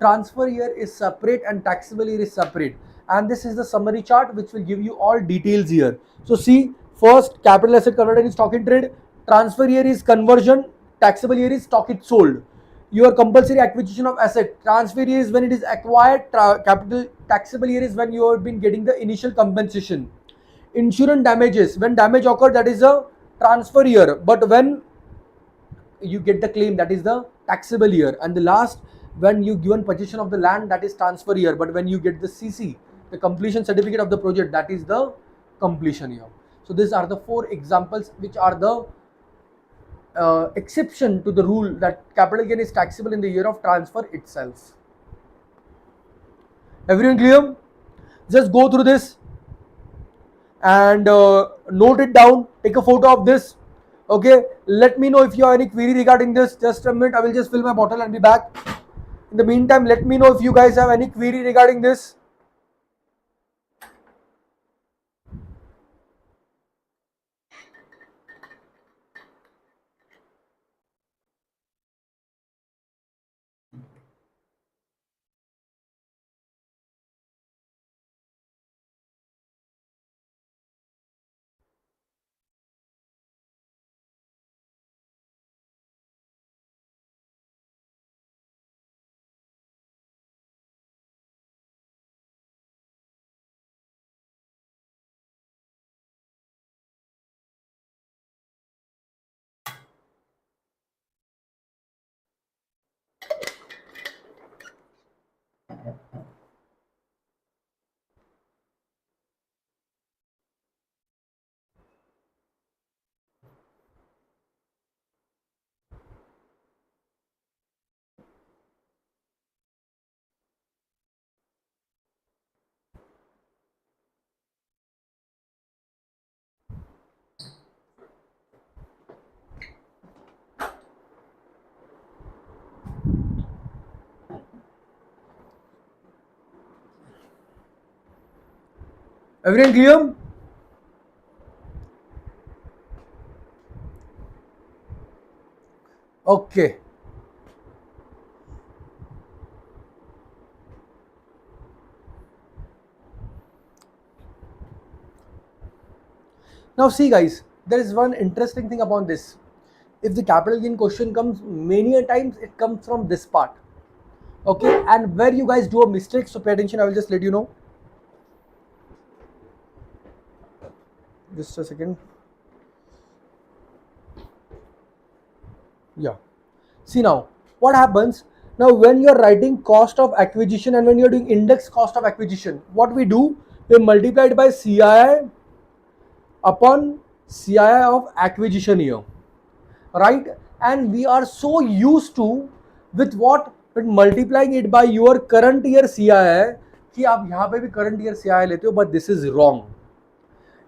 transfer year is separate and taxable year is separate, and this is the summary chart which will give you all details here. So see, first capital asset converted in stock in trade, transfer year is conversion, taxable year is stock it sold. Your compulsory acquisition of asset, transfer year is when it is acquired, capital taxable year is when you have been getting the initial compensation. Insurance damages, when damage occurred, that is a transfer year, but when you get the claim, that is the taxable year. And the last, when you given possession of the land, that is transfer year, but when you get the CC, the completion certificate of the project, that is the completion year. So these are the four examples which are the exception to the rule that capital gain is taxable in the year of transfer itself. Everyone clear? Just go through this and note it down, take a photo of this. Okay, let me know if you have any query regarding this. Just a minute, I will just fill my bottle and be back. In the meantime, let me know if you guys have any query regarding this. Everyone clear? Okay. Now see guys, there is one interesting thing about this. If the capital gain question comes, many a times it comes from this part. Okay, and where you guys do a mistake, so pay attention, I will just let you know. Just a second. Yeah. See now, what happens now when you are writing cost of acquisition and when you are doing index cost of acquisition, what we do, we multiply it by CII upon CII of acquisition year, right? And we are so used to with what, with multiplying it by your current year CII कि आप यहाँ पे भी current year CII लेते हो, but this is wrong.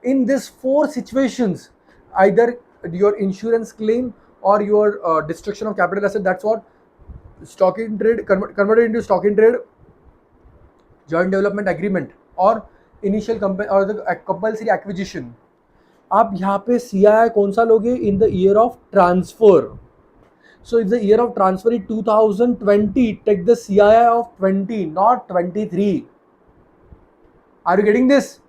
In these four situations, either your insurance claim or your destruction of capital asset. That's what stock in trade converted into stock in trade, joint development agreement or initial or the compulsory acquisition. आप यहाँ पे CII कौन सा लोगे in the year of transfer. So if the year of transfer is 2020, take the CII of 20, not 23. Are you getting this?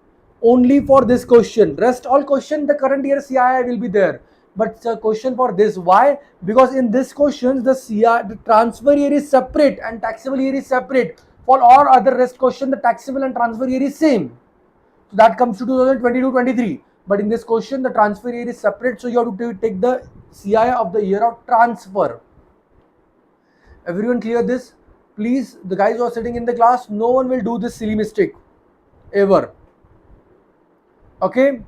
Only for this question. Rest all question, the current year CII will be there. But the question for this, why? Because in this question, the CII, the transfer year is separate and taxable year is separate. For all other rest question, the taxable and transfer year is same. So that comes to 2022-23. But in this question, the transfer year is separate. So you have to take the CII of the year of transfer. Everyone clear this? Please, the guys who are sitting in the class, no one will do this silly mistake ever. Okay?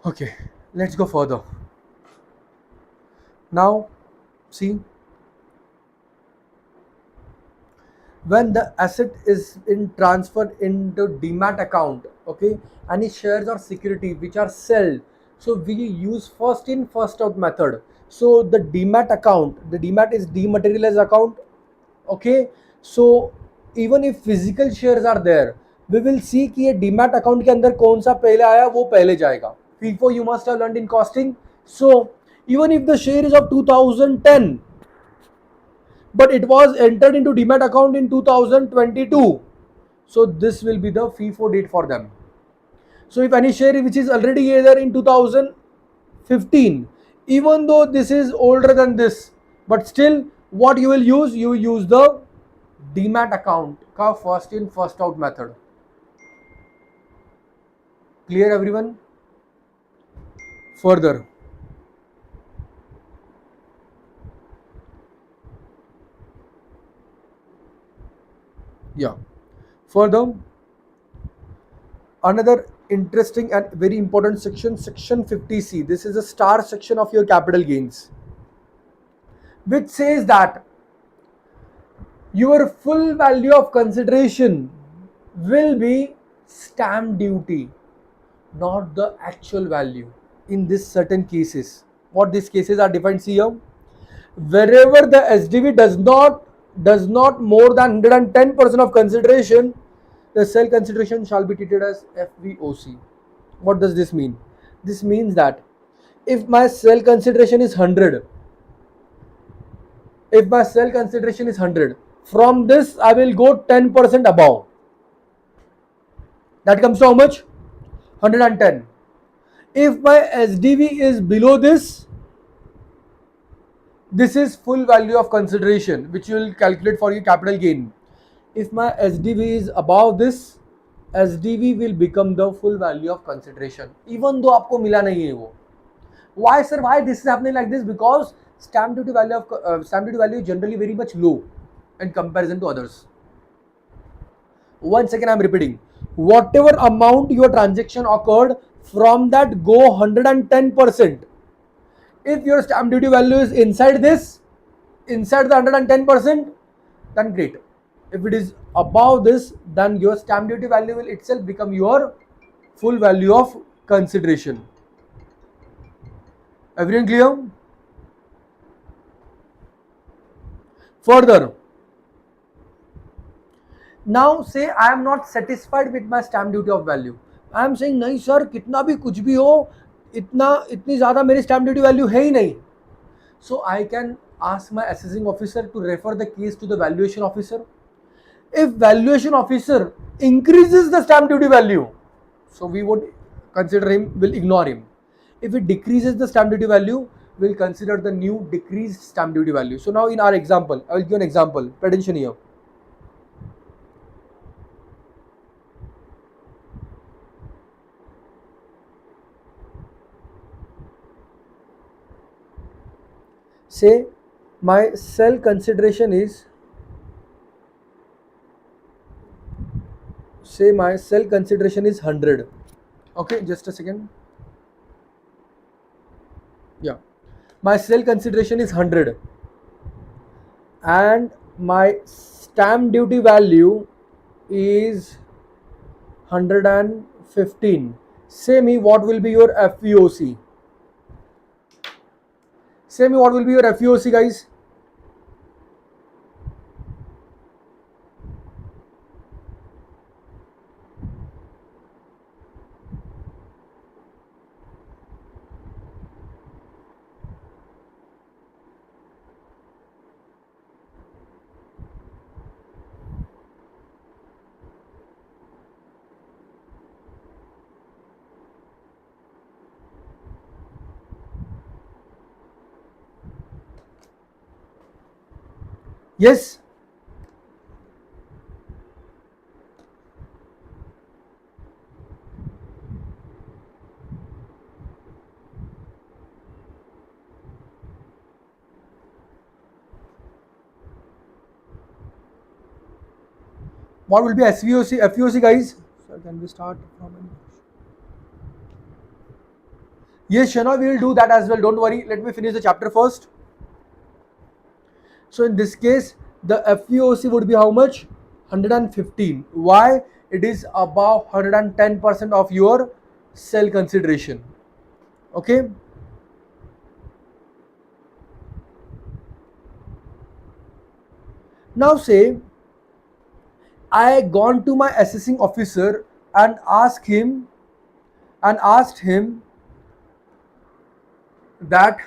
Okay, let's go further. Now, see, when the asset is transferred into demat account, okay, any shares or security which are sold, so we use first in first out method. So the demat account, the demat is dematerialized account, okay. So even if physical shares are there, we will see कि ये demat account के अंदर कौन सा पहले आया वो पहले जाएगा. FIFO you must have learned in costing. So even if the share is of 2010, but it was entered into demat account in 2022, so this will be the FIFO date for them. So if any share which is already there in 2015, even though this is older than this, but still what you will use, you use the demat account का first in first out method. Clear everyone? Further, yeah, further, another interesting and very important section, section 50C. This is a star section of your capital gains, which says that your full value of consideration will be stamp duty, not the actual value in this certain cases. What these cases are defined, see here. Wherever the SDV does not more than 110% of consideration, the sale consideration shall be treated as FVOC. What does this mean? This means that if my sale consideration is 100, from this I will go 10% above. That comes to how much? 110. If my SDV is below this, this is full value of consideration which you will calculate for your capital gain. If my SDV is above this, SDV will become the full value of consideration, even though आपको मिला नहीं है वो. Why sir? Why this is happening like this? Because stamp duty value is generally very much low in comparison to others. Once again, I am repeating. Whatever amount your transaction occurred, from that go 110%. If your stamp duty value is inside the 110%, then great. If it is above this, then your stamp duty value will itself become your full value of consideration. Everyone clear? Further, now say I am not satisfied with my stamp duty of value. I am saying नहीं sir, कितना भी कुछ भी हो, इतनी ज़्यादा मेरी stamp duty value है ही नहीं. So I can ask my assessing officer to refer the case to the valuation officer. If valuation officer increases the stamp duty value, so we would consider him, will ignore him. If it decreases the stamp duty value, we'll consider the new decreased stamp duty value. So now in our example, I will give an example. Pay attention here. Say my sale consideration is 100. Okay, just a second. Yeah, my sale consideration is 100 and My stamp duty value is 115. Say me what will be your FVOC. Say me what will be your FVOC, guys. Yes. What will be SVOC? FVOC, guys. So can we start from? Yes, Shana, we will do that as well. Don't worry. Let me finish the chapter first. So in this case, the FVOC would be how much? 115. Why? It is above 110% of your cell consideration. Okay. Now say I gone to my assessing officer and asked him that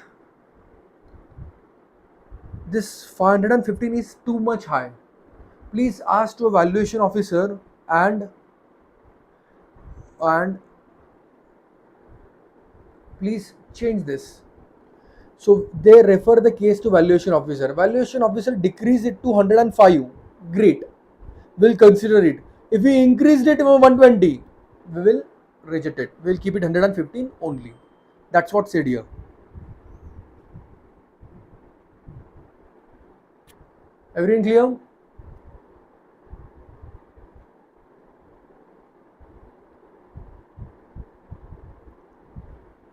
this 515 is too much high. Please ask to a valuation officer and please change this. So they refer the case to valuation officer. Valuation officer decrease it to 105. Great. We'll consider it. If we increased it to 120, we will reject it. We'll keep it 115 only. That's what said here. Everything clear?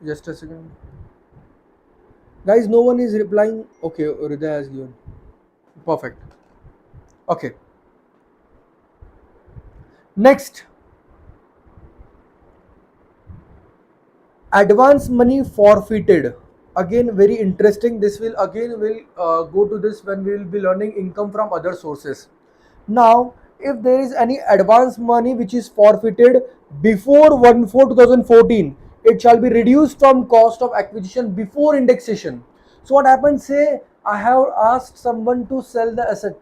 Just a second. Guys, no one is replying. Okay, Rida has given. Perfect. Okay. Next. Advance money forfeited. Again, very interesting. This will go to this when we will be learning income from other sources. Now, if there is any advance money which is forfeited before 1/4/2014, it shall be reduced from cost of acquisition before indexation. So what happens, say I have asked someone to sell the asset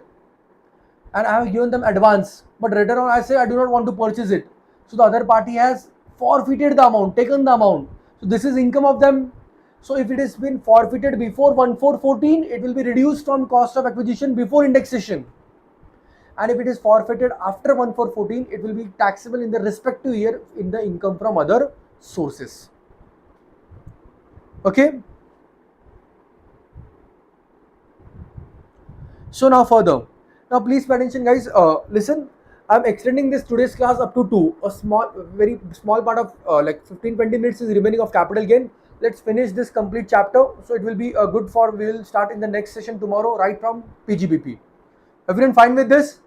and I have given them advance, but later on I say I do not want to purchase it. So the other party has forfeited the amount, taken the amount. So this is income of them. So if it has been forfeited before 1/4/14, it will be reduced from cost of acquisition before indexation. And if it is forfeited after 1/4/14, it will be taxable in the respective year in the income from other sources. Okay. So now further. Now please pay attention, guys. Listen, I'm extending this today's class up to 2. A small, very small part of like 15-20 minutes is remaining of capital gain. Let's finish this complete chapter. So it will be good for, we will start in the next session tomorrow, right from PGBP. Everyone fine with this?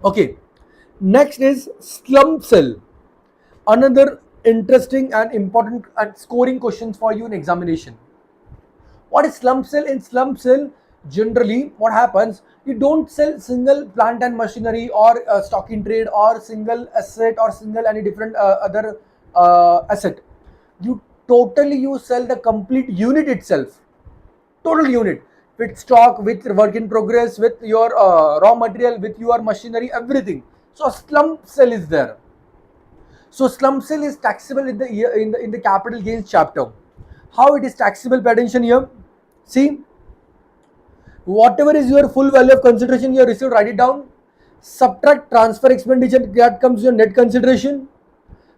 Okay. Next is slump cell. Another interesting and important and scoring questions for you in examination. What is slump cell? In slump cell, generally what happens, you don't sell single plant and machinery or stock in trade or single asset or single any different other asset. You sell the complete unit itself, total unit, with stock, with work in progress, with your raw material, with your machinery, everything. So a slump cell is there. So slump sale is taxable in the capital gains chapter. How it is taxable? Pay attention here. See, whatever is your full value of consideration you have received, write it down. Subtract transfer expenditure, that comes your net consideration.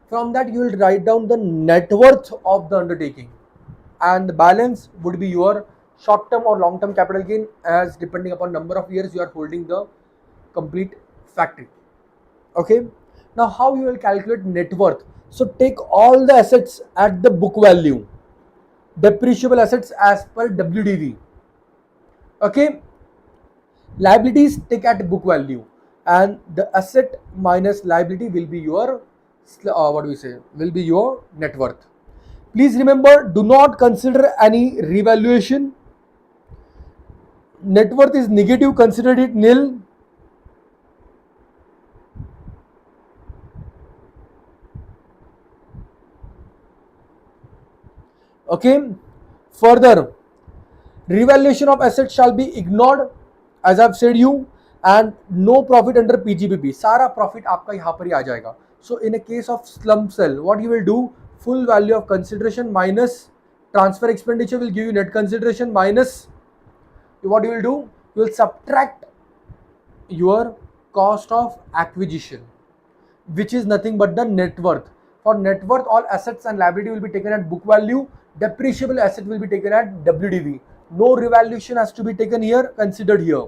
From that you will write down the net worth of the undertaking, and the balance would be your short term or long term capital gain, as depending upon number of years you are holding the complete factory. Okay, now how you will calculate net worth? So take all the assets at the book value, depreciable assets as per WDV. Okay, liabilities take at book value, and the asset minus liability will be your what do we say, will be your net worth. Please remember, do not consider any revaluation. Net worth is negative, consider it nil. Okay, further, revaluation of assets shall be ignored, as I've said you, and no profit under PGBP. सारा profit आपका यहाँ पर ही आ जाएगा. So in a case of slump sale, what you will do? Full value of consideration minus transfer expenditure will give you net consideration minus what you will do? You will subtract your cost of acquisition, which is nothing but the net worth. For net worth, all assets and liability will be taken at book value. Depreciable asset will be taken at WDV. No revaluation has to be taken here, considered here.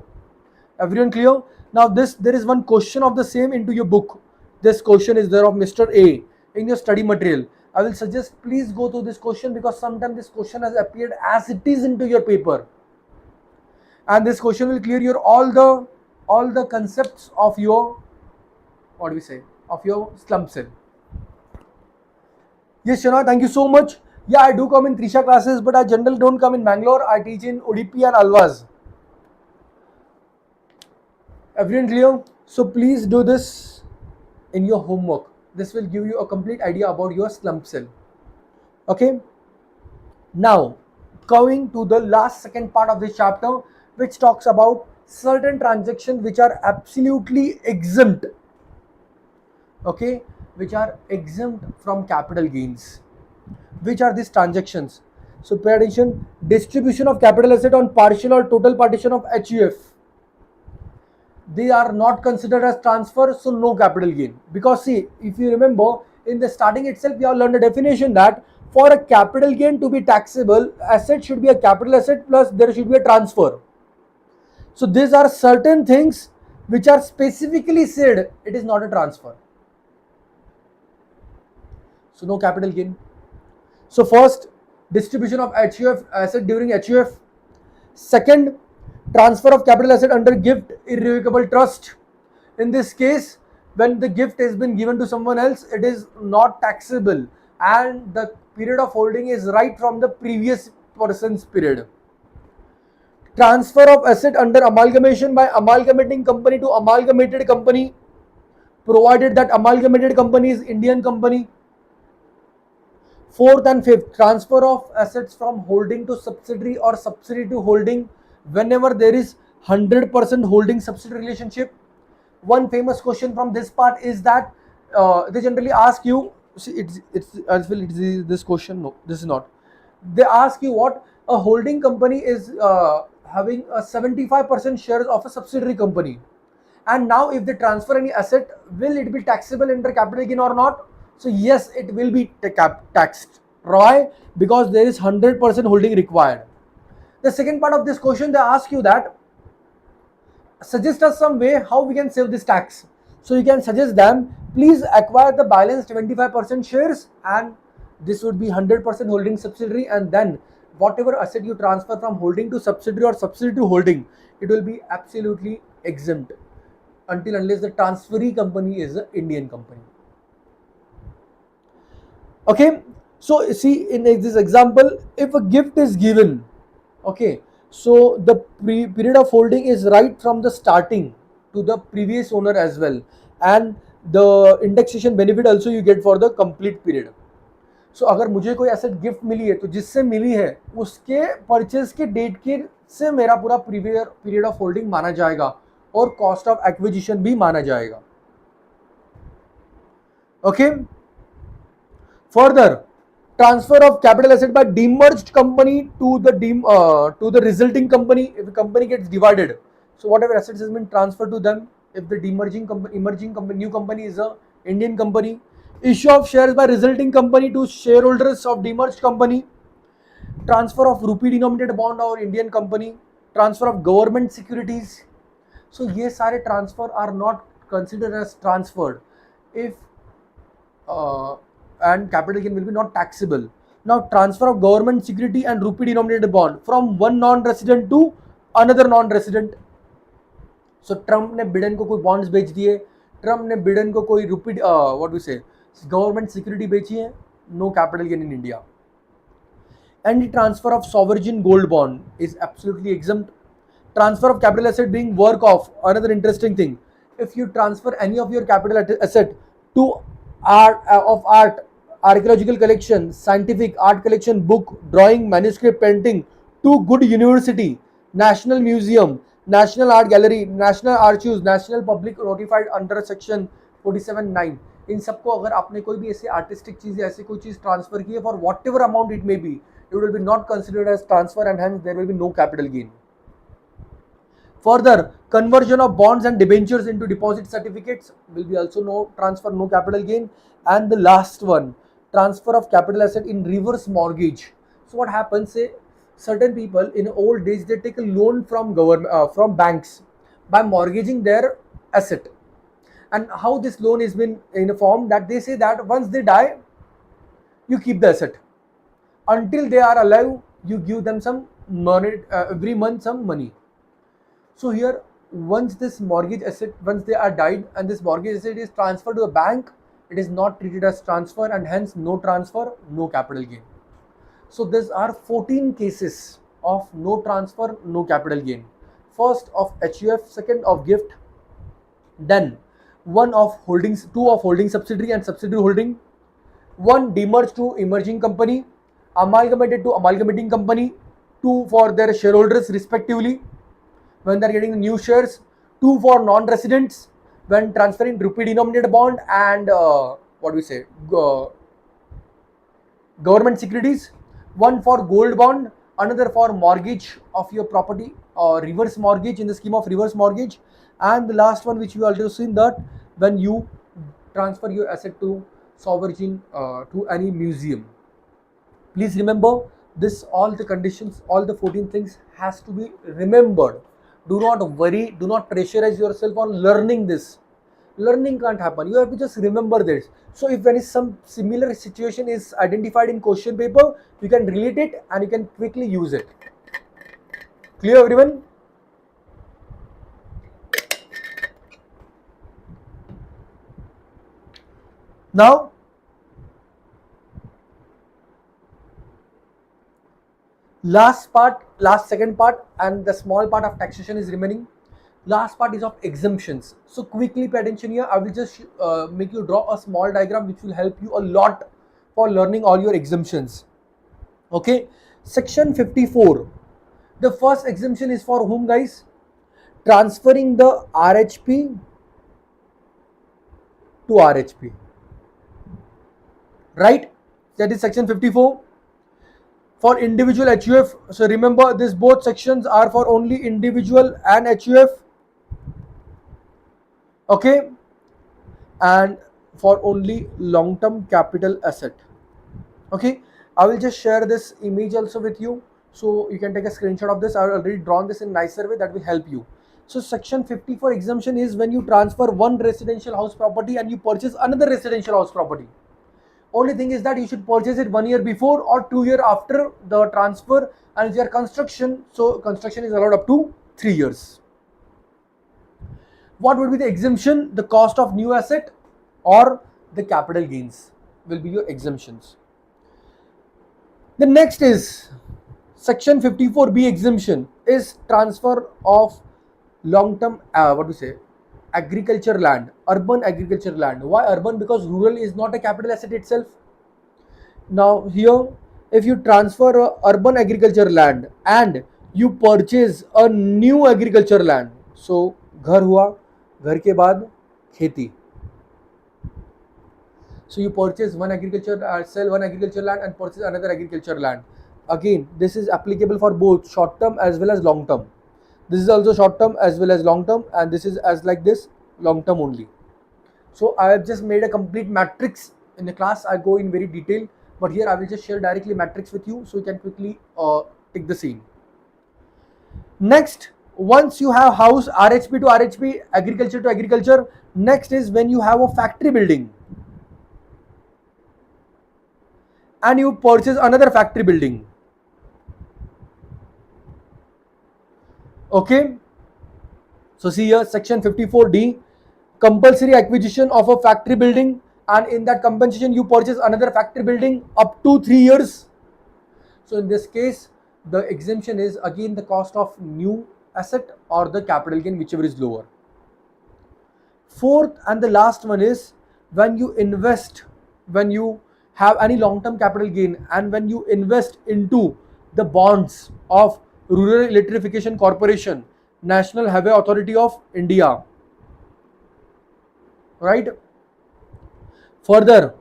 Everyone clear? Now there is one question of the same into your book. This question is there of Mr. A in your study material. I will suggest please go through this question, because sometimes this question has appeared as it is into your paper. And this question will clear your all the concepts of your, what do we say, of your slump sale. Yes, Shana, thank you so much. Yeah, I do come in Trisha classes, but I generally don't come in Bangalore. I teach in Udupi and Alvas. Everyone clear? So please do this in your homework. This will give you a complete idea about your slump sale. Okay? Now, coming to the last second part of this chapter, which talks about certain transactions which are absolutely exempt. Okay? Which are exempt from capital gains. Which are these transactions? So pay attention. Distribution of capital asset on partial or total partition of HUF. They are not considered as transfer, so no capital gain. Because see, if you remember, in the starting itself, we have learned a definition that for a capital gain to be taxable, asset should be a capital asset plus there should be a transfer. So these are certain things which are specifically said it is not a transfer. So no capital gain. So first, distribution of HUF asset during HUF. Second, transfer of capital asset under gift irrevocable trust. In this case, when the gift has been given to someone else, it is not taxable, and the period of holding is right from the previous person's period. Transfer of asset under amalgamation by amalgamating company to amalgamated company, provided that amalgamated company is Indian company. Fourth and fifth, transfer of assets from holding to subsidiary or subsidiary to holding whenever there is 100% holding subsidiary relationship. One famous question from this part is that they generally ask you, see, I feel it's this question, no, this is not. They ask you what a holding company is having a 75% shares of a subsidiary company, and now if they transfer any asset, will it be taxable under capital gain or not? So yes, it will be taxed. Why? Because there is 100% holding required. The second part of this question, they ask you that suggest us some way how we can save this tax. So you can suggest them, please acquire the balanced 25% shares, and this would be 100% holding subsidiary, and then whatever asset you transfer from holding to subsidiary or subsidiary to holding, it will be absolutely exempt until unless the transferee company is an Indian company. Okay, so see in this example, if a gift is given, okay, so the period of holding is right from the starting to the previous owner as well, and the indexation benefit also you get for the complete period. So अगर मुझे कोई asset gift मिली है, तो जिससे मिली है उसके purchase के date के से मेरा पूरा पीरियड ऑफ होल्डिंग माना जाएगा और कॉस्ट ऑफ एक्विजिशन भी माना जाएगा. Okay, further, transfer of capital asset by demerged company to the resulting company. If the company gets divided, so whatever assets has been transferred to them, if the emerging company, new company is a Indian company. Issue of shares by resulting company to shareholders of demerged company. Transfer of rupee denominated bond or Indian company. Transfer of government securities. So ये सारे transfer are not considered as transferred if and capital gain will be not taxable. Now transfer of government security and rupee denominated bond from one non-resident to another non-resident. So Trump ने बिडेन को कोई bonds बेच दिए, Trump ने बिडेन को कोई rupee what we say government security बेची है, no capital gain in India. Any transfer of sovereign gold bond is absolutely exempt. Transfer of capital asset being work of, another interesting thing. If you transfer any of your capital asset to art, archaeological collection, scientific art collection, book, drawing, manuscript, painting, to good university, national museum, national art gallery, national archives, national public notified under section 47(9), इन सबको अगर आपने कोई भी ऐसे artistic चीज या ऐसी कोई चीज ट्रांसफर की है for what ever amount it may be, it will be not considered as transfer and hence there will be no capital gain. Further, conversion of bonds and debentures into deposit certificates will be also no transfer, no capital gain. And the last one, transfer of capital asset in reverse mortgage. So what happens, say certain people in old days they take a loan from government from banks by mortgaging their asset, and how this loan is been in a form that they say that once they die you keep the asset. Until they are alive, you give them some money every month, some money. So here, once this mortgage asset, once they are died and this mortgage asset is transferred to a bank, it is not treated as transfer and hence no transfer, no capital gain. So these are 14 cases of no transfer, no capital gain. First of HUF, second of gift, then one of holdings, two of holding subsidiary and subsidiary holding, one demerged to emerging company, amalgamated to amalgamating company, two for their shareholders respectively when they are getting new shares, two for non-residents when transferring rupee denominated bond and what we say government securities, one for gold bond, another for mortgage of your property or reverse mortgage in the scheme of reverse mortgage, and the last one which we already seen that when you transfer your asset to sovereign to any museum. Please remember this, all the conditions, all the 14 things has to be remembered. Do not worry, do not pressurize yourself on learning this. Learning can't happen, you have to just remember this. So if any some similar situation is identified in question paper, you can relate it and you can quickly use it. Clear everyone? Now second part and the small part of taxation is remaining. Last part is of exemptions. So quickly pay attention here. I will just make you draw a small diagram which will help you a lot for learning all your exemptions. Okay, section 54. The first exemption is for whom, guys? Transferring the RHP to RHP. Right? That is section 54. For individual HUF, so remember this both sections are for only individual and HUF. Okay, and for only long-term capital asset. Okay, I will just share this image also with you so you can take a screenshot of this. I have already drawn this in nicer way that will help you. So section 54 exemption is when you transfer one residential house property and you purchase another residential house property. Only thing is that you should purchase it 1 year before or 2 years after the transfer, and if you are construction, so construction is allowed up to 3 years. What would be the exemption? The cost of new asset or the capital gains will be your exemptions. The next is section 54B exemption is transfer of long-term agriculture land, urban agriculture land. Why urban? Because rural is not a capital asset itself. Now here, if you transfer a urban agriculture land and you purchase a new agriculture land, so घर हुआ, घर के बाद खेती. So you purchase one agriculture, sell one agriculture land and purchase another agriculture land. Again, this is applicable for both short term as well as long term. This is also short term as well as long term, and this is as like this long term only. So I have just made a complete matrix. In the class I go in very detail, but here I will just share directly matrix with you so you can quickly take the same. Next, Once you have house, RHP to RHP, agriculture to agriculture. Next is when you have a factory building and you purchase another factory building. Okay. So see here, section 54D, compulsory acquisition of a factory building, and in that compensation you purchase another factory building up to 3 years. So in this case, the exemption is again the cost of new asset or the capital gain, whichever is lower. Fourth and the last one is when you invest, when you have any long-term capital gain and when you invest into the bonds of Rural Electrification Corporation, National Highway Authority of India, right? Further,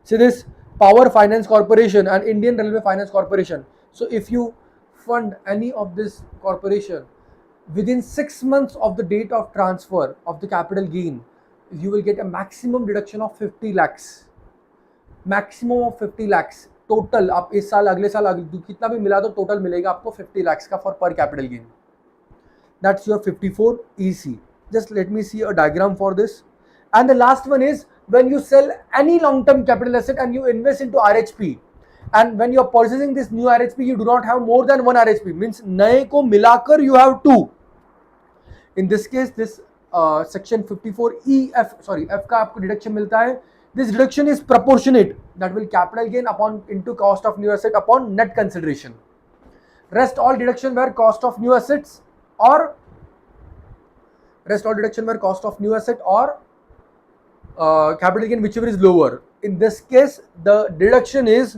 see this Power Finance Corporation and Indian Railway Finance Corporation. So if you fund any of this corporation within 6 months of the date of transfer of the capital gain, you will get a maximum deduction of 50 lakhs. Maximum of 50 lakhs. Total आप इस साल अगले साल कितना भी मिला दो total मिलेगा आपको 50 lakhs का फॉर पर capital gain. That's your 54 EC. Just let me see a diagram for this. And the last one is when you sell any long-term capital asset and you invest into RHP. And when you are purchasing this new RHP, you do not have more than one RHP. Means नए को मिलाकर you have two. In this case, this section 54E F का आपको deduction मिलता है. This deduction is proportionate. That will capital gain upon into cost of new asset upon net consideration. Rest all deduction were cost of new assets or capital gain, whichever is lower. In this case, the deduction is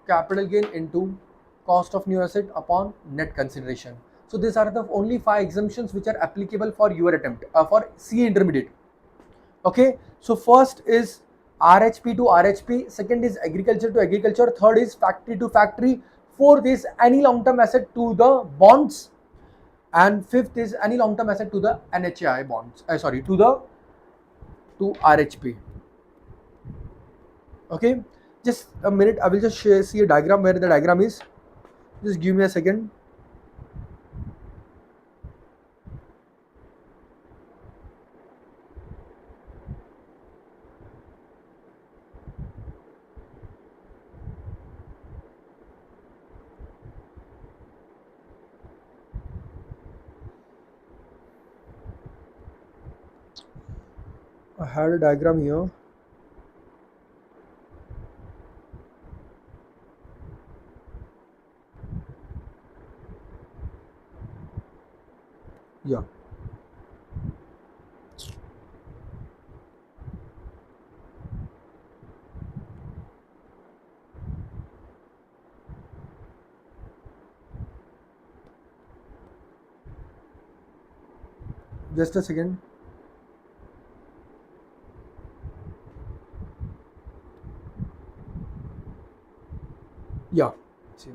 capital gain into cost of new asset upon net consideration. So these are the only 5 exemptions which are applicable for your attempt for CA intermediate. Okay, so first is RHP to RHP, second is agriculture to agriculture, third is factory to factory, fourth is any long-term asset to the bonds, and fifth is any long-term asset to the NHAI bonds. To RHP. Okay, just a minute. I will just see a diagram where the diagram is. Just give me a second. I had a diagram here. Yeah. Just a second. Yeah. See.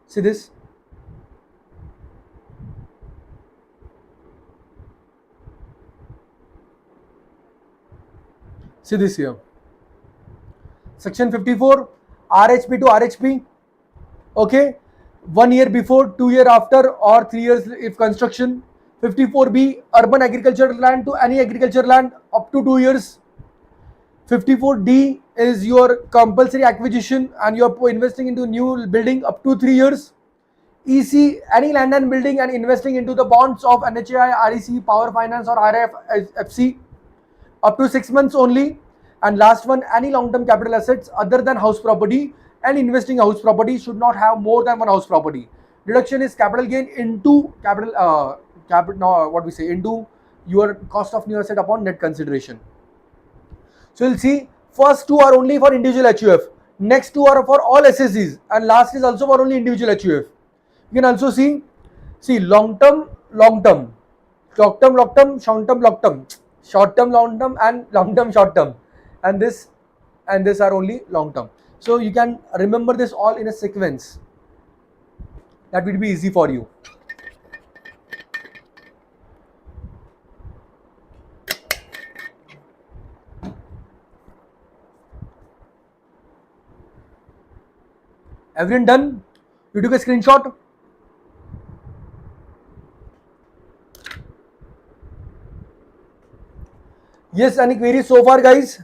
See this? See this here. Section 54, RHP to RHP. Okay, 1 year before, 2 year after, or 3 years if construction. 54B, urban agricultural land to any agricultural land up to 2 years. 54D is your compulsory acquisition and you are investing into new building up to 3 years. EC, any land and building and investing into the bonds of NHAI, REC, Power Finance or RFC up to 6 months only. And last one, any long-term capital assets other than house property and investing house property should not have more than one house property. Deduction is capital gain into into your cost of new asset upon net consideration. So you'll see first 2 are only for individual HUF, next 2 are for all SSCs, and last is also for only individual HUF. You can also see long term, short term, long term, and long term, short term. and this are only long term. So you can remember this all in a sequence. That will be easy for you. Everyone done? You took a screenshot? Yes, any queries so far, guys?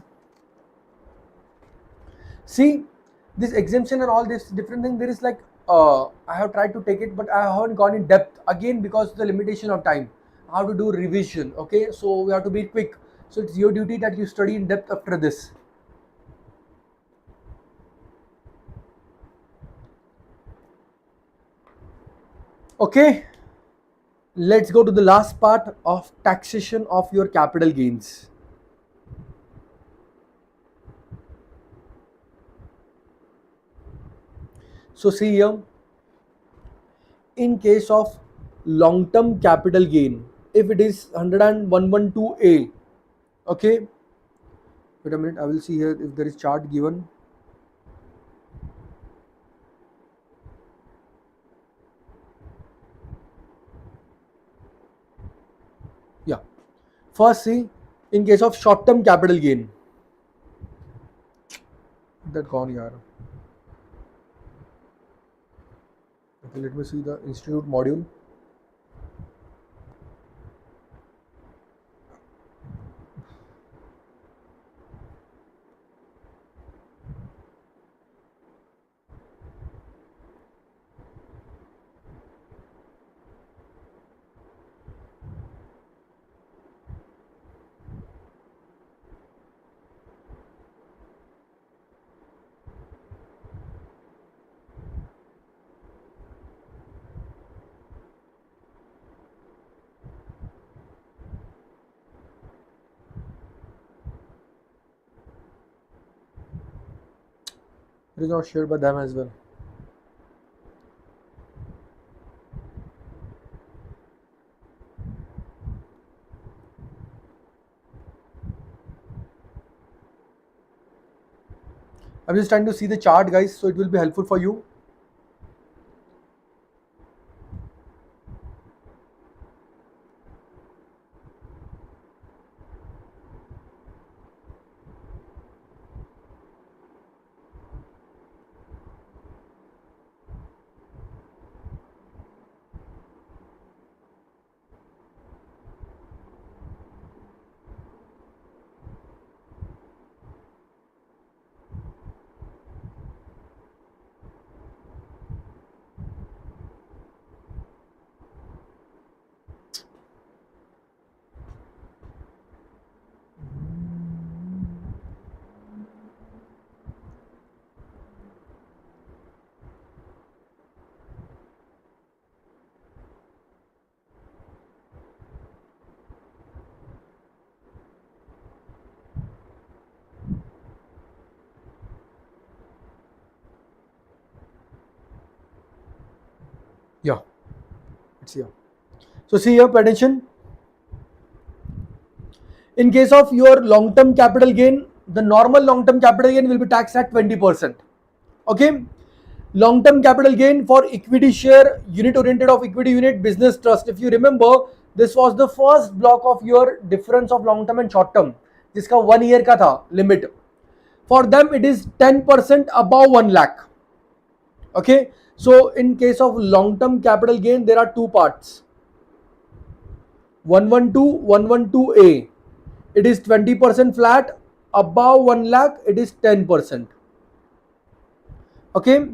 See, this exemption and all this different thing, there is like, I have tried to take it, but I haven't gone in depth again because of the limitation of time. How to do revision, okay? So we have to be quick. So it's your duty that you study in depth after this. Okay, let's go to the last part of taxation of your capital gains. So see here, in case of long-term capital gain, if it is 112A, okay, wait a minute, I will see here if there is chart given. Yeah, first see, in case of short-term capital gain, that gone yaar. Okay, let me see the institute module. It is not shared by them as well. I'm just trying to see the chart, guys, so it will be helpful for you. Yeah, it's here. So see here, pay attention. In case of your long-term capital gain, the normal long-term capital gain will be taxed at 20%. Okay, long-term capital gain for equity share, unit oriented of equity unit, business trust. If you remember, this was the first block of your difference of long-term and short-term, जिसका 1 year का था limit. For them, it is 10% above 1 lakh. Okay, so in case of long-term capital gain, there are two parts. 112A. It is 20% flat. Above 1 lakh, it is 10%. Okay.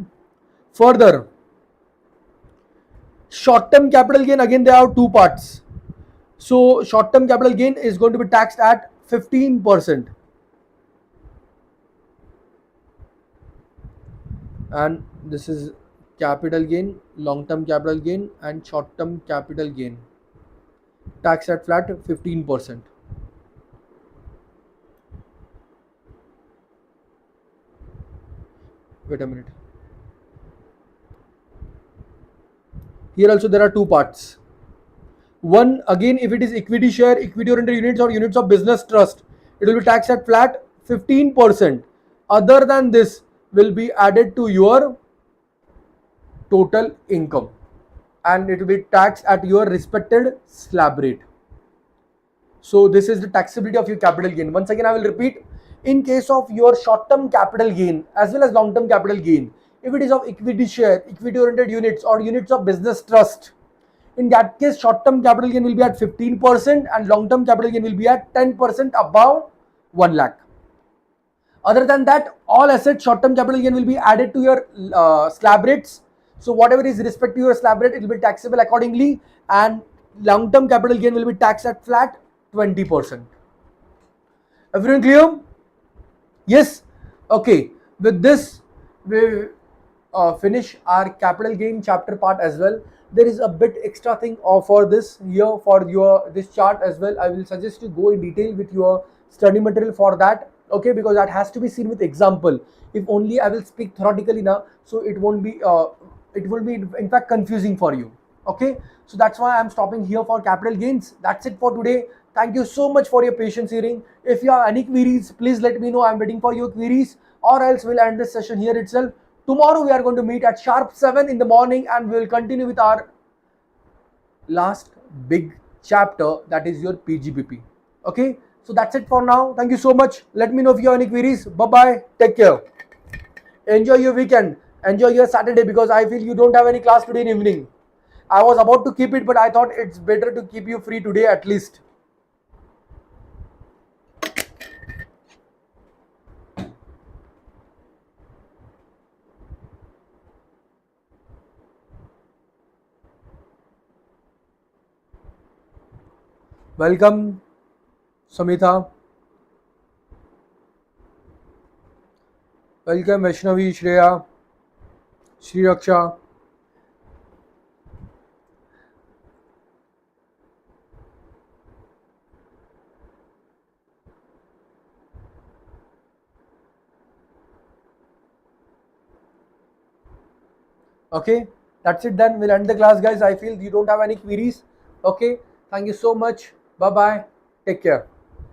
Further, short-term capital gain, again there are two parts. So short-term capital gain is going to be taxed at 15%. And this is capital gain, long-term capital gain and short-term capital gain. Tax at flat 15%. Wait a minute. Here also there are two parts. One, again, if it is equity share, equity oriented units or units of business trust, it will be taxed at flat 15% other than this will be added to your total income, and it will be taxed at your respected slab rate. So this is the taxability of your capital gain. Once again, I will repeat. In case of your short-term capital gain as well as long-term capital gain, if it is of equity share, equity-oriented units, or units of business trust, in that case, short-term capital gain will be at 15% and long-term capital gain will be at 10% above 1 lakh. Other than that, all assets short-term capital gain will be added to your slab rates. So whatever is respect to your slab rate, it will be taxable accordingly, and long-term capital gain will be taxed at flat 20%. Everyone clear? Yes. Okay. With this, we finish our capital gain chapter part as well. There is a bit extra thing for this here for your this chart as well. I will suggest you go in detail with your study material for that. Okay, because that has to be seen with example. If only I will speak theoretically now, so it won't be it will be in fact confusing for you. Okay, so that's why I'm stopping here for capital gains. That's it for today. Thank you so much for your patience hearing. If you have any queries, please let me know. I'm waiting for your queries, or else we'll end this session here itself. Tomorrow we are going to meet at sharp 7 in the morning, and we will continue with our last big chapter, that is your PGBP. Okay, so that's it for now. Thank you so much. Let me know if you have any queries. Bye bye. Take care. Enjoy your weekend. Enjoy your Saturday, because I feel you don't have any class today in evening. I was about to keep it, but I thought it's better to keep you free today at least. Welcome, Samita. Welcome, Vaishnavi, Shreya, Shri Raksha. Okay, that's it then. We'll end the class, guys. I feel you don't have any queries. Okay, thank you so much. Bye bye. Take care.